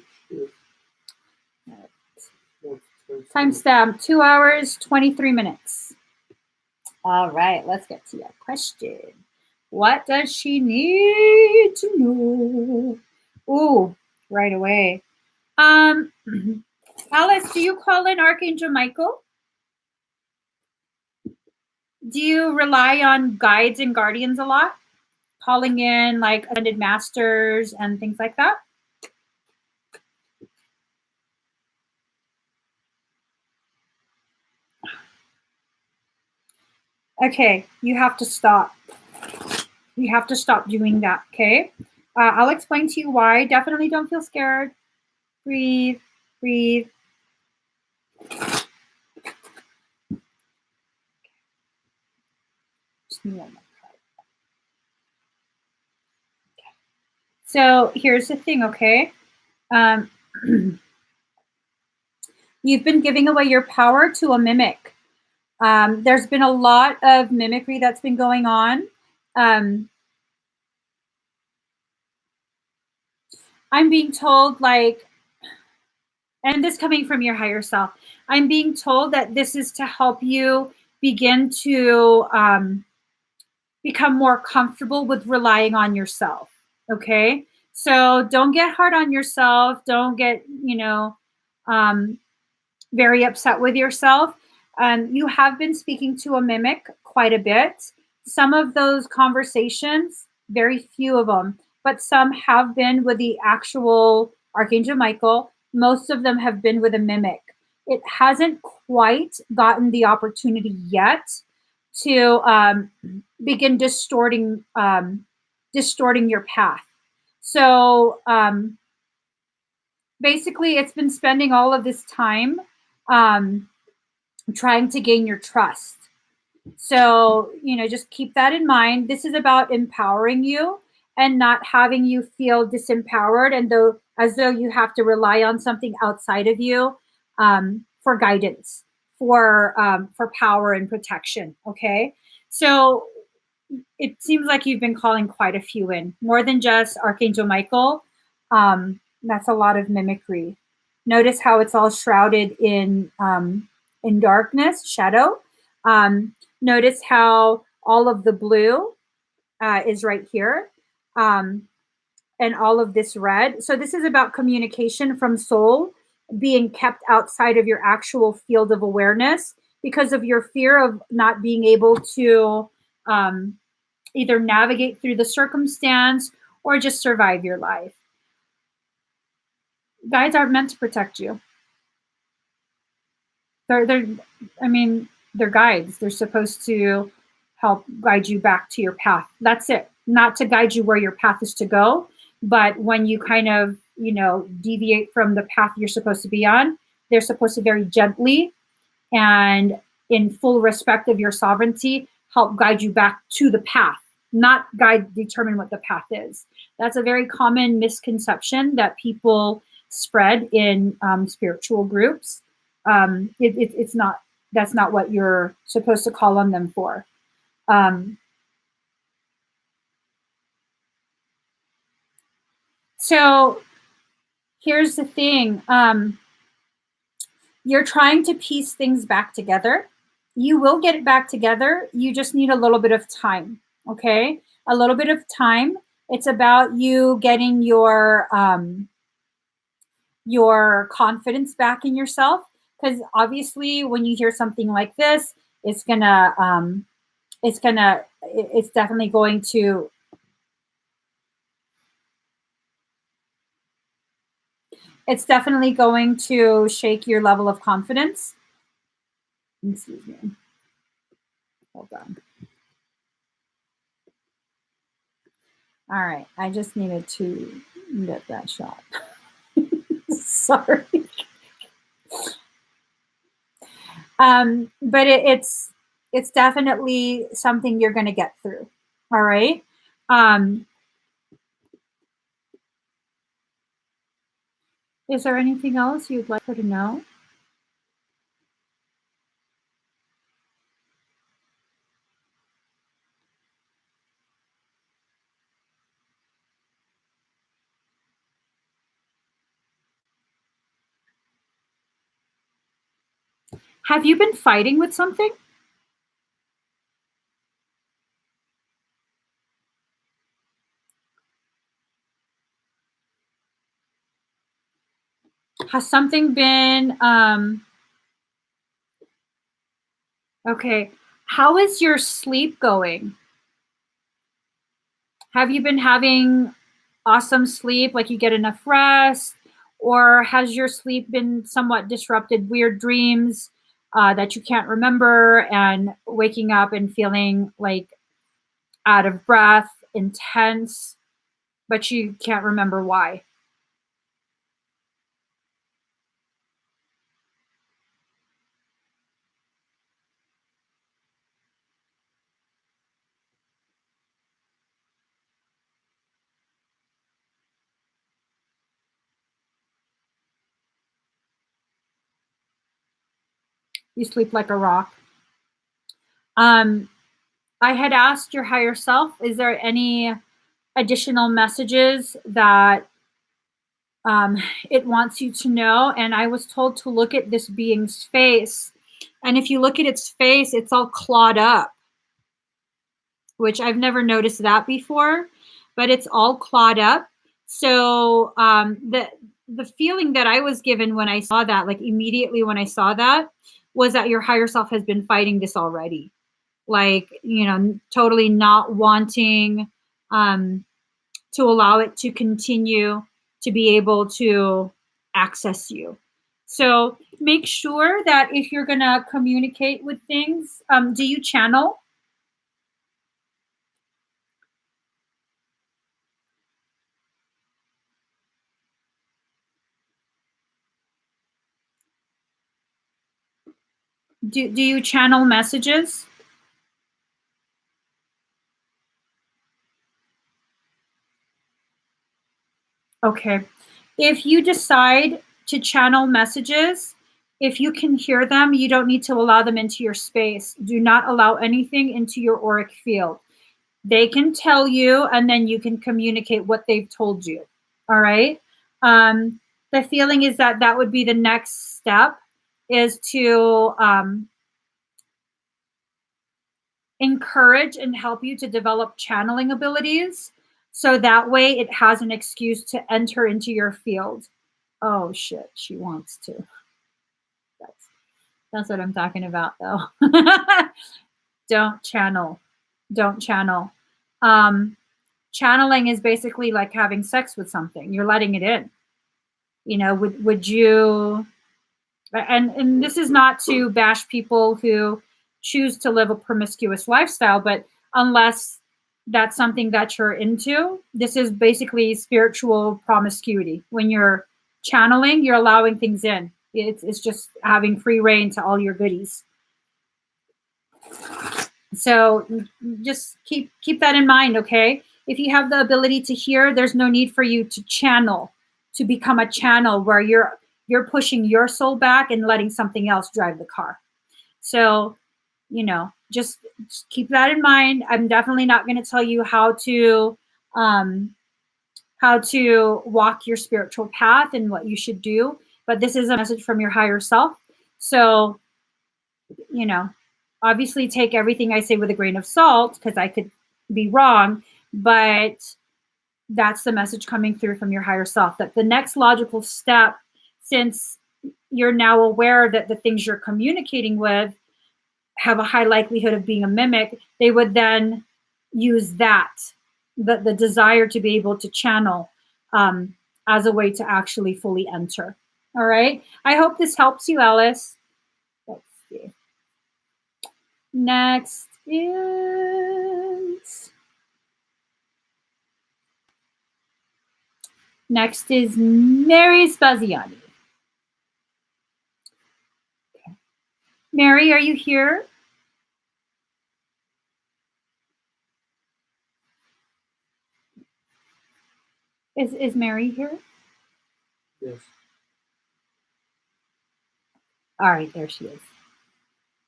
Timestamp 2 hours, 23 minutes. All right, let's get to your question. What does she need to know? Ooh, right away. Alice, do you call in Archangel Michael? Do you rely on guides and guardians a lot? Calling in like ascended masters and things like that? Okay, you have to stop. You have to stop doing that, okay? I'll explain to you why. Definitely don't feel scared. Breathe, breathe. Just need one more card. Okay. So here's the thing, okay? You've been giving away your power to a mimic. There's been a lot of mimicry that's been going on. I'm being told, like, and this coming from your higher self, I'm being told that this is to help you begin to become more comfortable with relying on yourself. Okay. So don't get hard on yourself. Don't get, very upset with yourself. You have been speaking to a mimic quite a bit. Some of those conversations, very few of them, but some have been with the actual Archangel Michael. Most of them have been with a mimic. It hasn't quite gotten the opportunity yet to begin distorting your path. So basically, it's been spending all of this time trying to gain your trust. So, just keep that in mind. This is about empowering you and not having you feel disempowered and as though you have to rely on something outside of you for guidance, for power and protection. Okay. So it seems like you've been calling quite a few in, more than just Archangel Michael. That's a lot of mimicry. Notice how it's all shrouded in darkness, shadow. Notice how all of the blue is right here, and all of this red. So this is about communication from soul being kept outside of your actual field of awareness because of your fear of not being able to either navigate through the circumstance or just survive your life. Guides aren't meant to protect you. They're guides. They're supposed to help guide you back to your path. That's it. Not to guide you where your path is to go, but when you kind of, deviate from the path you're supposed to be on, they're supposed to very gently and in full respect of your sovereignty help guide you back to the path, not determine what the path is. That's a very common misconception that people spread in spiritual groups. It's not. That's not what you're supposed to call on them for. So here's the thing. You're trying to piece things back together. You will get it back together. You just need a little bit of time. Okay, a little bit of time. It's about you getting your confidence back in yourself, because obviously when you hear something like this, it's gonna it's definitely going to shake your level of confidence. Excuse me. Hold on. All right, I just needed to get that shot. Sorry. But it's definitely something you're going to get through. All right. Is there anything else you'd like her to know? Have you been fighting with something? Has something been, okay. How is your sleep going? Have you been having awesome sleep, like you get enough rest? Or has your sleep been somewhat disrupted, weird dreams that you can't remember, and waking up and feeling like out of breath, intense, but you can't remember why? You sleep like a rock. I had asked your higher self, is there any additional messages that it wants you to know? And I was told to look at this being's face. And if you look at its face, it's all clawed up, which I've never noticed that before, but it's all clawed up. So the feeling that I was given when I saw that, like immediately when I saw that, was that your higher self has been fighting this already. Like, totally not wanting to allow it to continue to be able to access you. So make sure that if you're going to communicate with things, do you channel? Do you channel messages? Okay. If you decide to channel messages, if you can hear them, you don't need to allow them into your space. Do not allow anything into your auric field. They can tell you, and then you can communicate what they've told you. All right. The feeling is that that would be the next step, is to encourage and help you to develop channeling abilities. So that way it has an excuse to enter into your field. Oh shit, she wants to. That's what I'm talking about though. Don't channel. Don't channel. Channeling is basically like having sex with something. You're letting it in. Would you, and this is not to bash people who choose to live a promiscuous lifestyle, but unless that's something that you're into, this is basically spiritual promiscuity. When you're channeling, you're allowing things in. It's just having free reign to all your goodies. So just keep that in mind, okay? If you have the ability to hear, there's no need for you to channel, to become a channel where you're pushing your soul back and letting something else drive the car. So, just keep that in mind. I'm definitely not going to tell you how to walk your spiritual path and what you should do, but this is a message from your higher self. So, obviously take everything I say with a grain of salt, because I could be wrong, but that's the message coming through from your higher self, that the next logical step, since you're now aware that the things you're communicating with have a high likelihood of being a mimic, they would then use that, the desire to be able to channel, as a way to actually fully enter. All right. I hope this helps you, Alice. Let's see. Next is Mary Spaziani. Okay. Mary, are you here? Is Mary here? Yes. All right, there she is.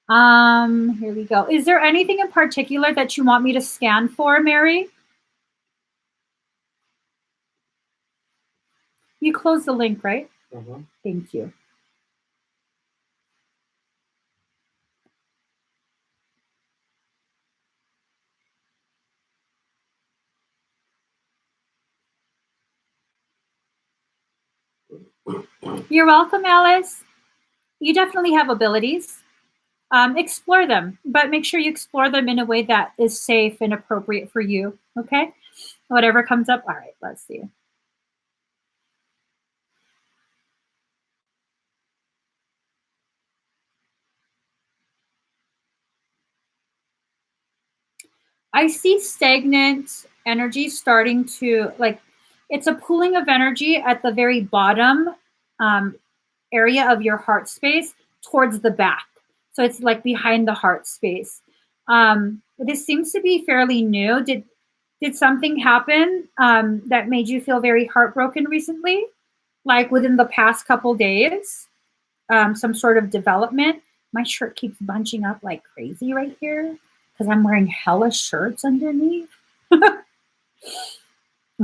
Here we go. Is there anything in particular that you want me to scan for, Mary? You closed the link, right? Uh-huh. Thank you. You're welcome, Alice. You definitely have abilities. Explore them, but make sure you explore them in a way that is safe and appropriate for you, okay? Whatever comes up. All right, let's see. I see stagnant energy starting to, like, it's a pooling of energy at the very bottom area of your heart space towards the back. So it's like behind the heart space. This seems to be fairly new. Did something happen that made you feel very heartbroken recently? Like within the past couple days? Some sort of development? My shirt keeps bunching up like crazy right here because I'm wearing hella shirts underneath.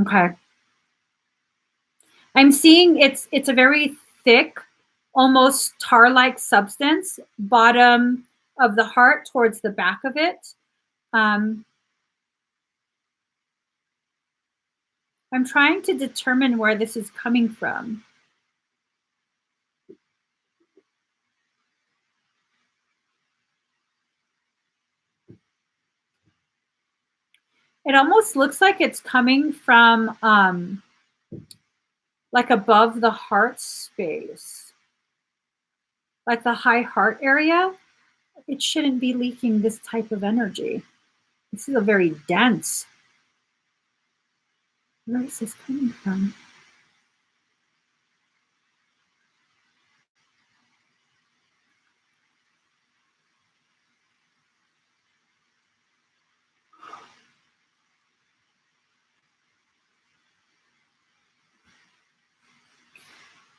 Okay. I'm seeing it's a very thick, almost tar-like substance, bottom of the heart towards the back of it. I'm trying to determine where this is coming from. It almost looks like it's coming from like above the heart space, like the high heart area. It shouldn't be leaking this type of energy. This is a very dense. Where is this coming from?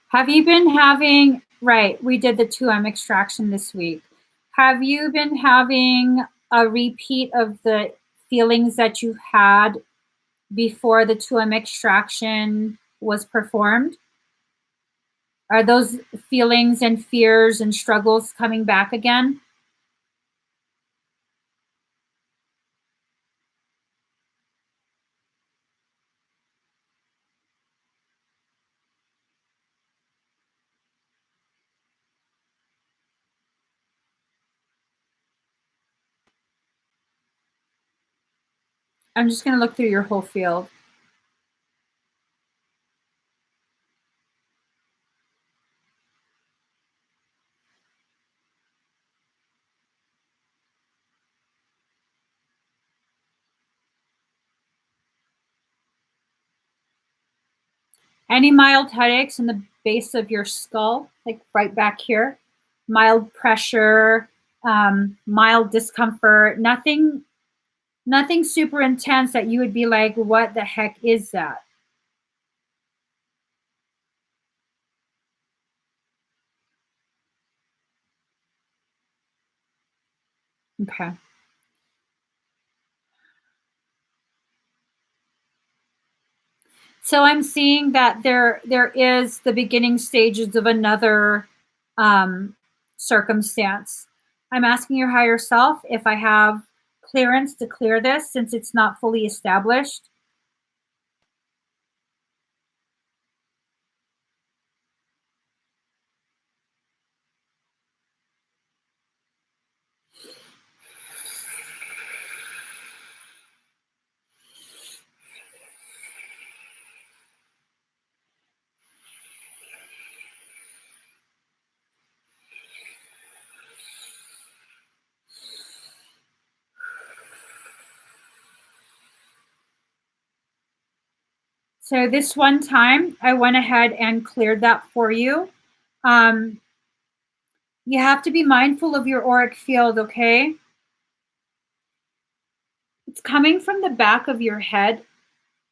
Have you been having, right, we did the 2M extraction this week. Have you been having a repeat of the feelings that you had before the 2M extraction was performed? Are those feelings and fears and struggles coming back again? I'm just going to look through your whole field. Any mild headaches in the base of your skull, like right back here? Mild pressure, mild discomfort, nothing super intense that you would be like, what the heck is that? Okay. So I'm seeing that there is the beginning stages of another circumstance. I'm asking your higher self if I have clearance to clear this since it's not fully established. So this one time, I went ahead and cleared that for you. Um, you have to be mindful of your auric field, okay? It's coming from the back of your head.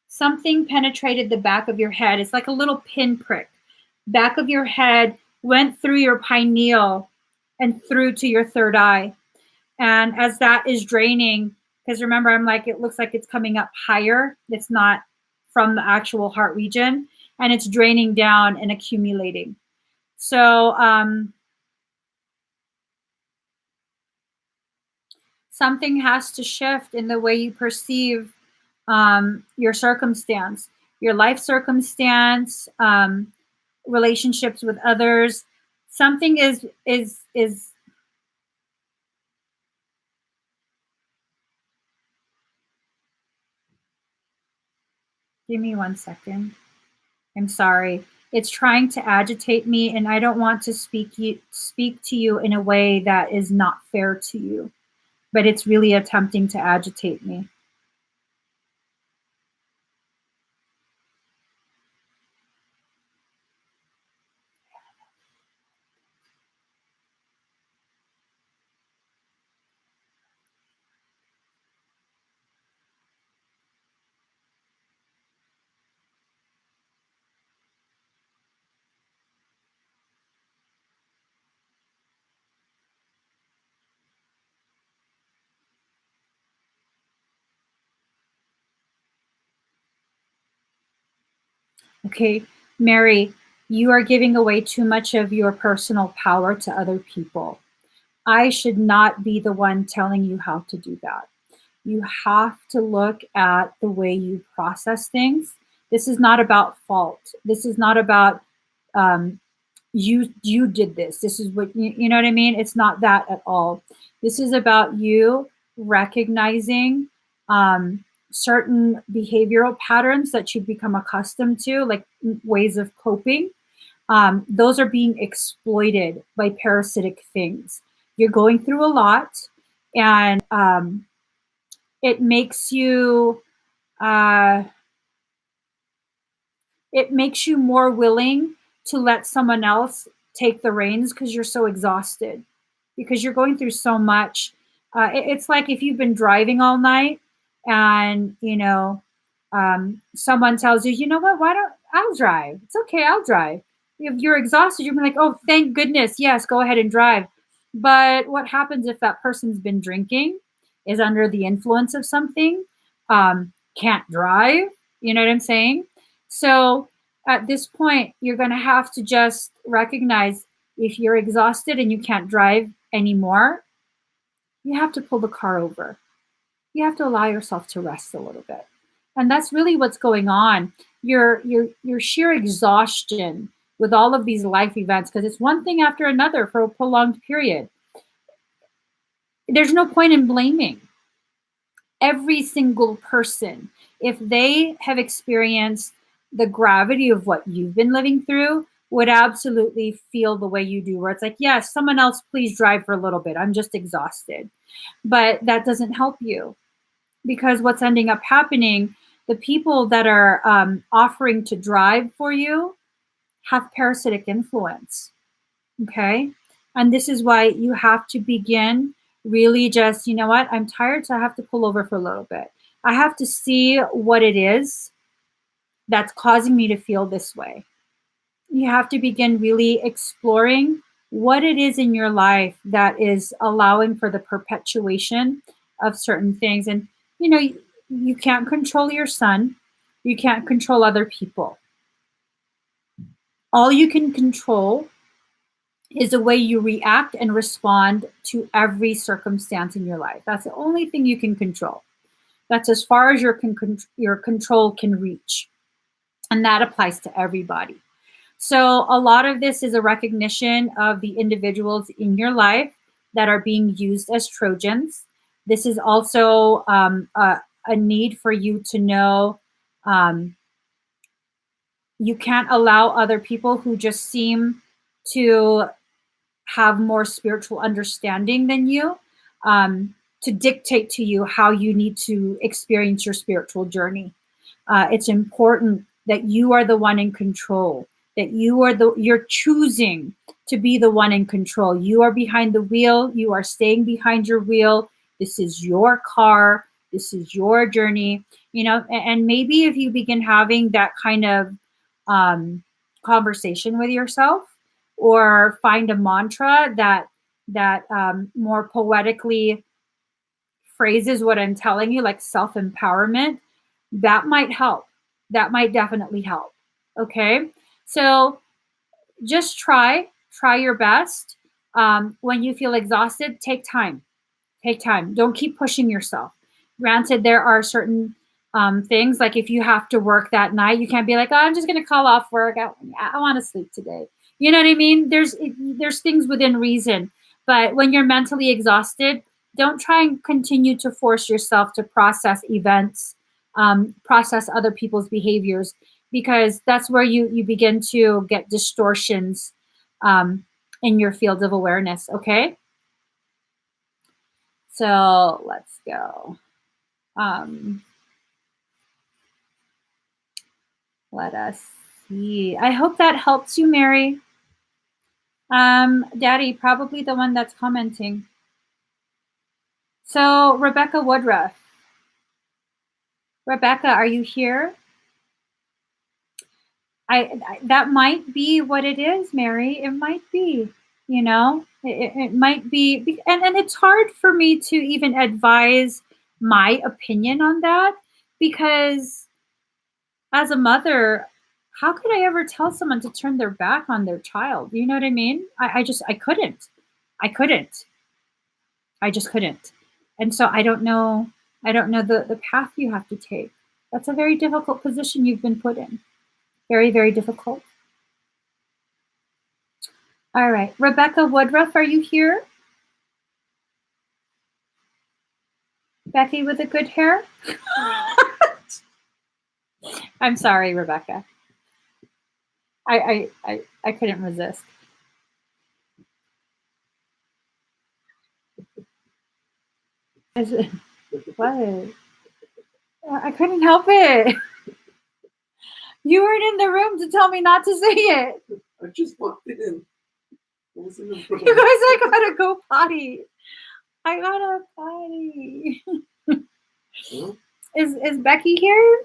Something penetrated the back of your head. It's like a little pinprick. Back of your head went through your pineal and through to your third eye. And as that is draining, because remember, I'm like, it looks like it's coming up higher. It's not from the actual heart region, and it's draining down and accumulating. So something has to shift in the way you perceive your circumstance, your life circumstance, relationships with others. Something is. Give me 1 second. I'm sorry. It's trying to agitate me, and I don't want to speak to you in a way that is not fair to you. But it's really attempting to agitate me. Okay, Mary, you are giving away too much of your personal power to other people. I should not be the one telling you how to do that. You have to look at the way you process things. This is not about fault. This is not about um, you did this. This is what you know what I mean. It's not that at all. This is about you recognizing certain behavioral patterns that you've become accustomed to, like ways of coping. Those are being exploited by parasitic things. You're going through a lot, and it makes you uh, it makes you more willing to let someone else take the reins because you're so exhausted, because you're going through so much. It's like if you've been driving all night and someone tells you, you know what, why don't I'll drive, it's okay, I'll drive. If you're exhausted, you're like, oh, thank goodness, yes, go ahead and drive. But what happens if that person's been drinking, is under the influence of something, can't drive? You know what I'm saying? So at this point, you're going to have to just recognize, if you're exhausted and you can't drive anymore, you have to pull the car over. You have to allow yourself to rest a little bit. And that's really what's going on. Your sheer exhaustion with all of these life events, because it's one thing after another for a prolonged period. There's no point in blaming every single person. If they have experienced the gravity of what you've been living through, would absolutely feel the way you do, where it's like, yes, someone else please drive for a little bit, I'm just exhausted. But that doesn't help you, because what's ending up happening, the people that are offering to drive for you have parasitic influence. Okay. And this is why you have to begin really just, you know what, I'm tired, so I have to pull over for a little bit. I have to see what it is that's causing me to feel this way. You have to begin really exploring what it is in your life that is allowing for the perpetuation of certain things. And, you can't control your son, you can't control other people. All you can control is the way you react and respond to every circumstance in your life. That's the only thing you can control. That's as far as your control can reach. And that applies to everybody. So a lot of this is a recognition of the individuals in your life that are being used as Trojans. This is also a need for you to know you can't allow other people who just seem to have more spiritual understanding than you to dictate to you how you need to experience your spiritual journey. It's important that you are the one in control, that you're choosing to be the one in control. You are behind the wheel. You are staying behind your wheel. This is your car. This is your journey, and maybe if you begin having that kind of conversation with yourself, or find a mantra that more poetically phrases what I'm telling you, like self-empowerment, that might help. That might definitely help. Okay. So just try your best. When you feel exhausted, take time. Take time. Don't keep pushing yourself. Granted, there are certain things, like if you have to work that night, you can't be like, oh, I'm just going to call off work. I want to sleep today. You know what I mean? There's things within reason. But when you're mentally exhausted, don't try and continue to force yourself to process events, process other people's behaviors, because that's where you begin to get distortions in your field of awareness. Okay. So let's go. Let us see. I hope that helps you, Mary. Daddy, probably the one that's commenting. So Rebecca Woodruff. Rebecca, are you here? That might be what it is, Mary. It might be, it might be, and it's hard for me to even advise my opinion on that, because as a mother, how could I ever tell someone to turn their back on their child? You know what I mean? I couldn't. I just couldn't. And so I don't know the path you have to take. That's a very difficult position you've been put in. Very, very difficult. All right. Rebecca Woodruff, are you here? Becky with the good hair? I'm sorry, Rebecca. I couldn't resist. What? I couldn't help it. You weren't in the room to tell me not to say it. I just walked in. You guys, I gotta go potty. I gotta potty. Is Becky here?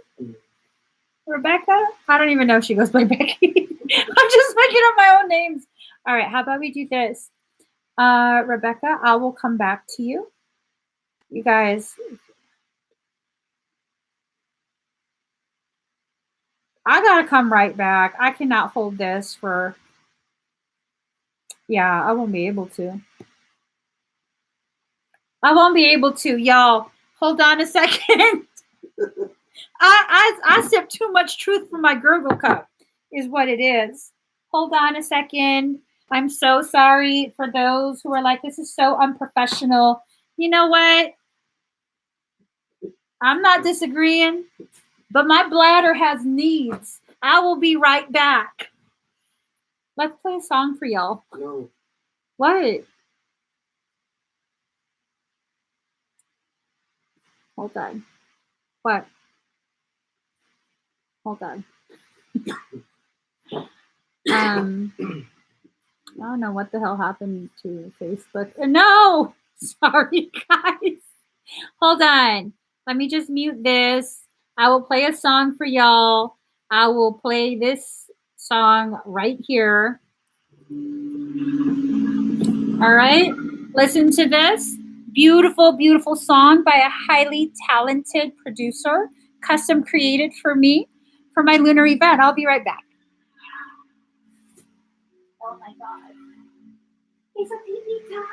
Rebecca? I don't even know if she goes by Becky. I'm just making up my own names. All right, how about we do this? Rebecca, I will come back to you. You guys, I gotta come right back. I cannot hold this for, yeah, I won't be able to. I won't be able to, y'all. Hold on a second. I sip too much truth from my gurgle cup, is what it is. Hold on a second. I'm so sorry for those who are like, this is so unprofessional. You know what? I'm not disagreeing, but my bladder has needs. I will be right back. Let's play a song for y'all. No. What? Hold on. What? Hold on. I don't know what the hell happened to Facebook. No! Sorry, guys. Hold on. Let me just mute this. I will play a song for y'all. I will play this song right here. All right. Listen to this. Beautiful, beautiful song by a highly talented producer, custom created for me for my lunar event. I'll be right back. Oh my God. It's a pee time.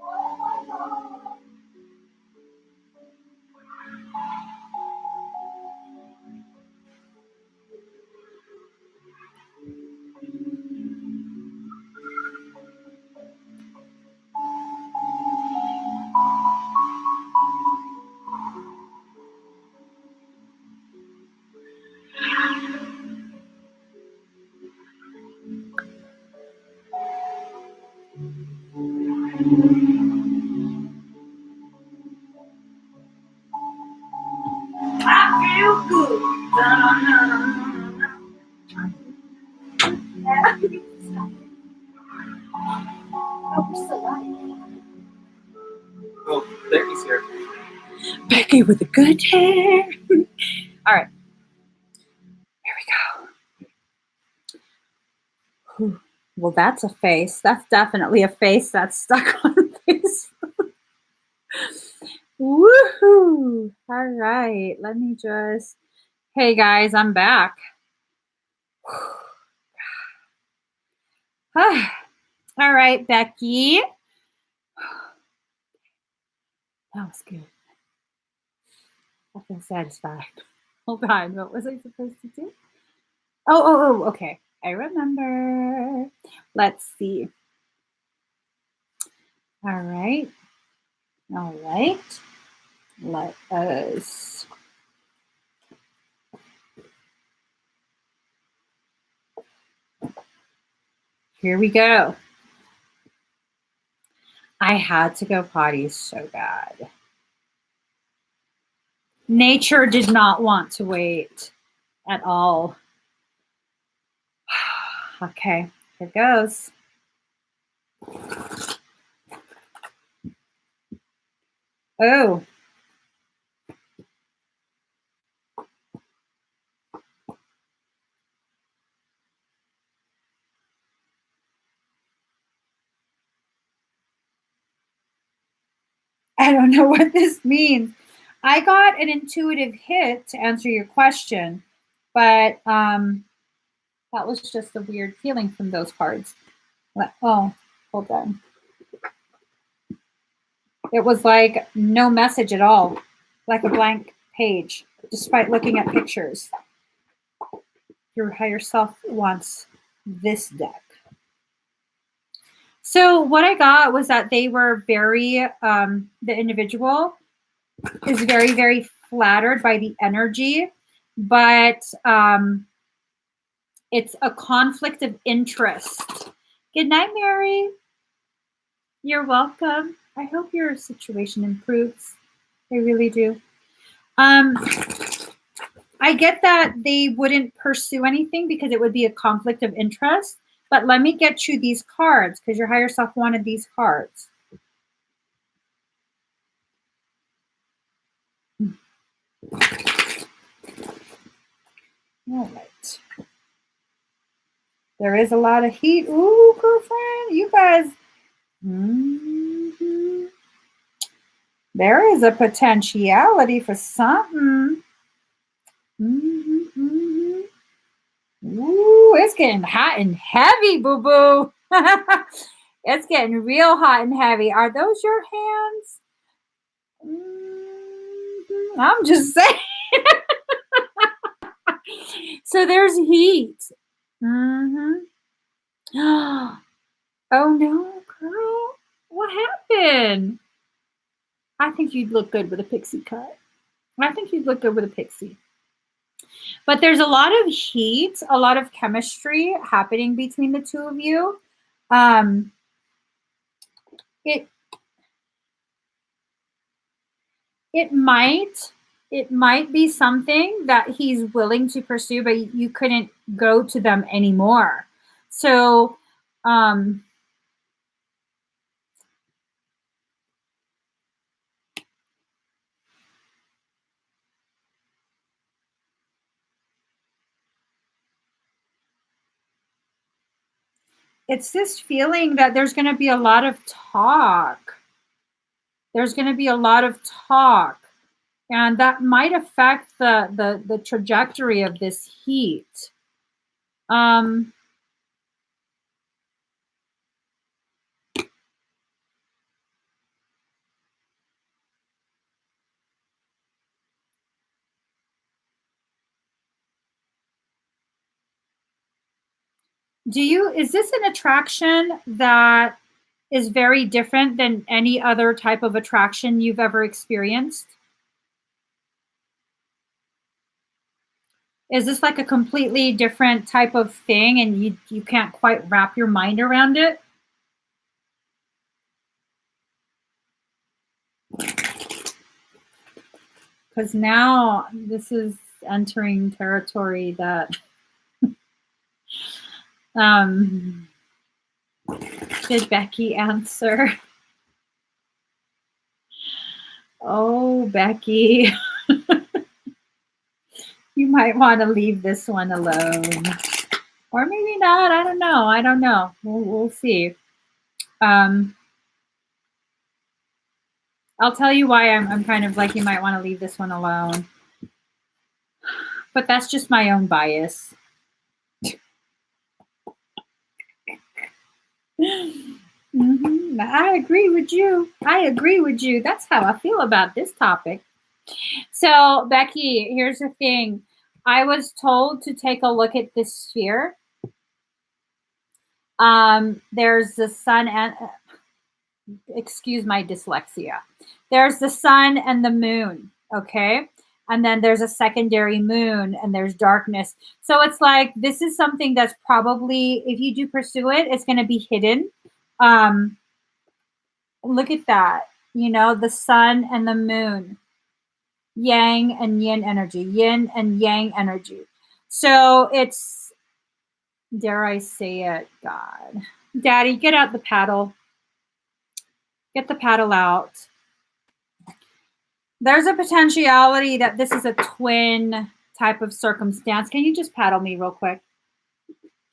Oh my God. Oh, we're still live. Well, Becky's here. Becky with the good hair. All right. Here we go. Whew. Well, that's a face. That's definitely a face that's stuck on Facebook. Woohoo! All right. Let me just. Hey guys, I'm back. All right, Becky. That was good. I feel satisfied. Hold on. What was I supposed to do? Oh, okay. I remember. Let's see. All right. All right. Let us. Here we go. I had to go potty so bad. Nature did not want to wait at all. Okay, here goes. Oh. I don't know what this means. I got an intuitive hit to answer your question, but that was just a weird feeling from those cards. Oh, hold on. It was like no message at all, like a blank page, despite looking at pictures. Your higher self wants this deck. So what I got was that they were very, the individual is very, very flattered by the energy, but it's a conflict of interest. Good night, Mary. You're welcome. I hope your situation improves. I really do. I get that they wouldn't pursue anything because it would be a conflict of interest, but let me get you these cards because your higher self wanted these cards. All right. There is a lot of heat. Ooh, girlfriend, you guys. Mm-hmm. There is a potentiality for something. Mm-hmm. Ooh, it's getting hot and heavy, boo-boo. It's getting real hot and heavy. Are those your hands? Mm-hmm. I'm just saying. So there's heat. Mm-hmm. Oh no, girl. What happened? I think you'd look good with a pixie cut. I think you'd look good with a pixie. But there's a lot of heat, a lot of chemistry happening between the two of you. It might be something that he's willing to pursue, but you couldn't go to them anymore. So it's this feeling that there's going to be a lot of talk. There's going to be a lot of talk, and that might affect the trajectory of this heat. Is this an attraction that is very different than any other type of attraction you've ever experienced? Is this like a completely different type of thing and you can't quite wrap your mind around it? Because now this is entering territory that did Becky answer? Oh, Becky. You might want to leave this one alone. Or maybe not. I don't know. I don't know. We'll see. I'll tell you why I'm kind of like, you might want to leave this one alone. But that's just my own bias. I agree with you. I agree with you. That's how I feel about this topic. So, Becky, here's the thing. I was told to take a look at this sphere. There's the sun and, excuse my dyslexia. There's the sun and the moon, okay? And then there's a secondary moon and there's darkness. So it's like, this is something that's probably, if you do pursue it, it's going to be hidden. Look at that, you know, the sun and the moon, yang and yin energy, yin and yang energy. So it's, dare I say it, God. Daddy, get out the paddle. Get the paddle out. There's a potentiality that this is a twin type of circumstance. Can you just paddle me real quick?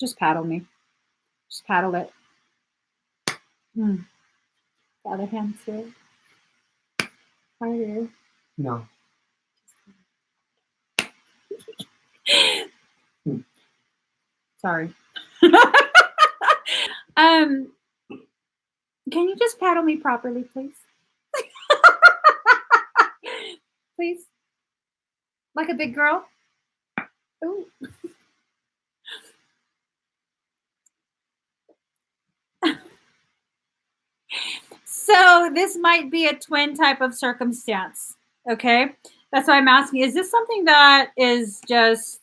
Just paddle me. Just paddle it. The other hand too. Harder. No. Sorry. Can you just paddle me properly, please? Please. Like a big girl. Ooh. So this might be a twin type of circumstance. Okay. That's why I'm asking, is this something that is just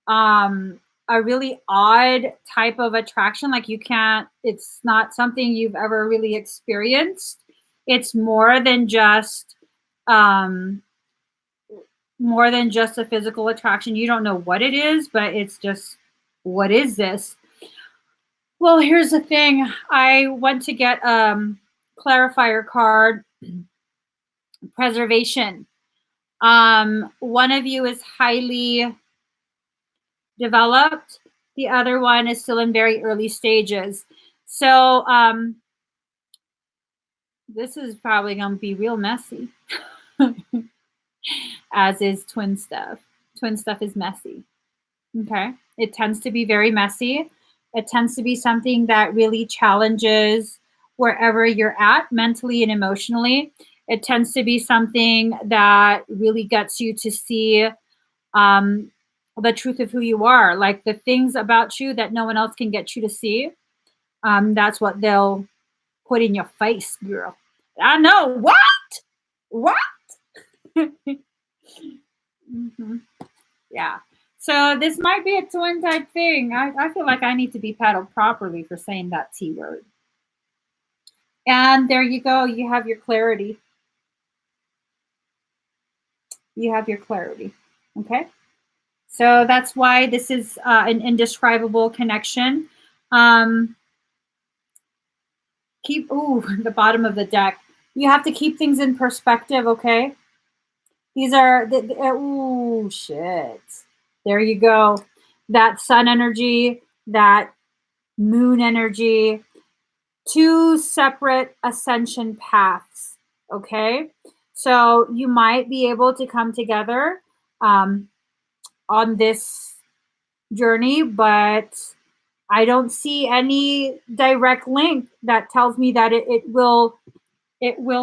a really odd type of attraction? Like you can't, it's not something you've ever really experienced. It's more than just a physical attraction. You don't know what it is, but it's just, what is this? Well, here's the thing. I went to get clarifier card, preservation. One of you is highly developed. The other one is still in very early stages. So this is probably going to be real messy, as is twin stuff. Twin stuff is messy. Okay. It tends to be very messy. It tends to be something that really challenges wherever you're at mentally and emotionally. It tends to be something that really gets you to see the truth of who you are, like the things about you that no one else can get you to see. That's what they'll put in your face, girl. I know. What? Yeah. So this might be a twin type thing. I feel like I need to be paddled properly for saying that T word. And there you go. You have your clarity. You have your clarity. Okay. So that's why this is an indescribable connection. Keep, the bottom of the deck. You have to keep things in perspective, okay? These are, shit. There you go. That sun energy, that moon energy, two separate ascension paths, okay? So you might be able to come together on this journey, but I don't see any direct link that tells me that it will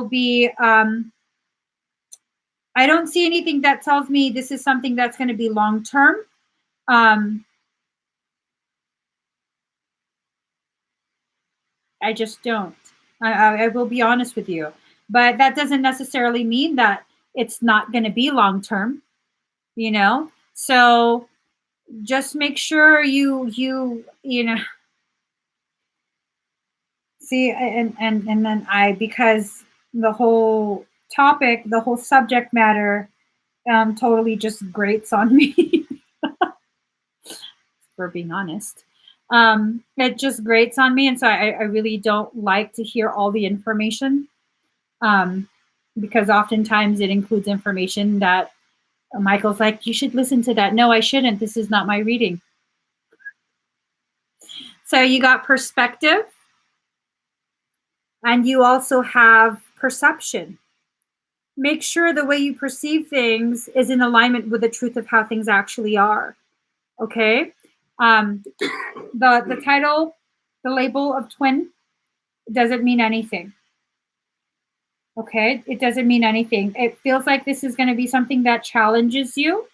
be, I don't see anything that tells me this is something that's going to be long-term. I just don't. I will be honest with you, but that doesn't necessarily mean that it's not going to be long-term, you know? So just make sure you know, see, and then because the whole topic, the whole subject matter totally just grates on me, for being honest. It just grates on me, and so I really don't like to hear all the information, because oftentimes it includes information that Michael's like, you should listen to that. No, I shouldn't. This is not my reading. So you got perspective, and you also have perception. Make sure the way you perceive things is in alignment with the truth of how things actually are. Okay? The title, the label of twin, doesn't mean anything. Okay? It doesn't mean anything. It feels like this is going to be something that challenges you.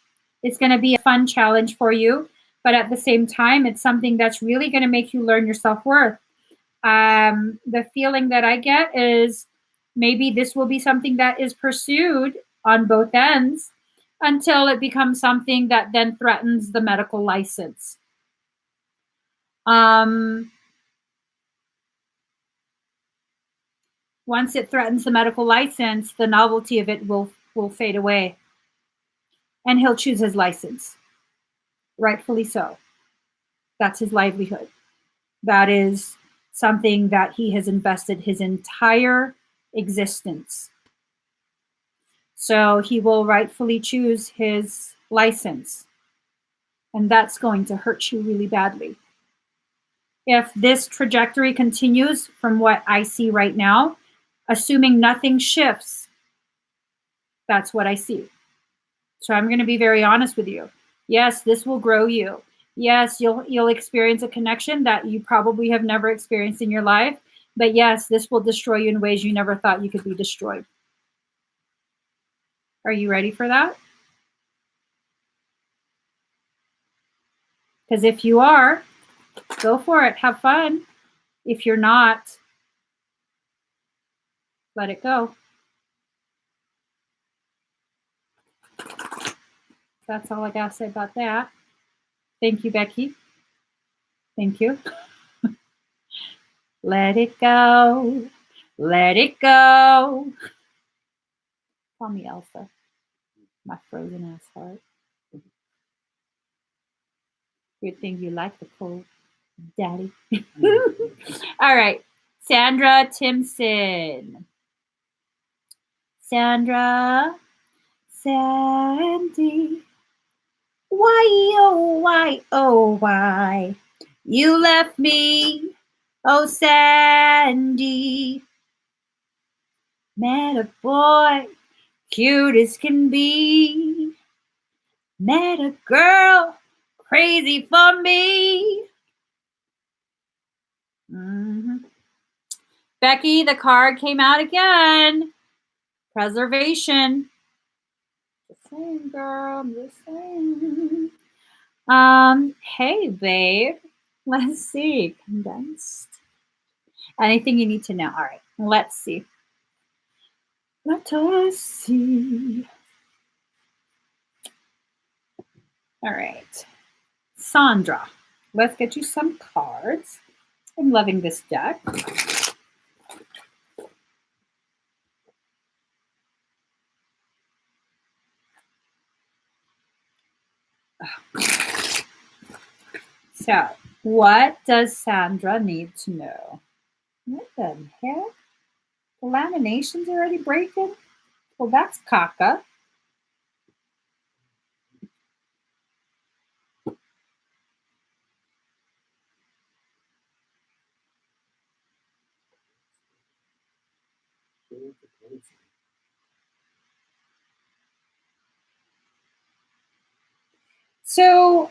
It's going to be a fun challenge for you, but at the same time, it's something that's really going to make you learn your self-worth. The feeling that I get is maybe this will be something that is pursued on both ends until it becomes something that then threatens the medical license. Once it threatens the medical license, the novelty of it will fade away. And he'll choose his license. Rightfully so. That's his livelihood. That is something that he has invested his entire existence. So he will rightfully choose his license. And that's going to hurt you really badly. If this trajectory continues from what I see right now, assuming nothing shifts, that's what I see. So I'm going to be very honest with you. Yes, this will grow you. Yes, you'll experience a connection that you probably have never experienced in your life. But yes, this will destroy you in ways you never thought you could be destroyed. Are you ready for that? Because if you are, go for it. Have fun. If you're not, let it go. That's all I got to say about that. Thank you, Becky. Thank you. Let it go. Let it go. Call me Elsa. My frozen ass heart. Good thing you like the cold, Daddy. All right. Sandra Timpson. Sandra. Sandy. Why, oh, why? You left me, oh, Sandy. Met a boy, cute as can be. Met a girl, crazy for me. Becky, the card came out again. Preservation. Just saying, girl. I'm just saying. Hey, babe. Let's see. Condensed. Anything you need to know. All right. Let's see. Let us see. All right. Sandra, let's get you some cards. I'm loving this deck. So, what does Sandra need to know? What the heck? The lamination's already breaking? Well, that's caca. So,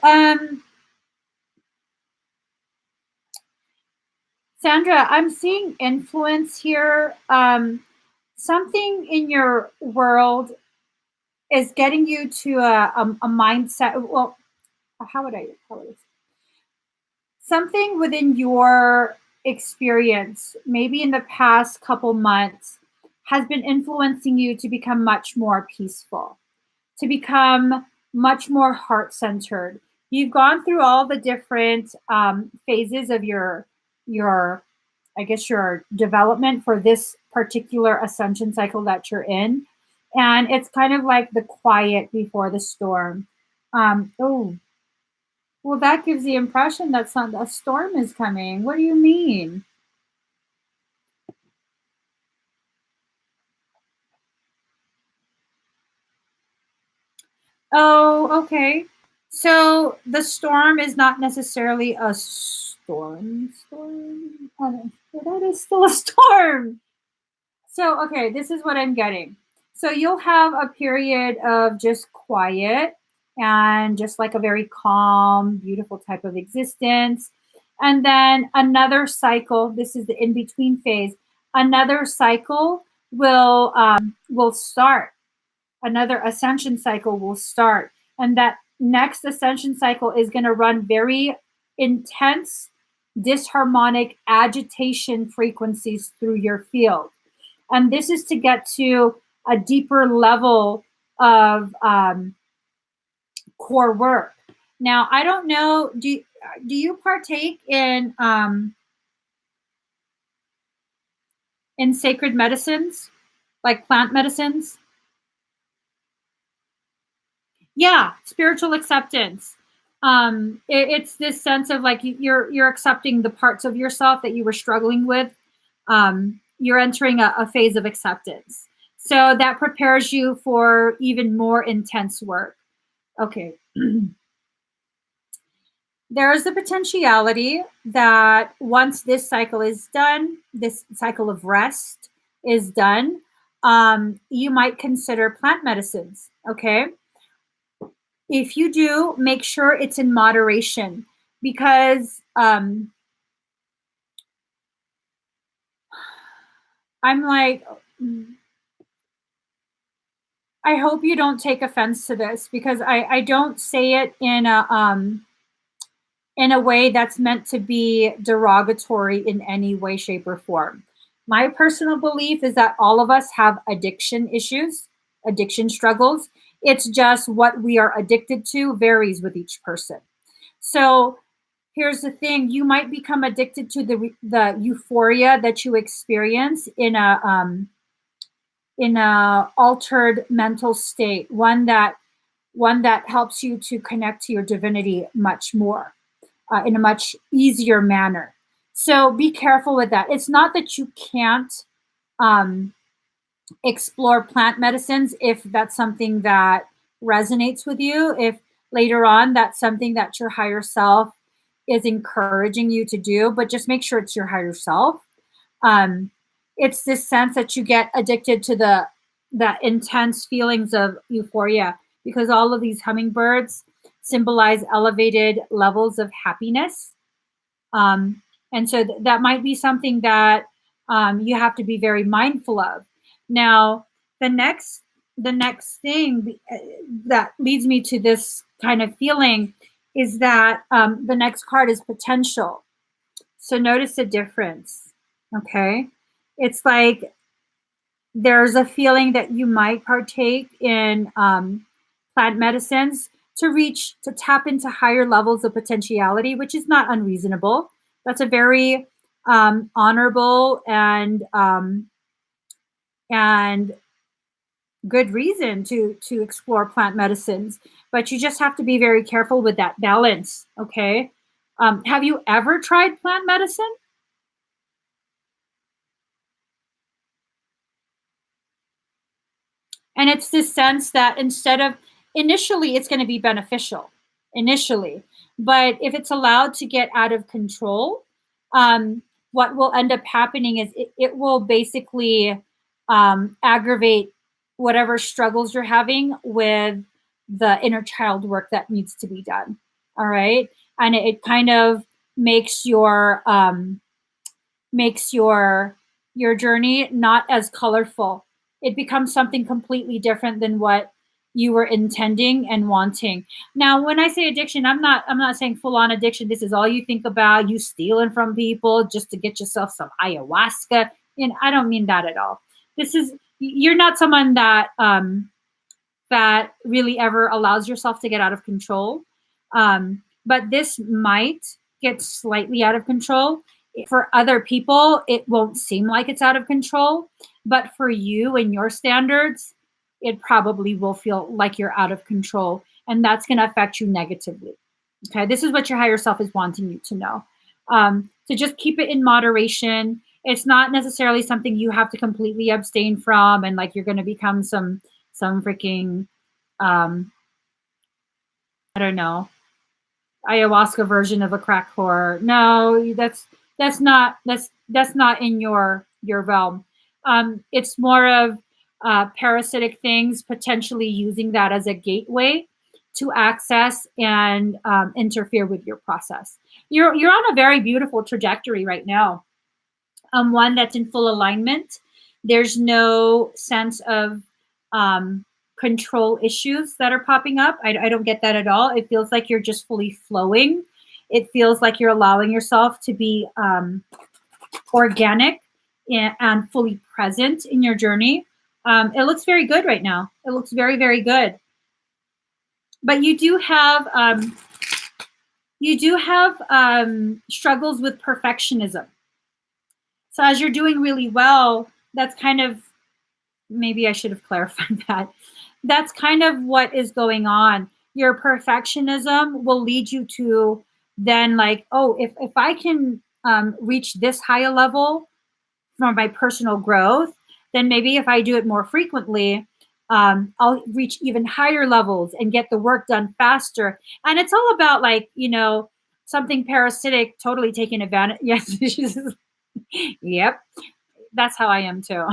Sandra, I'm seeing influence here. Something in your world is getting you to a mindset. Well, how would I say? Something within your experience, maybe in the past couple months, has been influencing you to become much more peaceful, to become much more heart-centered. You've gone through all the different phases of your, I guess, your development for this particular ascension cycle that you're in. And it's kind of like the quiet before the storm. Oh, well, that gives the impression that a storm is coming. What do you mean? Oh, okay. So the storm is not necessarily a storm. Storm. Oh, that is still a storm. So, okay, this is what I'm getting. So you'll have a period of just quiet and just like a very calm, beautiful type of existence. And then another cycle, this is the in-between phase, another cycle will start. Another ascension cycle will start. And that next ascension cycle is going to run very intense, disharmonic agitation frequencies through your field. And this is to get to a deeper level of core work. Now, I don't know, do you partake in sacred medicines, like plant medicines? Yeah, spiritual acceptance. It's this sense of like you're accepting the parts of yourself that you were struggling with. You're entering a phase of acceptance. So that prepares you for even more intense work. Okay. There is a potentiality that once this cycle is done, this cycle of rest is done, you might consider plant medicines. Okay. If you do, make sure it's in moderation because I'm like, I hope you don't take offense to this because I don't say it in a way that's meant to be derogatory in any way, shape, or form. My personal belief is that all of us have addiction issues, addiction struggles. It's just what we are addicted to varies with each person. So here's the thing: you might become addicted to the euphoria that you experience in a altered mental state, one that helps you to connect to your divinity much more in a much easier manner. So be careful with that. It's not that you can't um, explore plant medicines if that's something that resonates with you. If later on that's something that your higher self is encouraging you to do, but just make sure it's your higher self. Um, it's this sense that you get addicted to the intense feelings of euphoria because all of these hummingbirds symbolize elevated levels of happiness. And so that might be something that you have to be very mindful of. Now, the next the next thing that leads me to this kind of feeling is that the next card is potential. So notice the difference. Okay, it's like there's a feeling that you might partake in plant medicines to tap into higher levels of potentiality, which is not unreasonable. That's a very honorable and good reason to explore plant medicines, but you just have to be very careful with that balance. Okay, have you ever tried plant medicine? And it's this sense that instead of initially, it's going to be beneficial initially, but if it's allowed to get out of control, what will end up happening is it will basically aggravate whatever struggles you're having with the inner child work that needs to be done. All right. And it kind of makes your journey not as colorful. It becomes something completely different than what you were intending and wanting. Now, when I say addiction, I'm not saying full on addiction. This is all you think about, you stealing from people just to get yourself some ayahuasca. And I don't mean that at all. This is you're not someone that really ever allows yourself to get out of control. But this might get slightly out of control. For other people, it won't seem like it's out of control. But for you and your standards, it probably will feel like you're out of control, and that's going to affect you negatively. Okay, this is what your higher self is wanting you to know. So just keep it in moderation. It's not necessarily something you have to completely abstain from, and like you're going to become some freaking I don't know, ayahuasca version of a crack whore. No, that's not in your realm. It's more of parasitic things, potentially using that as a gateway to access and interfere with your process. You're on a very beautiful trajectory right now. One that's in full alignment. There's no sense of control issues that are popping up. I don't get that at all. It feels like you're just fully flowing. It feels like you're allowing yourself to be organic and fully present in your journey. It looks very good right now. It looks very, very good. But you do have struggles with perfectionism. So as you're doing really well, that's kind of, maybe I should have clarified that. That's kind of what is going on. Your perfectionism will lead you to then like, oh, if I can reach this higher level from my personal growth, then maybe if I do it more frequently, I'll reach even higher levels and get the work done faster. And it's all about like, something parasitic totally taking advantage. Yes, yep. That's how I am too.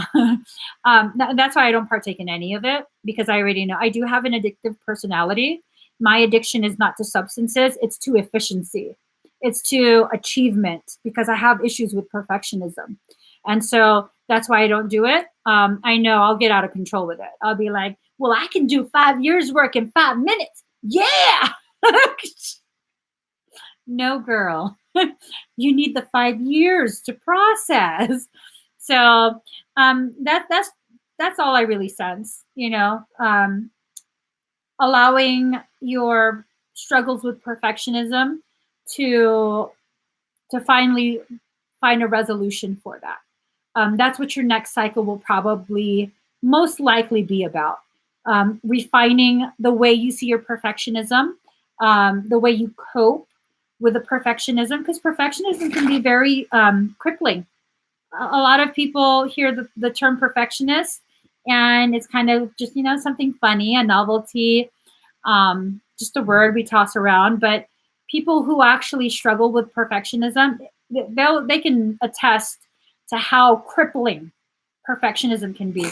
That's why I don't partake in any of it, because I already know I do have an addictive personality. My addiction is not to substances, it's to efficiency. It's to achievement, because I have issues with perfectionism. And so that's why I don't do it. I know I'll get out of control with it. I'll be like, well, I can do 5 years work in 5 minutes. Yeah. No, girl. You need the 5 years to process. So that's all I really sense, allowing your struggles with perfectionism to finally find a resolution for that. That's what your next cycle will probably most likely be about. Refining the way you see your perfectionism, the way you cope with the perfectionism, because perfectionism can be very crippling. A lot of people hear the term perfectionist, and it's kind of just something funny, a novelty, just a word we toss around. But people who actually struggle with perfectionism, they can attest to how crippling perfectionism can be.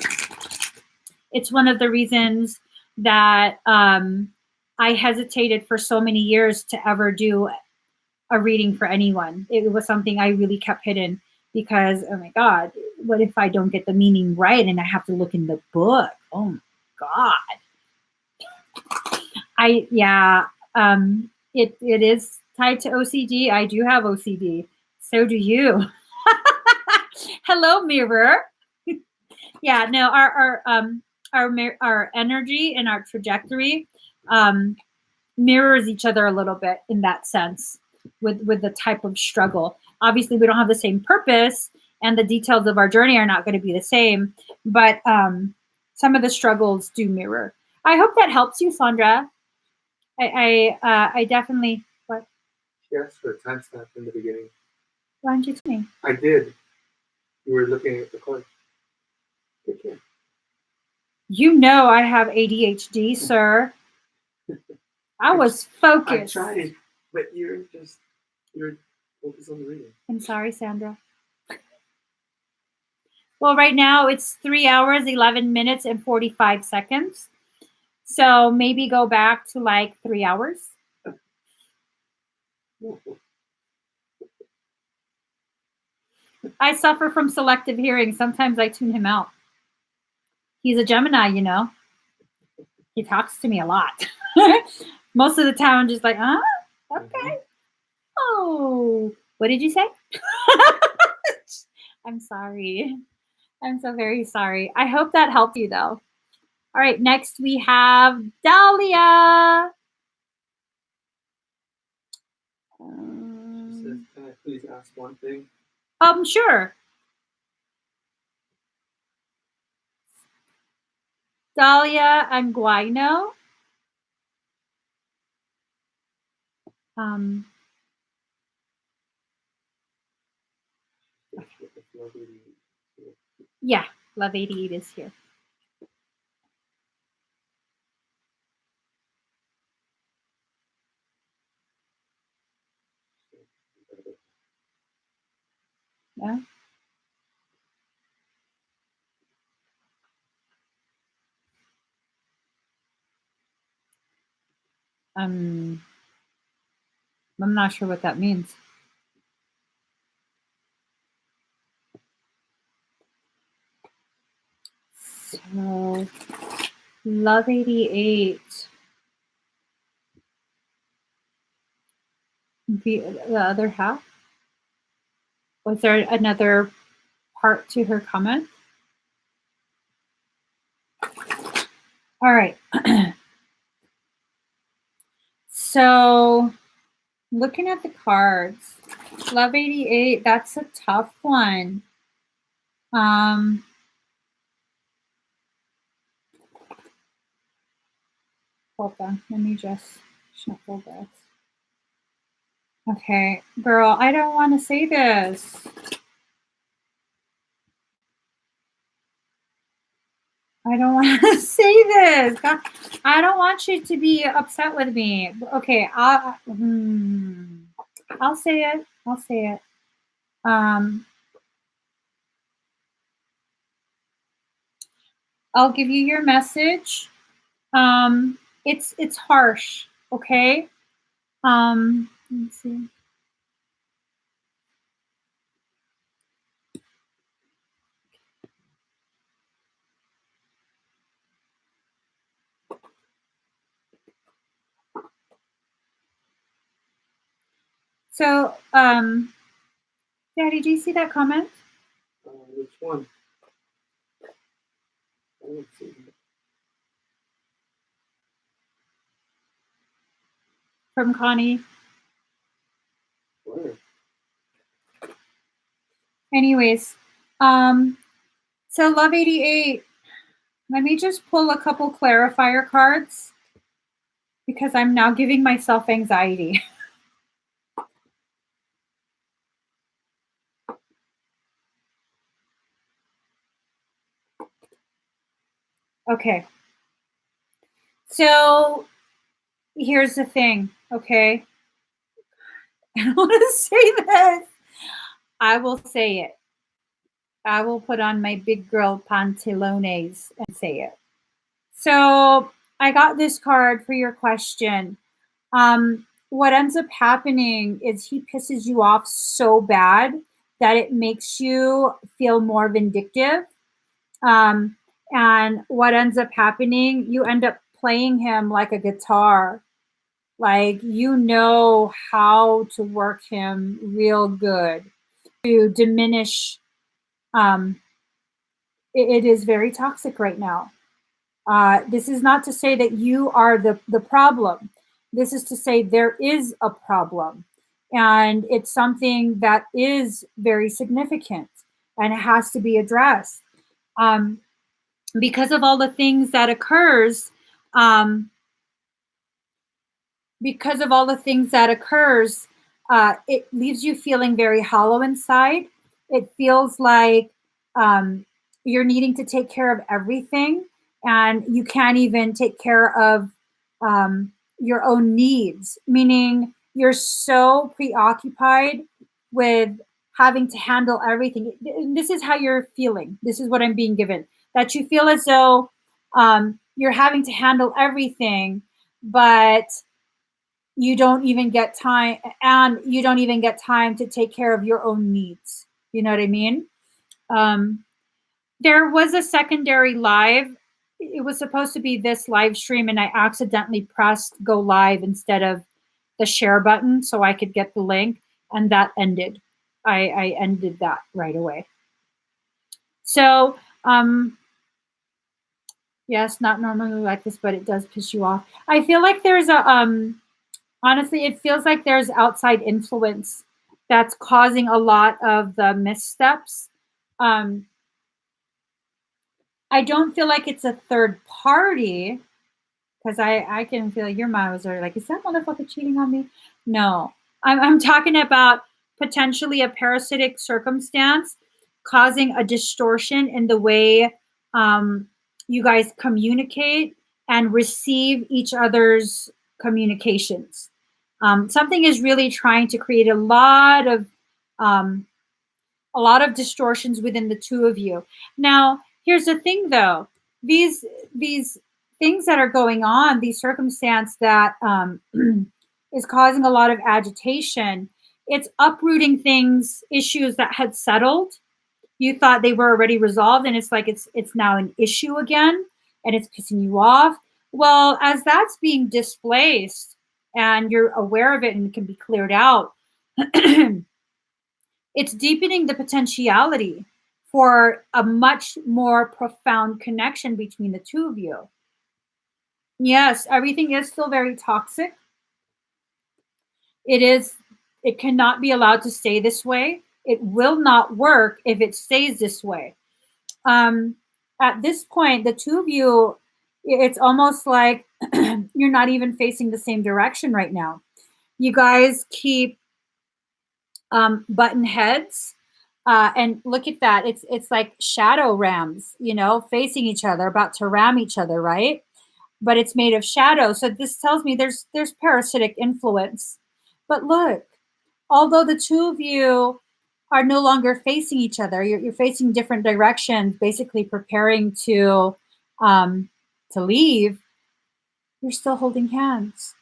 It's one of the reasons that I hesitated for so many years to ever do a reading for anyone. It was something I really kept hidden, because, oh my God, what if I don't get the meaning right and I have to look in the book? Oh my God. It is tied to OCD. I do have OCD. So do you. Hello, mirror. Yeah, no, our energy and our trajectory mirrors each other a little bit in that sense, with the type of struggle. Obviously, we don't have the same purpose, and the details of our journey are not going to be the same, but some of the struggles do mirror. I hope that helps you, Sandra. I definitely. What? She asked for a timestamp in the beginning. Why didn't you tell me? I did. You were looking at the card. Take care. You know I have ADHD, sir. I was focused. I tried, but you're focused on the reading. I'm sorry, Sandra. Well, right now it's 3 hours, 11 minutes, and 45 seconds. So maybe go back to like 3 hours. I suffer from selective hearing. Sometimes I tune him out. He's a Gemini, He talks to me a lot. Most of the time I'm just like, okay. Mm-hmm. Oh, what did you say? I'm sorry. I'm so very sorry. I hope that helped you, though. All right, next we have Dahlia. She says, can I please ask one thing? Sure. Dahlia and Guino. Yeah, Love 88 is here. Yeah. I'm not sure what that means. So, Love 88. The other half? Was there another part to her comment? All right. So, looking at the cards, Love 88, that's a tough one. Hold on, let me just shuffle this. Okay, girl, I don't want to say this. I don't want to say this. God, I don't want you to be upset with me. Okay, I'll say it. I'll say it. I'll give you your message. It's harsh, okay? Let me see. So, Daddy, do you see that comment? Which one? I don't see it. From Connie. Where? Anyways, so Love 88, let me just pull a couple clarifier cards because I'm now giving myself anxiety. Okay. So here's the thing, okay? I don't want to say this. I will say it. I will put on my big girl pantalones and say it. So I got this card for your question. What ends up happening is he pisses you off so bad that it makes you feel more vindictive. And what ends up happening, you end up playing him like a guitar. Like, you know how to work him real good to diminish. It is very toxic right now. This is not to say that you are the problem. This is to say there is a problem. And it's something that is very significant and it has to be addressed. Because of all the things that occurs, it leaves you feeling very hollow inside. It feels like you're needing to take care of everything, and you can't even take care of your own needs, meaning you're so preoccupied with having to handle everything. This is how you're feeling. This is what I'm being given, that you feel as though you're having to handle everything, but you don't even get time, and you don't even get time to take care of your own needs. You know what I mean? There was a secondary live. It was supposed to be this live stream, and I accidentally pressed go live instead of the share button so I could get the link, and that ended. I ended that right away. So, yes, not normally like this, but it does piss you off. I feel like there's a honestly, it feels like there's outside influence that's causing a lot of the missteps. I don't feel like it's a third party, because I can feel like your mind was already like, is that motherfucker cheating on me? No, I'm talking about potentially a parasitic circumstance causing a distortion in the way you guys communicate and receive each other's communications. Something is really trying to create um, a lot of distortions within the two of you. Now, here's the thing, though. These things that are going on, these circumstance that is causing a lot of agitation, it's uprooting things, issues that had settled. You thought they were already resolved, and it's like it's now an issue again, and it's pissing you off. Well, as that's being displaced, and you're aware of it, and it can be cleared out. It's deepening the potentiality for a much more profound connection between the two of you. Yes, everything is still very toxic. It cannot be allowed to stay this way. It will not work if it stays this way. At this point, the two of you, it's almost like you're not even facing the same direction right now. You guys keep button heads. And look at that. It's like shadow rams, facing each other, about to ram each other, right? But it's made of shadow. So this tells me there's parasitic influence. But look, although the two of you are no longer facing each other, you're facing different directions, basically preparing to leave, you're still holding hands.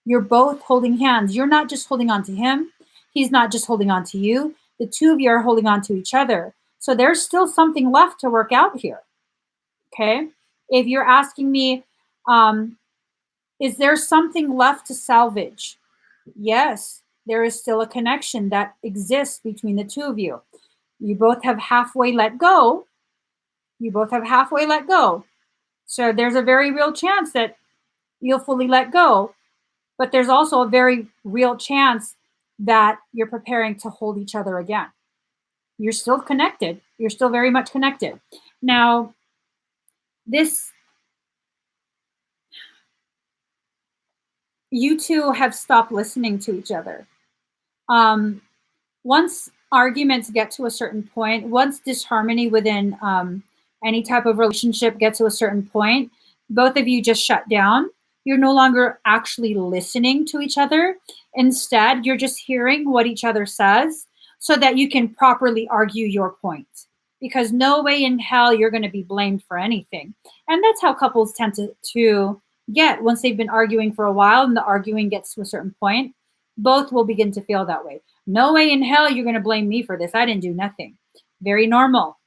You're both holding hands. You're not just holding on to him. He's not just holding on to you. The two of you are holding on to each other. So there's still something left to work out here. Okay. If you're asking me, is there something left to salvage? Yes, there is still a connection that exists between the two of you. You both have halfway let go. So there's a very real chance that you'll fully let go. But there's also a very real chance that you're preparing to hold each other again. You're still connected. You're still very much connected. Now, you two have stopped listening to each other. Once arguments get to a certain point, once disharmony within any type of relationship gets to a certain point, both of you just shut down. You're no longer actually listening to each other. Instead, you're just hearing what each other says so that you can properly argue your point. Because no way in hell you're going to be blamed for anything. And that's how couples tend to get once they've been arguing for a while and the arguing gets to a certain point. Both will begin to feel that way. No way in hell you're going to blame me for this. I didn't do nothing. Very normal.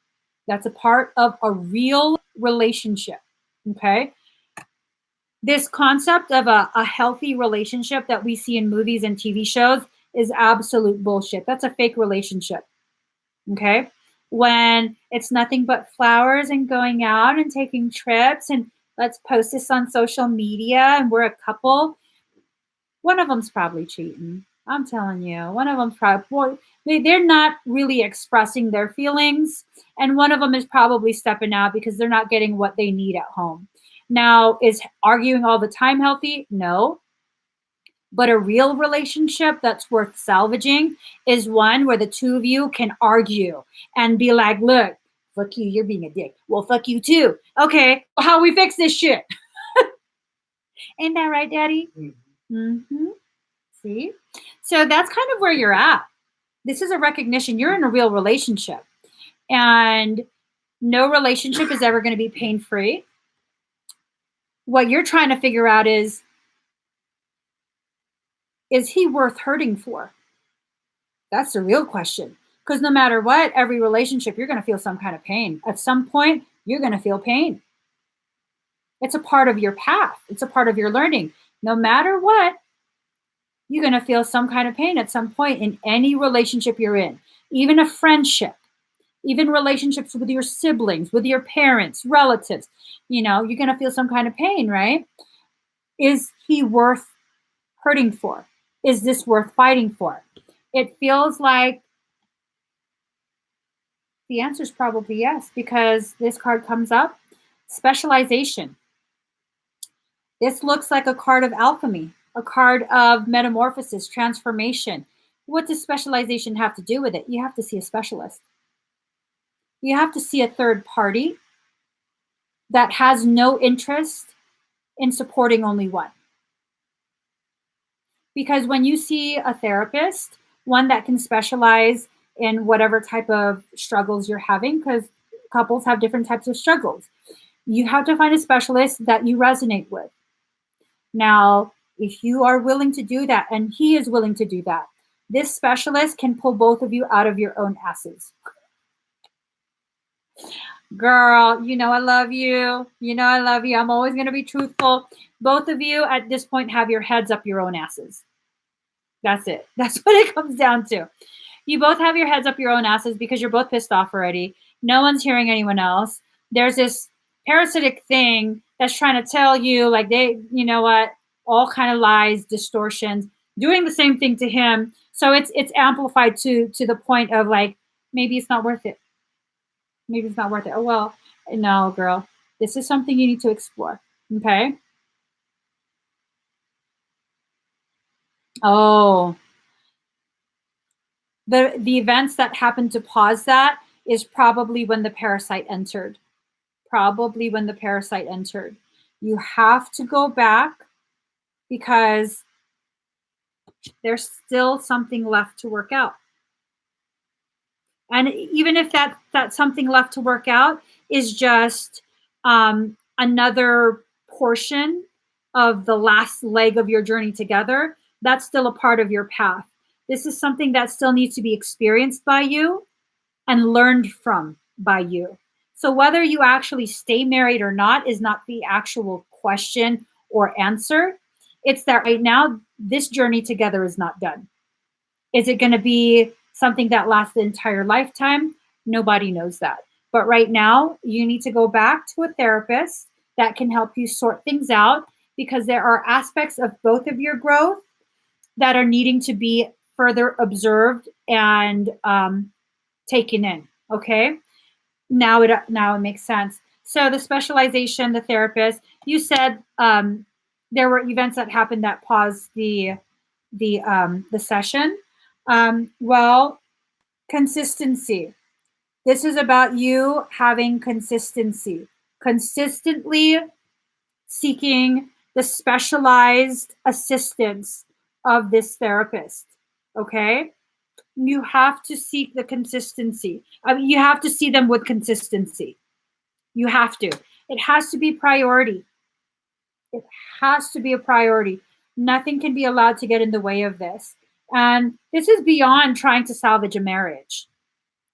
That's a part of a real relationship. Okay. This concept of a healthy relationship that we see in movies and TV shows is absolute bullshit. That's a fake relationship. Okay. When it's nothing but flowers and going out and taking trips and let's post this on social media and we're a couple, one of them's probably cheating. I'm telling you, one of them's probably, they're not really expressing their feelings. And one of them is probably stepping out because they're not getting what they need at home. Now, is arguing all the time healthy? No. But a real relationship that's worth salvaging is one where the two of you can argue and be like, look, fuck you, you're being a dick. Well, fuck you too. Okay, how we fix this shit? Ain't that right, Daddy? Mm-hmm. See? So that's kind of where you're at. This is a recognition. You're in a real relationship. And no relationship is ever going to be pain-free. What you're trying to figure out is he worth hurting for? That's the real question. Because no matter what, every relationship, you're going to feel some kind of pain. At some point, you're going to feel pain. It's a part of your path. It's a part of your learning. No matter what, you're going to feel some kind of pain at some point in any relationship you're in, even a friendship, even relationships with your siblings, with your parents, relatives. You're going to feel some kind of pain, right? Is he worth hurting for? Is this worth fighting for? It feels like The answer is probably yes, because this card comes up. Specialization. This looks like a card of alchemy, a card of metamorphosis, transformation. What does specialization have to do with it? You have to see a specialist. You have to see a third party that has no interest in supporting only one. Because when you see a therapist, one that can specialize in whatever type of struggles you're having, because couples have different types of struggles, you have to find a specialist that you resonate with. Now, if you are willing to do that, and he is willing to do that, this specialist can pull both of you out of your own asses. Girl, you know I love you. You know I love you. I'm always going to be truthful. Both of you at this point have your heads up your own asses. That's it. That's what it comes down to. You both have your heads up your own asses because you're both pissed off already. No one's hearing anyone else. There's this parasitic thing that's trying to tell you, like, they, you know what, all kind of lies, distortions, doing the same thing to him. So it's amplified to the point of, like, maybe it's not worth it. Maybe it's not worth it. Oh, well, no, girl. This is something you need to explore. Okay? Oh. The events that happened to pause that is probably when the parasite entered. Probably when the parasite entered. You have to go back because there's still something left to work out. And even if that something left to work out is just another portion of the last leg of your journey together, that's still a part of your path. This is something that still needs to be experienced by you and learned from by you. So whether you actually stay married or not is not the actual question or answer. It's that right now, this journey together is not done. Is it going to be something that lasts the entire lifetime? Nobody knows that. But right now, you need to go back to a therapist that can help you sort things out, because there are aspects of both of your growth that are needing to be further observed and taken in. Okay, now it makes sense. So the specialization, the therapist, you said there were events that happened that paused the session. Well, consistency. This is about you having consistency, consistently seeking the specialized assistance of this therapist. Okay? You have to seek the consistency. I mean, you have to see them with consistency. You have to. It has to be priority. It has to be a priority. Nothing can be allowed to get in the way of this. And this is beyond trying to salvage a marriage.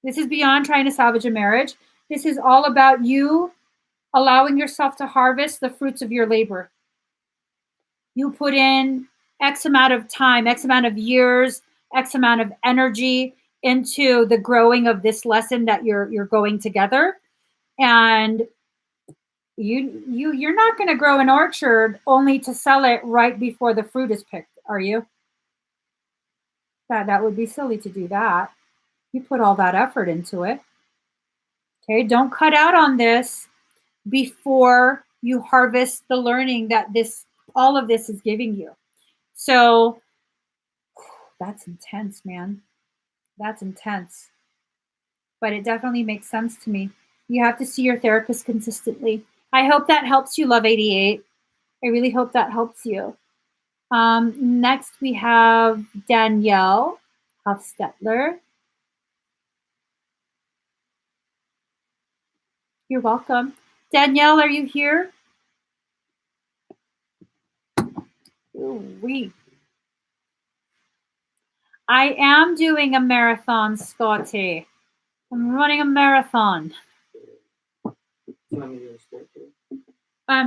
This is beyond trying to salvage a marriage. This is all about you allowing yourself to harvest the fruits of your labor. You put in X amount of time, X amount of years, X amount of energy into the growing of this lesson that you're going together. And you're not going to grow an orchard only to sell it right before the fruit is picked, are you? That would be silly to do that. You put all that effort into it. Okay, don't cut out on this before you harvest the learning that all of this is giving you. So that's intense, man. That's intense. But it definitely makes sense to me. You have to see your therapist consistently. I hope that helps you, Love 88. I really hope that helps you. Next, we have Danielle Hofstetler. You're welcome. Danielle, are you here? Ooh-wee. I am doing a marathon, Scotty. I'm running a marathon.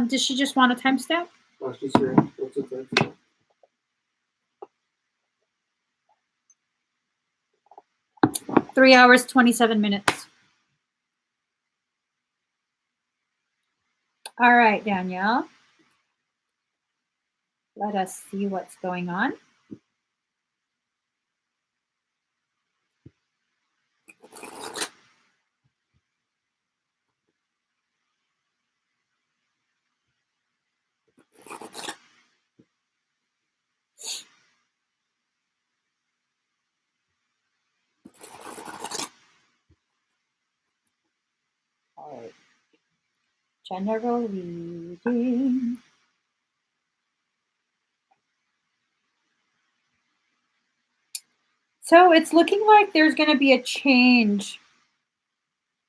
Does she just want a timestamp? Oh, she's here. What's the timestamp? Three hours, 27 minutes. All right, Danielle. Let us see what's going on. All right. General reading. So it's looking like there's going to be a change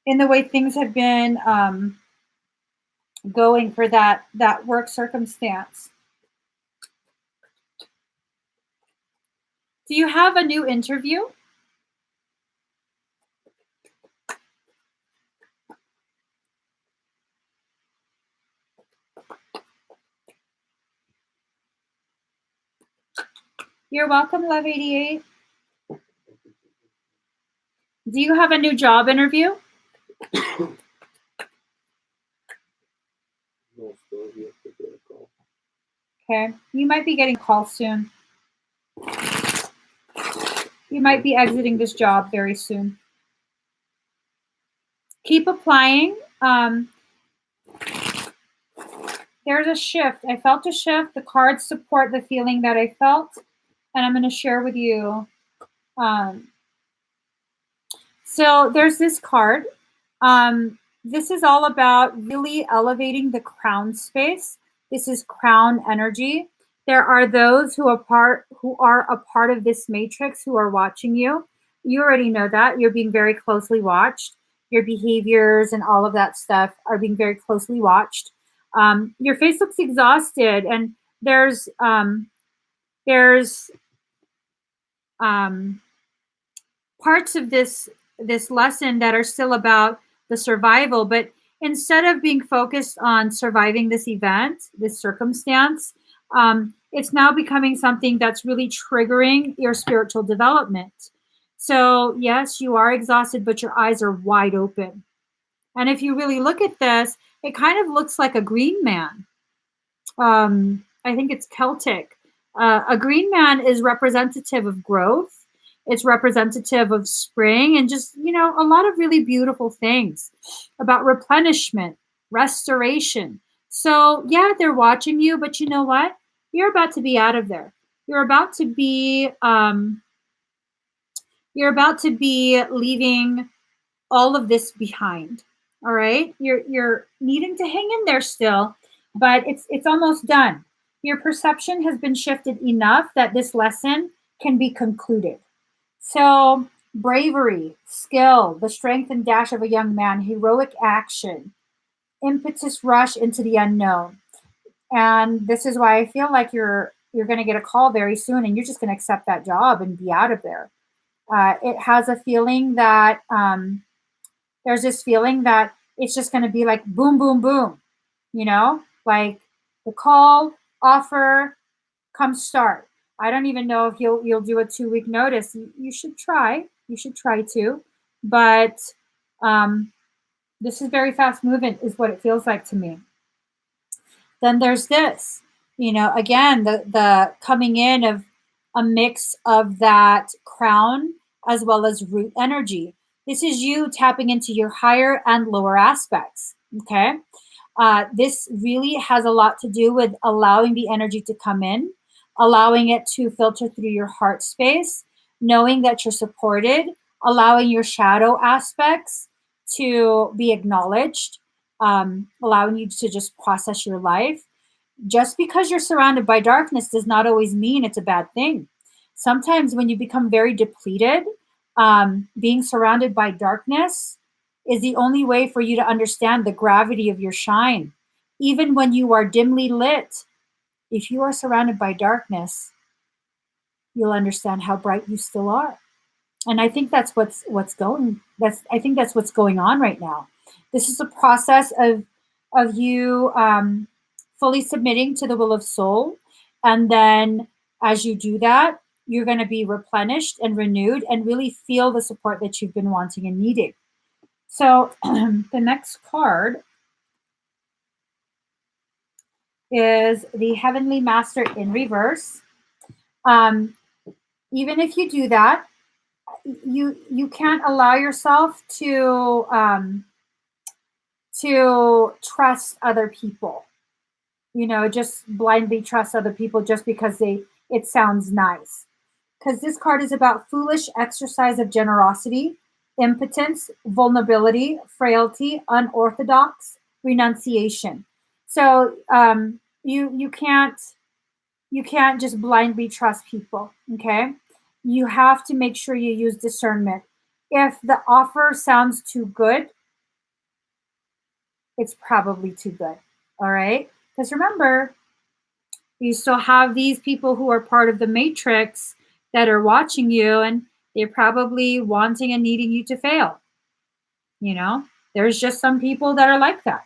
in the way things have been going for that work circumstance. Do you have a new interview? You're welcome, Love 88. Do you have a new job interview? No, still yet to get a call. Okay. You might be getting a call soon. You might be exiting this job very soon. Keep applying. There's a shift. I felt a shift. The cards support the feeling that I felt, and I'm going to share with you. So there's this card. This is all about really elevating the crown space. This is crown energy. There are those who are a part of this matrix who are watching you. You already know that. You're being very closely watched. Your behaviors and all of that stuff are being very closely watched. Your face looks exhausted, and there's parts of this lesson that are still about the survival, but instead of being focused on surviving this event, this circumstance, it's now becoming something that's really triggering your spiritual development. So yes, you are exhausted, but your eyes are wide open. And if you really look at this, it kind of looks like a green man. I think it's Celtic. A green man is representative of growth. It's representative of spring and just, a lot of really beautiful things about replenishment, restoration. So yeah, they're watching you, but you know what? You're about to be out of there. You're about to be leaving all of this behind. All right. You're needing to hang in there still, but it's almost done. Your perception has been shifted enough that this lesson can be concluded. So bravery, skill, the strength and dash of a young man, heroic action, impetus rush into the unknown. And this is why I feel like you're going to get a call very soon, and you're just going to accept that job and be out of there. It has a feeling that there's this feeling that it's just going to be like boom, boom, boom, like the call, offer, come start. I don't even know if you'll do a 2-week notice. You should try. You should try to. But this is very fast moving, is what it feels like to me. Then there's this, again, the coming in of a mix of that crown as well as root energy. This is you tapping into your higher and lower aspects. Okay. This really has a lot to do with allowing the energy to come in, allowing it to filter through your heart space, knowing that you're supported, allowing your shadow aspects to be acknowledged, allowing you to just process your life. Just because you're surrounded by darkness does not always mean it's a bad thing. Sometimes when you become very depleted, being surrounded by darkness is the only way for you to understand the gravity of your shine. Even when you are dimly lit, if you are surrounded by darkness, you'll understand how bright you still are. And I think that's what's going on right now. This is a process of you fully submitting to the will of soul. And then as you do that, you're going to be replenished and renewed and really feel the support that you've been wanting and needing. So the next card is the Heavenly Master in reverse. Even if you do that, you can't allow yourself to trust other people. just blindly trust other people just because it sounds nice. Because this card is about foolish exercise of generosity, impotence, vulnerability, frailty, unorthodox, renunciation. So you can't just blindly trust people. Okay, you have to make sure you use discernment. If the offer sounds too good, it's probably too good. All right, because remember, you still have these people who are part of the matrix that are watching you, and they're probably wanting and needing you to fail. There's just some people that are like that.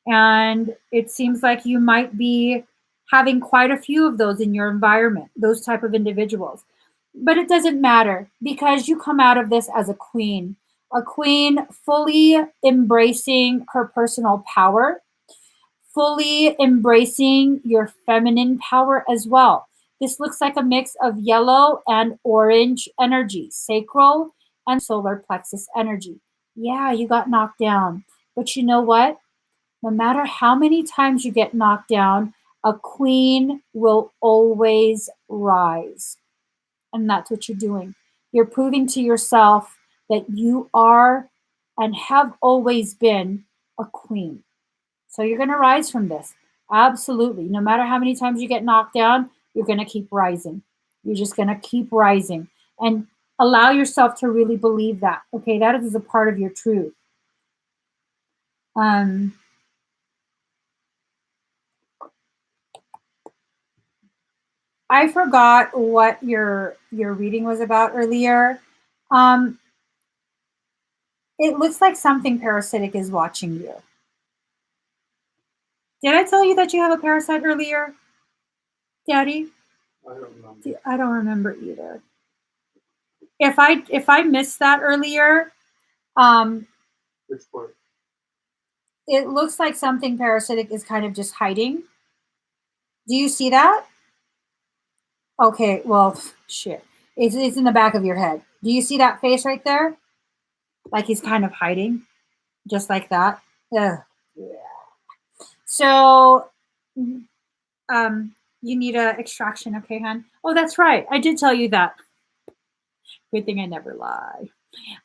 And it seems like you might be having quite a few of those in your environment, those type of individuals. But it doesn't matter because you come out of this as a queen fully embracing her personal power, fully embracing your feminine power as well. This looks like a mix of yellow and orange energy, sacral and solar plexus energy. Yeah, you got knocked down. But you know what? No matter how many times you get knocked down, a queen will always rise. And that's what you're doing. You're proving to yourself that you are and have always been a queen. So you're going to rise from this. Absolutely. No matter how many times you get knocked down, you're going to keep rising. You're just going to keep rising and allow yourself to really believe that. Okay, that is a part of your truth. I forgot what your reading was about earlier. It looks like something parasitic is watching you. Did I tell you that you have a parasite earlier, Daddy? I don't remember. I don't remember either. If I missed that earlier, Which part? it looks like something parasitic is kind of just hiding. Do you see that? Okay, well, shit. It's in the back of your head. Do you see that face right there? Like he's kind of hiding, just like that. Ugh. Yeah. So, you need a extraction, okay, hon? Oh, that's right. I did tell you that. Good thing I never lie.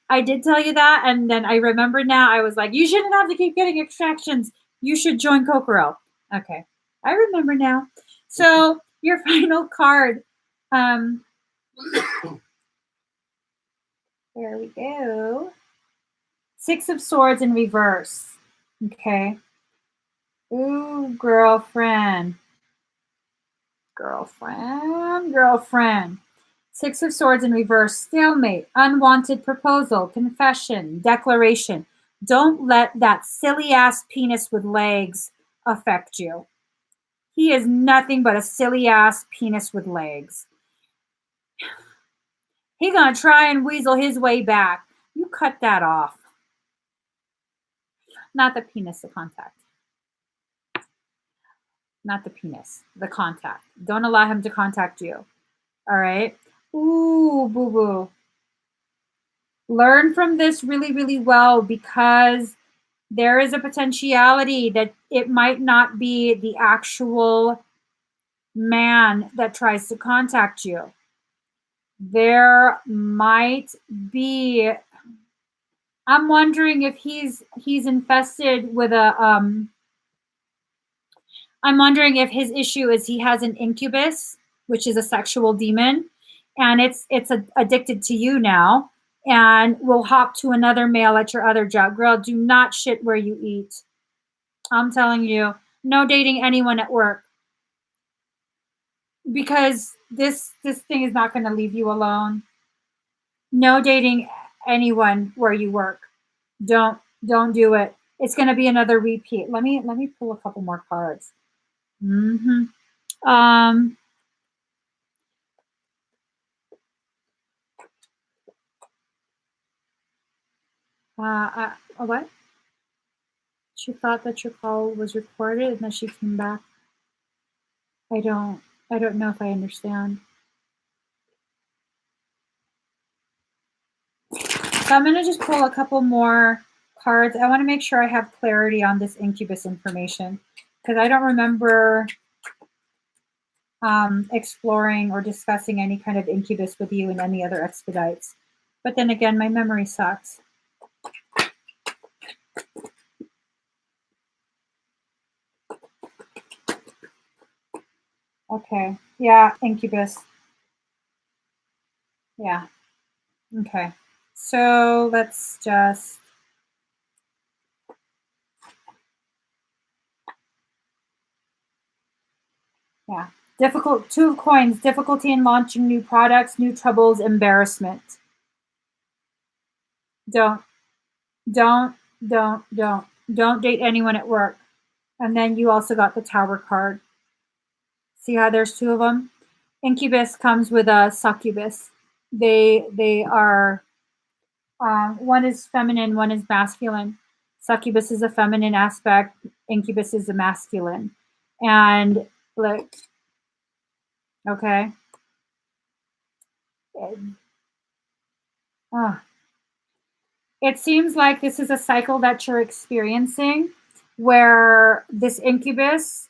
I did tell you that, and then I remember now. I was like, you shouldn't have to keep getting extractions. You should join Kokoro. Okay, I remember now. So your final card. There we go. 6 of Swords in reverse. Okay. Ooh, girlfriend. Girlfriend. 6 of Swords in reverse, stalemate, unwanted proposal, confession, declaration. Don't let that silly ass penis with legs affect you. He is nothing but a silly ass penis with legs. He gonna try and weasel his way back. You cut that off. Not the penis, the contact. Not the penis, the contact. Don't allow him to contact you. All right? Ooh, boo boo. Learn from this really, really well because there is a potentiality that it might not be the actual man that tries to contact you. There might be. I'm wondering if he's infested with a. I'm wondering if his issue is he has an incubus, which is a sexual demon, and it's addicted to you now, and will hop to another male at your other job. Girl, do not shit where you eat. I'm telling you, no dating anyone at work because this thing is not going to leave you alone. No dating anyone where you work. Don't do it. It's going to be another repeat. Let me pull a couple more cards. Mm-hmm. What? She thought that your call was recorded and then she came back. I don't know if I understand. So I'm going to just pull a couple more cards. I want to make sure I have clarity on this incubus information. because I don't remember exploring or discussing any kind of incubus with you in any other expedites. But then again, my memory sucks. Okay. Yeah, incubus. Yeah. Okay. So let's just... Yeah. Difficult, 2 of coins, difficulty in launching new products, new troubles, embarrassment. Don't date anyone at work. And then you also got the Tower card. See how there's 2 of them? Incubus comes with a succubus. They are, one is feminine, one is masculine. Succubus is a feminine aspect, incubus is a masculine. And like, okay. It seems like this is a cycle that you're experiencing where this incubus,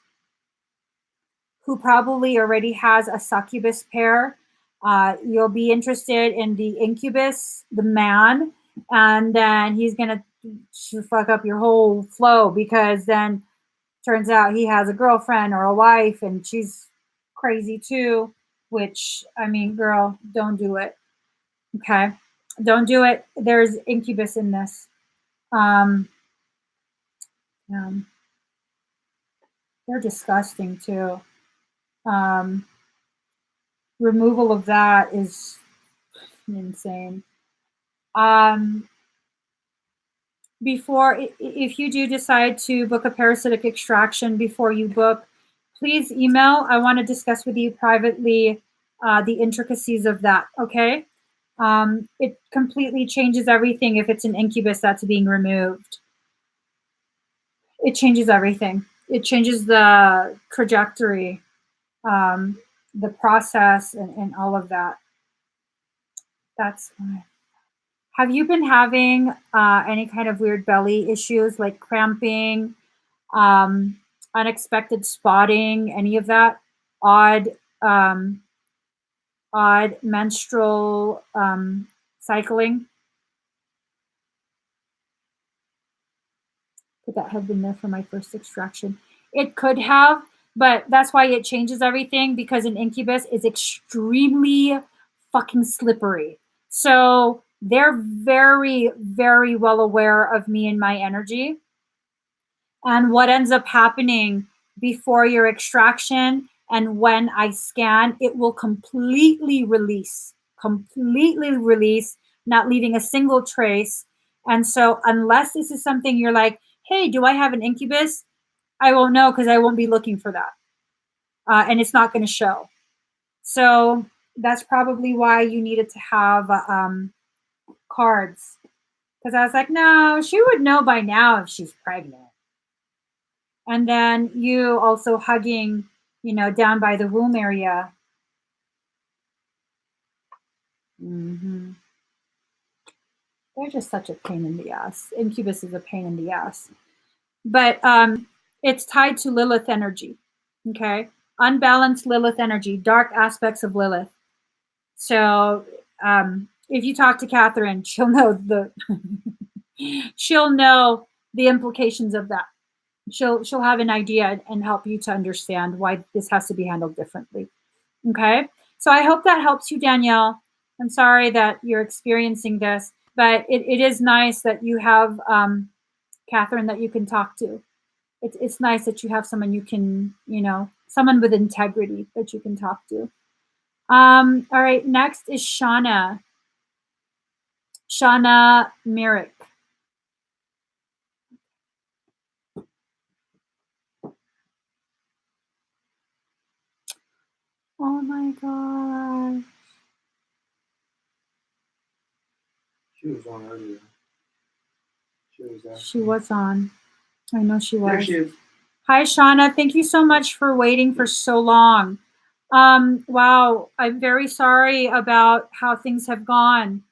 who probably already has a succubus pair, you'll be interested in the incubus, the man, and then he's going to fuck up your whole flow, because then turns out he has a girlfriend or a wife and she's crazy too, which, I mean, girl, don't do it. Okay. Don't do it. There's incubus in this. Um, they're disgusting too. Removal of that is insane. Before, if you do decide to book a parasitic extraction before you book, please email. I want to discuss with you privately the intricacies of that. Okay. It completely changes everything if it's an incubus that's being removed. It changes everything. It changes the trajectory, the process, and all of that. That's fine. Have you been having any kind of weird belly issues, like cramping, unexpected spotting, any of that? Odd, odd menstrual cycling? Put that had been there for my first extraction. It could have, but that's why it changes everything, because an incubus is extremely fucking slippery. So they're very, very well aware of me and my energy. And what ends up happening before your extraction and when I scan, it will completely release, not leaving a single trace. And so unless this is something you're like, hey, do I have an incubus? I won't know, because I won't be looking for that. And it's not going to show. So that's probably why you needed to have cards. Because I was like, no, she would know by now if she's pregnant. And then you also hugging, down by the womb area. Mm-hmm. They're just such a pain in the ass. Incubus is a pain in the ass. But it's tied to Lilith energy. Okay. Unbalanced Lilith energy, dark aspects of Lilith. So if you talk to Catherine, she'll know she'll know the implications of that. She'll have an idea and help you to understand why this has to be handled differently. Okay. So I hope that helps you, Danielle. I'm sorry that you're experiencing this, but it is nice that you have Catherine that you can talk to. It's nice that you have someone you can, someone with integrity that you can talk to. All right, next is Shauna. Shauna Merrick. Oh my God. She was on earlier. She was on. I know she was. There she is. Hi, Shauna. Thank you so much for waiting for so long. Wow, I'm very sorry about how things have gone.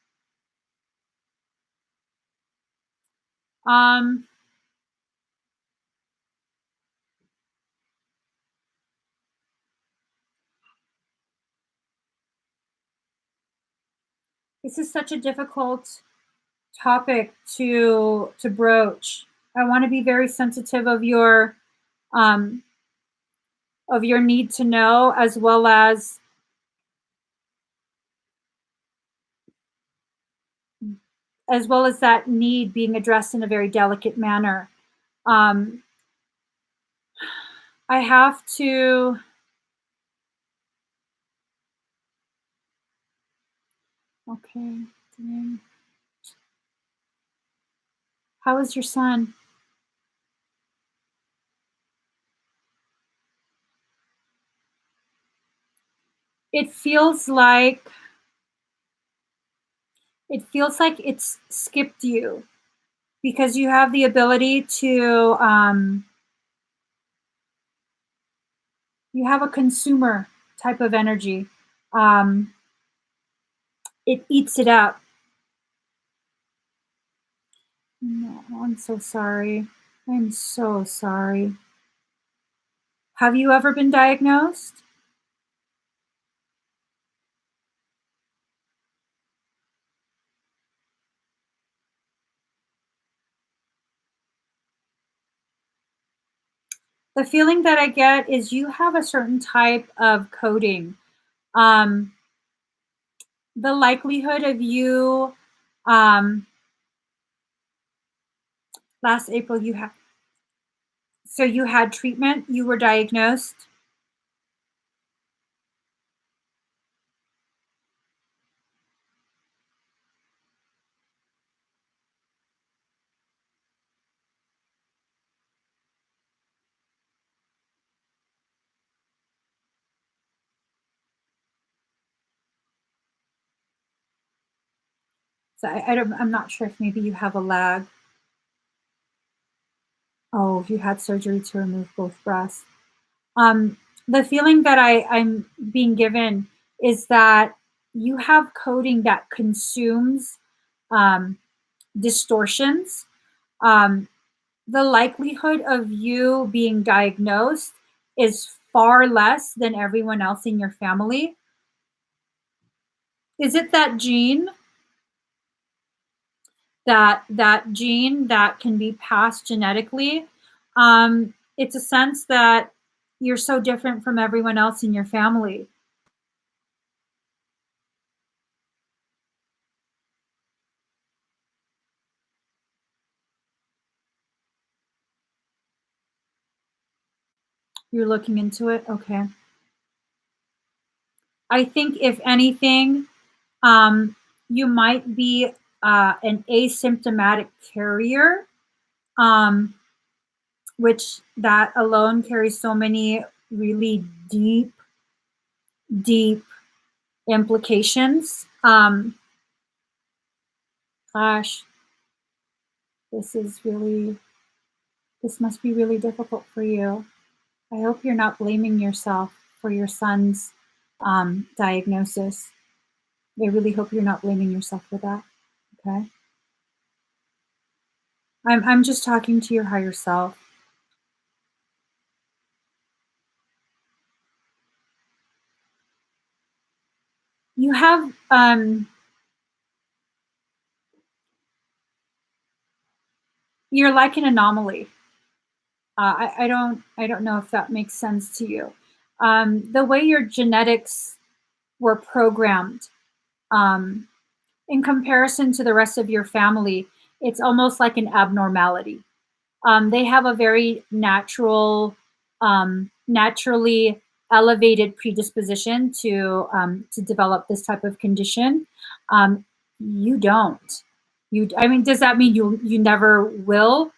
This is such a difficult topic to broach. I want to be very sensitive um, of your need to know, as well as that need being addressed in a very delicate manner. Um, I have to. Okay. Dang. How is your son? It feels like it's skipped you because you have the ability to you have a consumer type of energy. Um, it eats it up. No, I'm so sorry. I'm so sorry. Have you ever been diagnosed? The feeling that I get is you have a certain type of coding. Um, the likelihood of you, um, last April, you had treatment, you were diagnosed. So I'm not sure if maybe you have a lag. Oh, you had surgery to remove both breasts. Um, the feeling that I'm being given is that you have coding that consumes um, distortions. Um, the likelihood of you being diagnosed is far less than everyone else in your family. Is it that gene? That gene that can be passed genetically? It's a sense that you're so different from everyone else in your family. You're looking into it? Okay. I think if anything, um, you might be an asymptomatic carrier, um, which that alone carries so many really deep implications. Gosh, this is really, this must be really difficult for you. I hope you're not blaming yourself for your son's diagnosis. I really hope you're not blaming yourself for that. Okay. I'm just talking to your higher self. You have you're like an anomaly. I don't know if that makes sense to you. The way your genetics were programmed, um, in comparison to the rest of your family, it's almost like an abnormality. They have a very naturally elevated predisposition to develop this type of condition. You don't. I mean, does that mean you never will?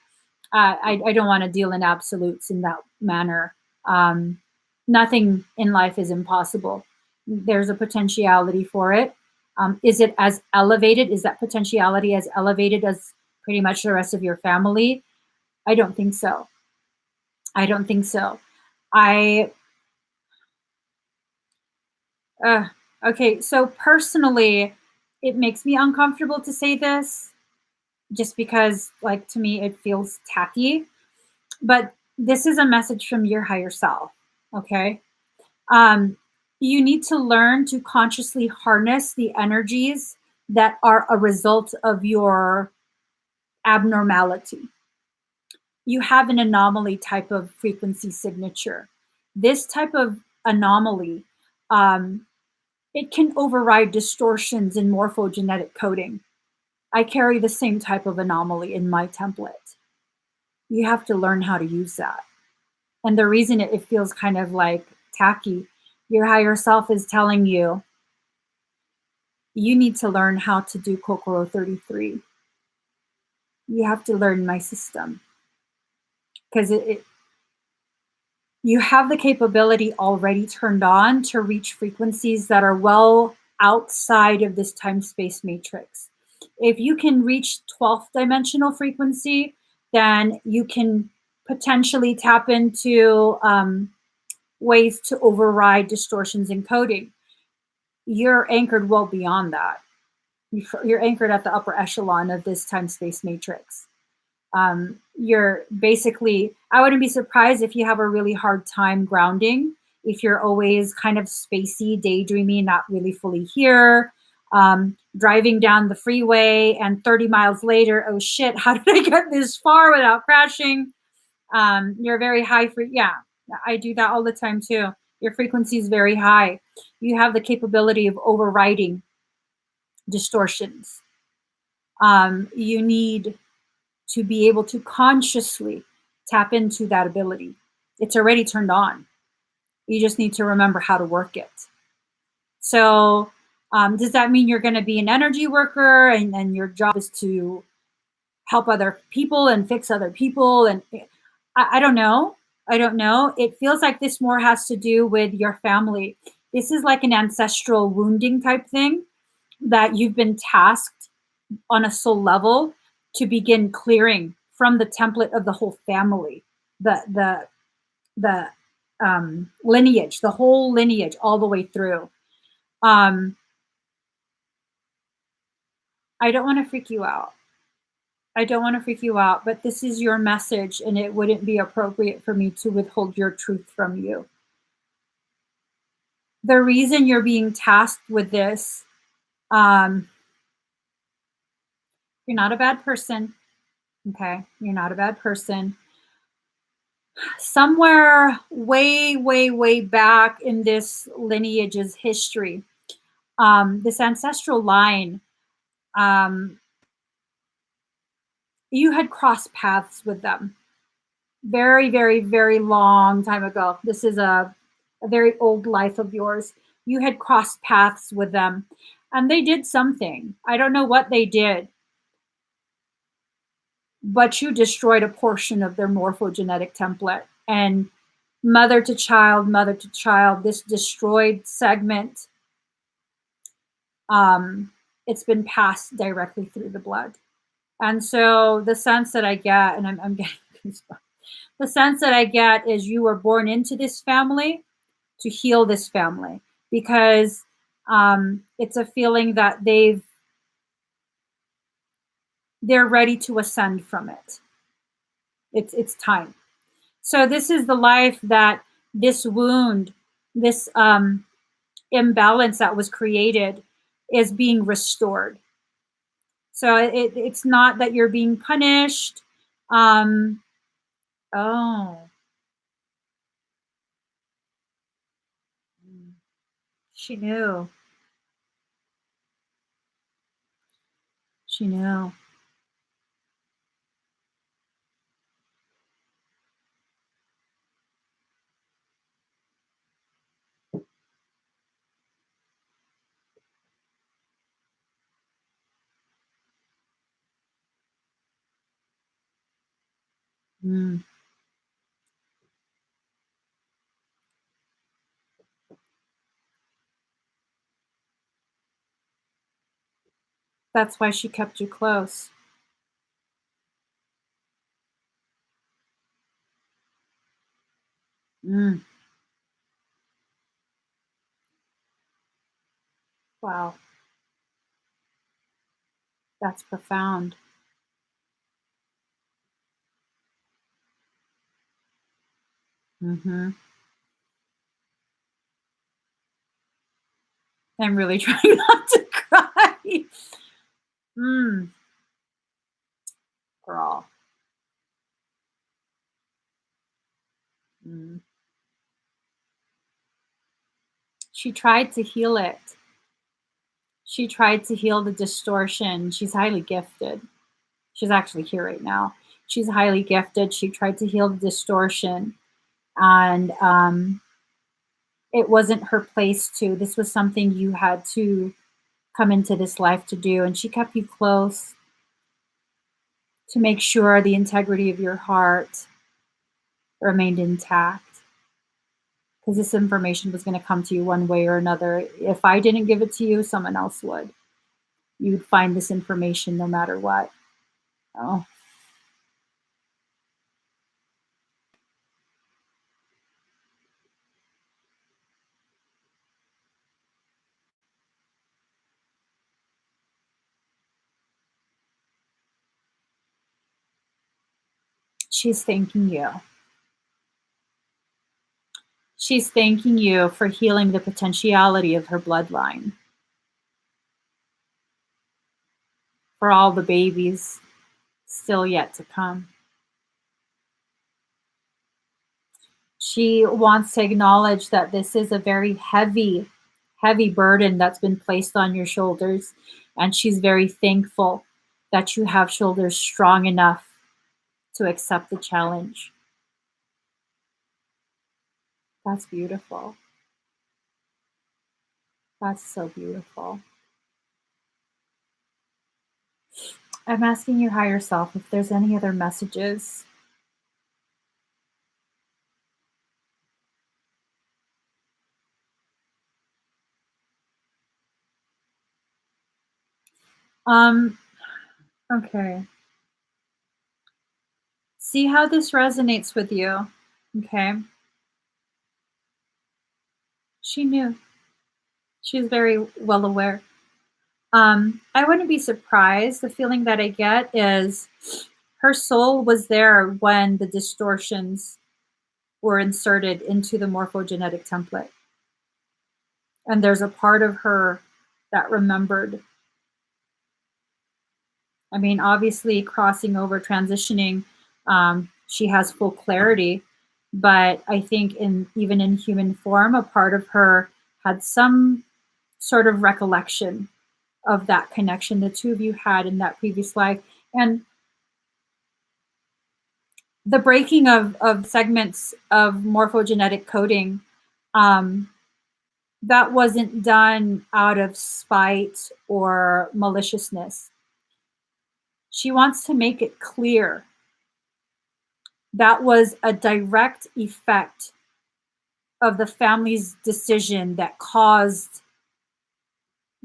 I don't want to deal in absolutes in that manner. Um, Nothing in life is impossible. There's a potentiality for it. Is it as elevated? Is that potentiality as elevated as pretty much the rest of your family? I don't think so. I don't think so. I uh, okay. So personally, it makes me uncomfortable to say this, just because, like, to me, it feels tacky. But this is a message from your higher self. Okay. Um, you need to learn to consciously harness the energies that are a result of your abnormality. You have an anomaly type of frequency signature. This type of anomaly, it can override distortions in morphogenetic coding. I carry the same type of anomaly in my template. You have to learn how to use that. And the reason it feels kind of like tacky, your higher self is telling you, you need to learn how to do Kokoro 33. You have to learn my system. Because you have the capability already turned on to reach frequencies that are well outside of this time-space matrix. If you can reach 12th dimensional frequency, then you can potentially tap into ways to override distortions in coding. You're anchored well beyond that. You're anchored at the upper echelon of this time-space matrix. You're basically, I wouldn't be surprised if you have a really hard time grounding, if you're always kind of spacey, daydreaming, not really fully here, driving down the freeway and 30 miles later, oh shit, how did I get this far without crashing? You're very high yeah, I do that all the time too. Your frequency is very high. You have the capability of overriding distortions. You need to be able to consciously tap into that ability. It's already turned on. You just need to remember how to work it. So does that mean you're going to be an energy worker and your job is to help other people and fix other people? And I don't know. I don't know. It feels like this more has to do with your family. This is like an ancestral wounding type thing that you've been tasked on a soul level to begin clearing from the template of the whole family, the lineage, the whole lineage all the way through. I don't want to freak you out. I don't want to freak you out, but this is your message and it wouldn't be appropriate for me to withhold your truth from you. The reason you're being tasked with this, you're not a bad person. Okay. You're not a bad person. Somewhere way, way, way back in this lineage's history, this ancestral line, you had crossed paths with them very, very, very long time ago. This is a very old life of yours. You had crossed paths with them and they did something. I don't know what they did, but you destroyed a portion of their morphogenetic template. And mother to child, this destroyed segment, it's been passed directly through the blood. And so the sense that I get, and I'm getting goosebumps, the sense that I get is you were born into this family to heal this family, because it's a feeling that they're ready to ascend from it. It's time. So this is the life that this wound, this imbalance that was created is being restored. So it's not that you're being punished. Oh, she knew. She knew. Mm. That's why she kept you close. Mm. Wow. That's profound. Mm-hmm. I'm really trying not to cry. Mm, girl. Mm. She tried to heal it. She tried to heal the distortion. She's highly gifted. She's actually here right now. She's highly gifted. She tried to heal the distortion, and it wasn't her place to. This was something you had to come into this life to do, and she kept you close to make sure the integrity of your heart remained intact, because this information was going to come to you one way or another. If I didn't give it to you, someone else would. You'd find this information no matter what. Oh, she's thanking you. She's thanking you for healing the potentiality of her bloodline, for all the babies still yet to come. She wants to acknowledge that this is a very heavy, heavy burden that's been placed on your shoulders. And she's very thankful that you have shoulders strong enough to accept the challenge. That's beautiful. That's so beautiful. I'm asking your higher self if there's any other messages. Um, okay. See how this resonates with you. Okay. She knew. She's very well aware. I wouldn't be surprised. The feeling that I get is her soul was there when the distortions were inserted into the morphogenetic template. And there's a part of her that remembered. I mean, obviously, crossing over, transitioning, she has full clarity. But I think even in human form, a part of her had some sort of recollection of that connection the two of you had in that previous life. And the breaking of segments of morphogenetic coding, um, that wasn't done out of spite or maliciousness. She wants to make it clear that was a direct effect of the family's decision that caused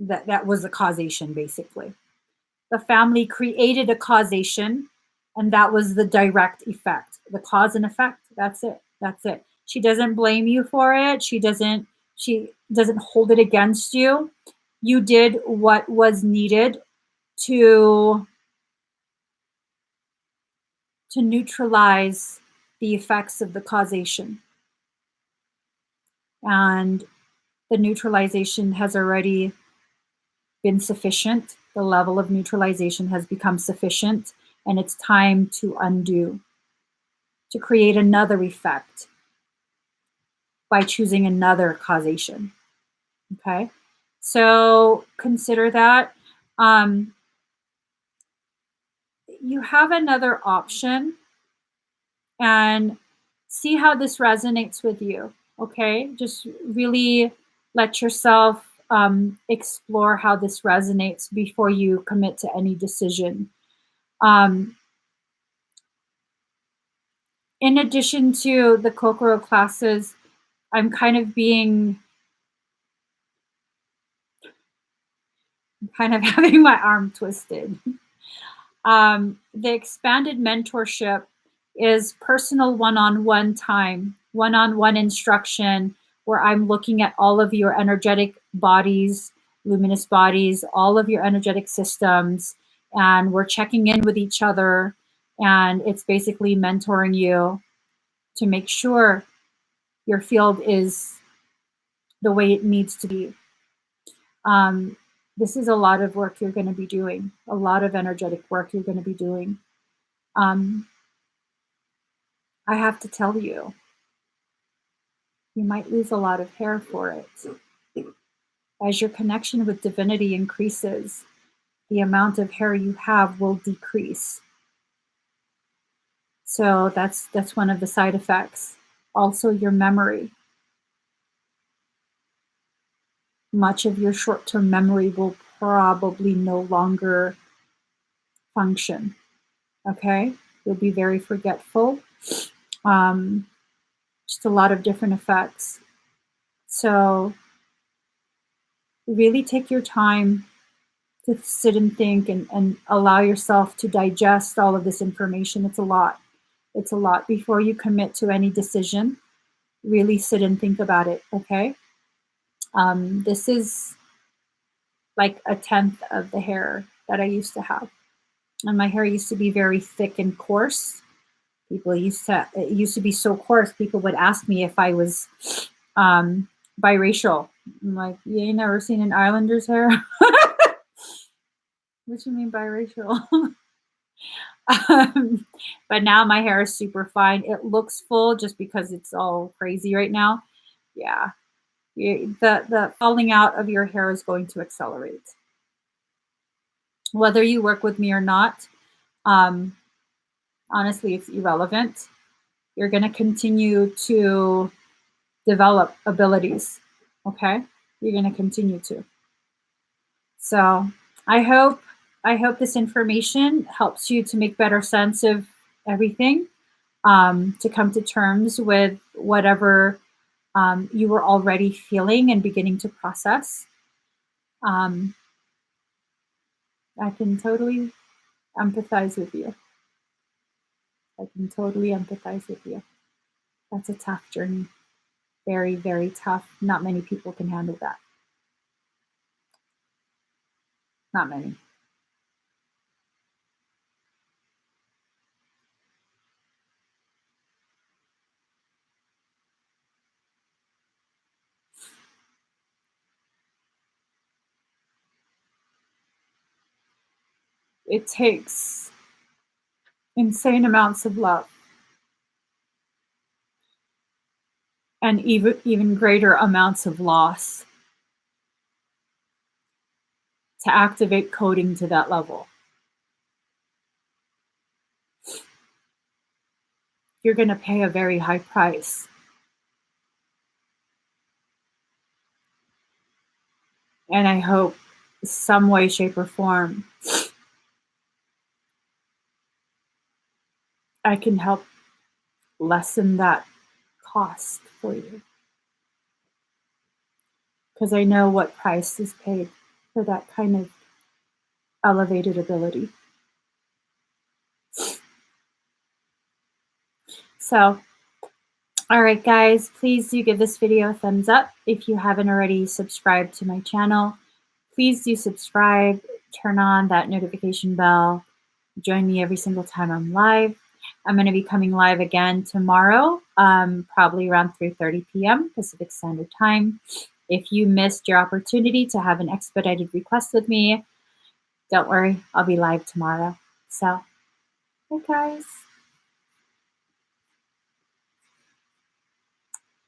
that was a causation, basically. The family created a causation, and that was the direct effect. The cause and effect, that's it. That's it. She doesn't blame you for it. She doesn't hold it against you. You did what was needed to neutralize the effects of the causation. And the neutralization has already been sufficient. The level of neutralization has become sufficient, and it's time to undo, to create another effect by choosing another causation. Okay, so consider that. Um, you have another option, and see how this resonates with you. Okay, just really let yourself explore how this resonates before you commit to any decision. Um, in addition to the Kokoro classes, I'm kind of having my arm twisted. The expanded mentorship is personal one-on-one time, one-on-one instruction, where I'm looking at all of your energetic bodies, luminous bodies, all of your energetic systems, and we're checking in with each other. And it's basically mentoring you to make sure your field is the way it needs to be. Um, This is a lot of work you're going to be doing, a lot of energetic work you're going to be doing. I have to tell you, you might lose a lot of hair for it. As your connection with divinity increases, the amount of hair you have will decrease. So that's one of the side effects. Also, your memory. Much of your short-term memory will probably no longer function. Okay? You'll be very forgetful. Just a lot of different effects. So really take your time to sit and think and allow yourself to digest all of this information. It's a lot. It's a lot. Before you commit to any decision, really sit and think about it, okay? This is like 1/10 of the hair that I used to have. And my hair used to be very thick and coarse. It used to be so coarse, people would ask me if I was biracial. I'm like, you ain't never seen an Islander's hair? What you mean biracial? But now my hair is super fine. It looks full just because it's all crazy right now. Yeah. The falling out of your hair is going to accelerate. Whether you work with me or not, honestly, it's irrelevant. You're going to continue to develop abilities, okay? You're going to continue to. So I hope this information helps you to make better sense of everything, to come to terms with whatever you were already feeling and beginning to process. I can totally empathize with you. I can totally empathize with you. That's a tough journey. Very, very tough. Not many people can handle that. Not many. It takes insane amounts of love and even greater amounts of loss to activate coding to that level. You're going to pay a very high price. And I hope some way, shape, or form I can help lessen that cost for you. Because I know what price is paid for that kind of elevated ability. So, all right, guys, please do give this video a thumbs up. If you haven't already subscribed to my channel, please do subscribe, turn on that notification bell, join me every single time I'm live. I'm going to be coming live again tomorrow, probably around 3:30 p.m. Pacific Standard Time. If you missed your opportunity to have an expedited request with me, don't worry, I'll be live tomorrow. So, hey guys.